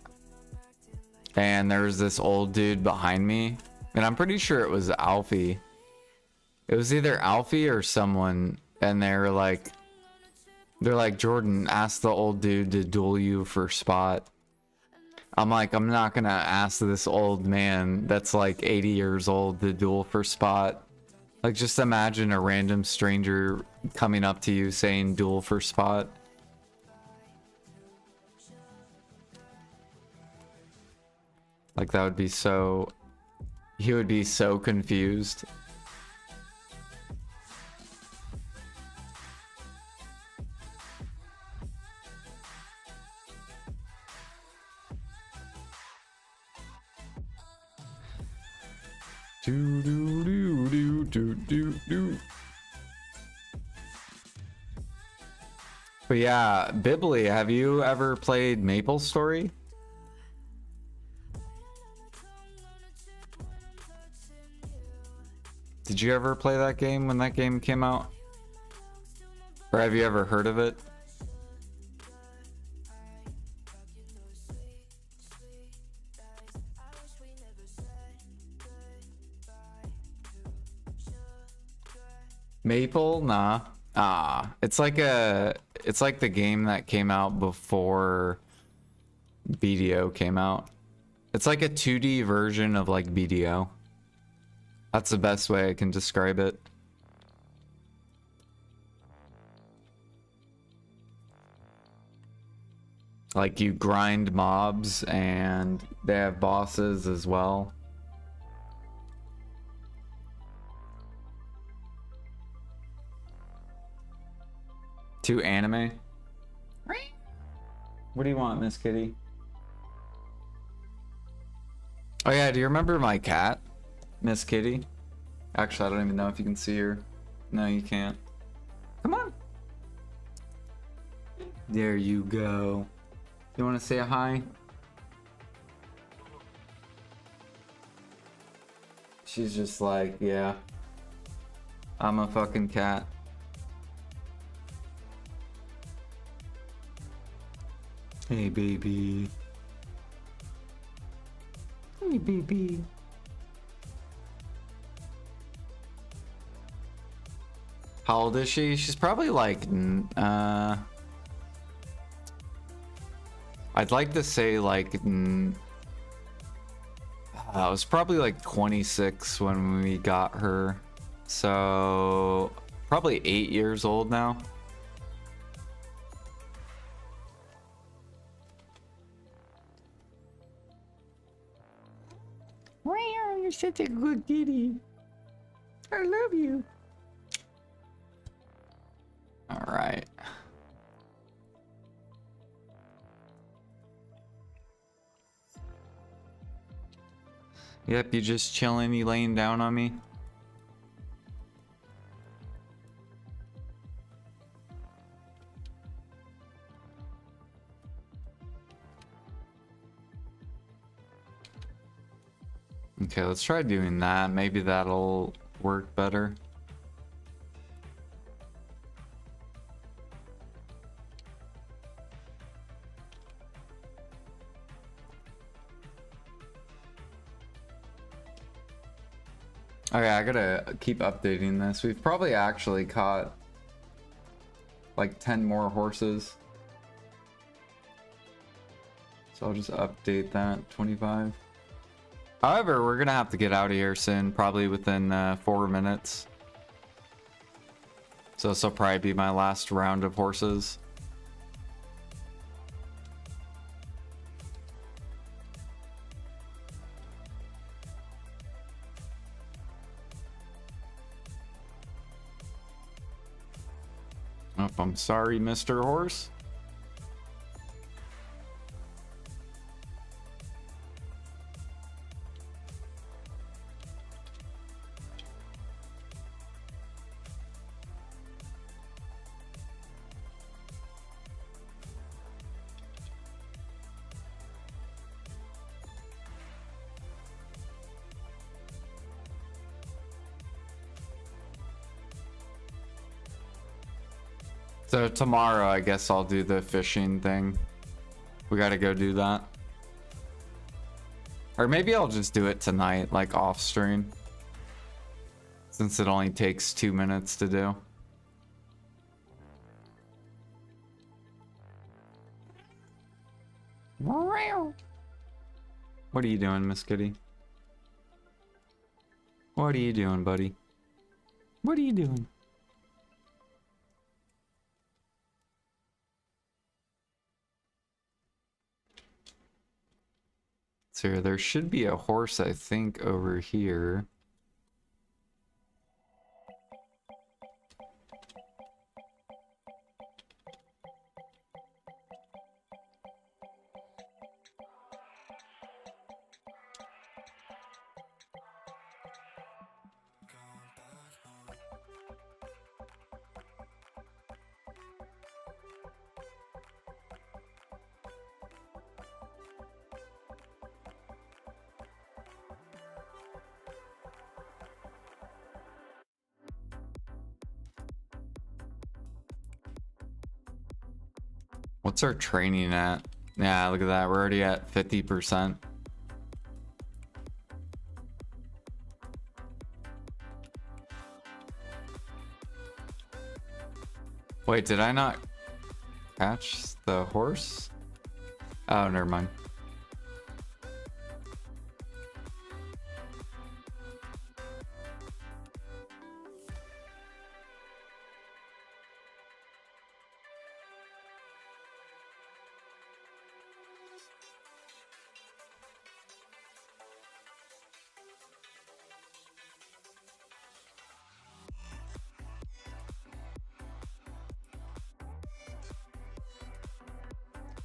and there was this old dude behind me, and I'm pretty sure it was Alfie. It was either Alfie or someone, and they're like, Jordan, ask the old dude to duel you for spot. I'm like, I'm not gonna ask this old man that's like 80 years old to duel for spot. Like, just imagine a random stranger coming up to you saying duel for spot. Like, that would be so... He would be so confused. Do do do do do do do. But yeah, Bibly, have you ever played Maple Story? Did you ever play that game when that game came out? Or have you ever heard of it? Maple? Nah. It's like the game that came out before BDO came out. It's like a 2D version of like BDO. That's the best way I can describe it. Like, you grind mobs and they have bosses as well. To anime? What do you want, Miss Kitty? Oh yeah, do you remember my cat? Miss Kitty? Actually, I don't even know if you can see her. No, you can't. Come on. There you go. You want to say a hi? She's just like, yeah. I'm a fucking cat. Hey, baby. Hey, baby. How old is she? She's probably like, I'd like to say like, I was probably like 26 when we got her. So, probably 8 years old now. You're such a good kitty. I love you. All right. Yep, you just chilling, you laying down on me? Okay, let's try doing that. Maybe that'll work better. Okay, I gotta keep updating this. We've probably actually caught like 10 more horses. So I'll just update that, 25. However, we're gonna have to get out of here soon, probably within 4 minutes. So this will probably be my last round of horses. Oh, I'm sorry, Mr. Horse. So tomorrow, I guess I'll do the fishing thing. We gotta go do that. Or maybe I'll just do it tonight, like off stream. Since it only takes 2 minutes to do. What are you doing, Miss Kitty? What are you doing, buddy? What are you doing? So there should be a horse, I think, over here. What's our training at? Yeah, look at that. We're already at 50%. Wait, did I not catch the horse? Oh, never mind.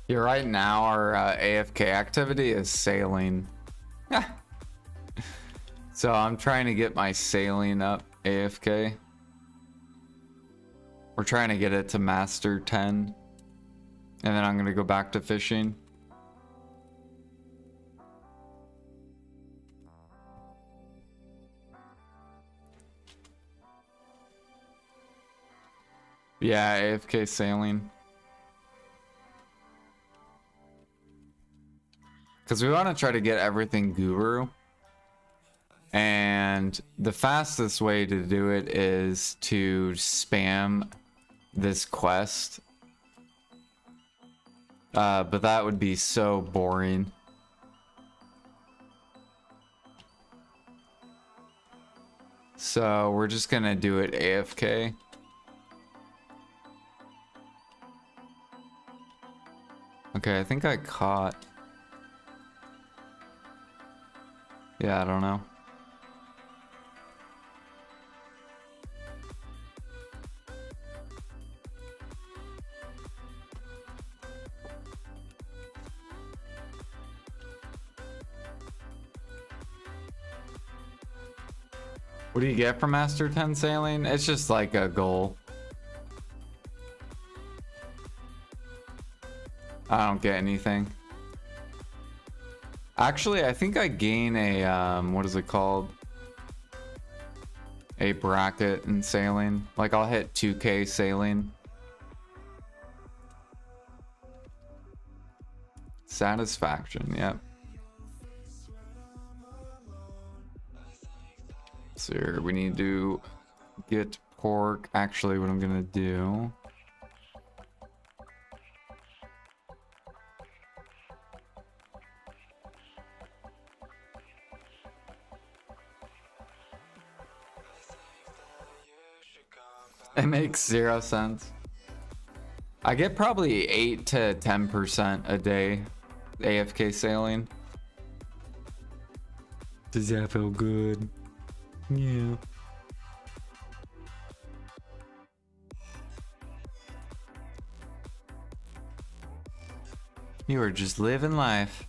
Yeah, right now our AFK activity is sailing. So I'm trying to get my sailing up AFK. We're trying to get it to master 10. And then I'm going to go back to fishing. Yeah, AFK sailing. Because we want to try to get everything guru. And the fastest way to do it is to spam this quest. But that would be so boring. So we're just going to do it AFK. Okay, I think I caught... Yeah, I don't know. What do you get from Master 10 sailing? It's just like a goal. I don't get anything. Actually, I think I gain a, what is it called? A bracket in sailing. Like I'll hit 2K sailing. Satisfaction, yep. So here we need to get pork. Actually, what I'm gonna do. It makes 0 sense. I get probably 8 to 10% a day AFK sailing. Does that feel good? Yeah. You are just living life.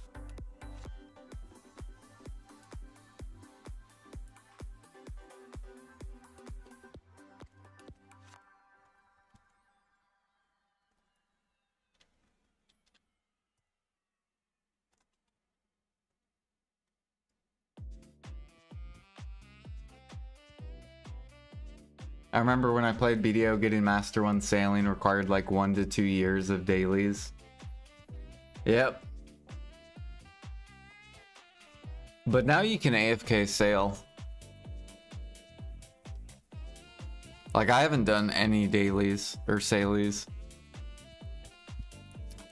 I remember when I played BDO, getting Master 1 sailing required like 1 to 2 years of dailies. Yep. But now you can AFK sail. Like I haven't done any dailies or sailies.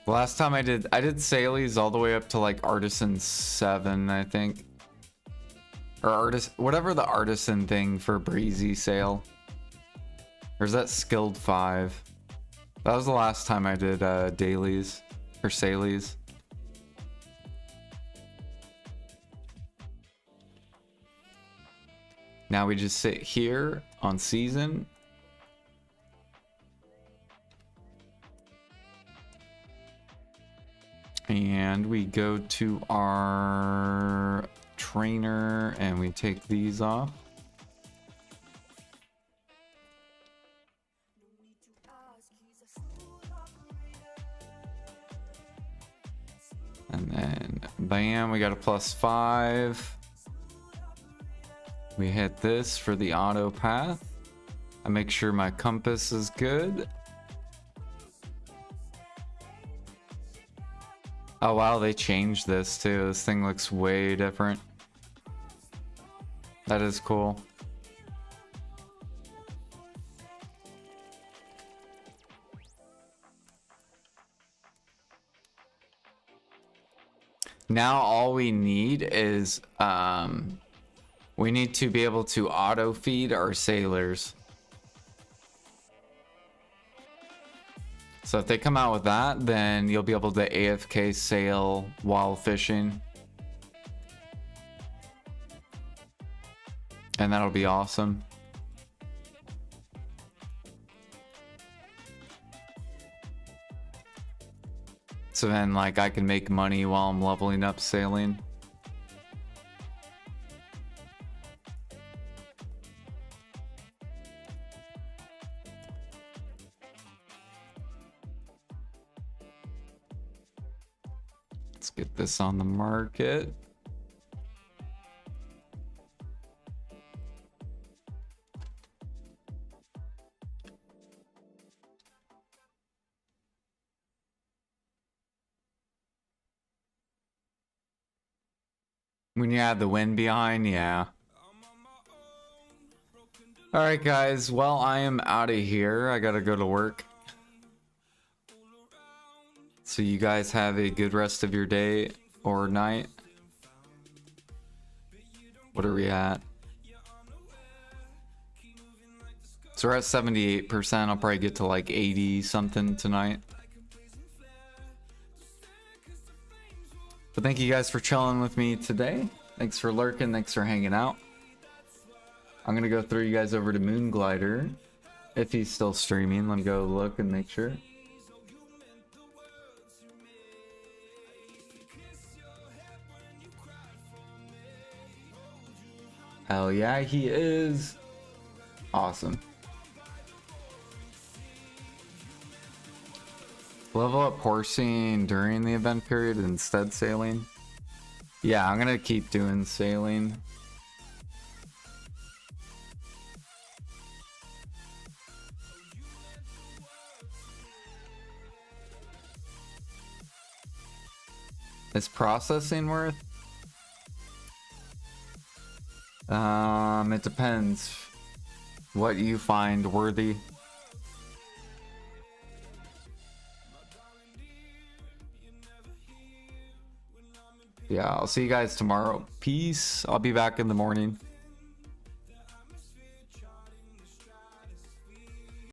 The last time I did sailies all the way up to like Artisan 7, I think. Or whatever the Artisan thing for breezy sail. Or is that skilled 5? That was the last time I did dailies or sailies. Now we just sit here on season. And we go to our trainer and we take these off. And then bam, we got a +5. We hit this for the auto path. I make sure my compass is good. Oh wow, they changed this too. This thing looks way different. That is cool. Now all we need is we need to be able to auto feed our sailors. So if they come out with that, then you'll be able to AFK sail while fishing. And that'll be awesome. So then like I can make money while I'm leveling up sailing. Let's get this on the market. When you add the wind behind, yeah. Alright guys, well I am out of here. I gotta go to work. So you guys have a good rest of your day or night. What are we at? So we're at 78%. I'll probably get to like 80 something tonight. But thank you guys for chilling with me today. Thanks for lurking. Thanks for hanging out. I'm going to go throw you guys over to Moonglider. If he's still streaming, let me go look and make sure. Hell yeah, he is. Awesome. Level up horsing during the event period instead sailing. Yeah, I'm gonna keep doing sailing. Is processing worth? It depends what you find worthy. Yeah, I'll see you guys tomorrow. Peace. I'll be back in the morning.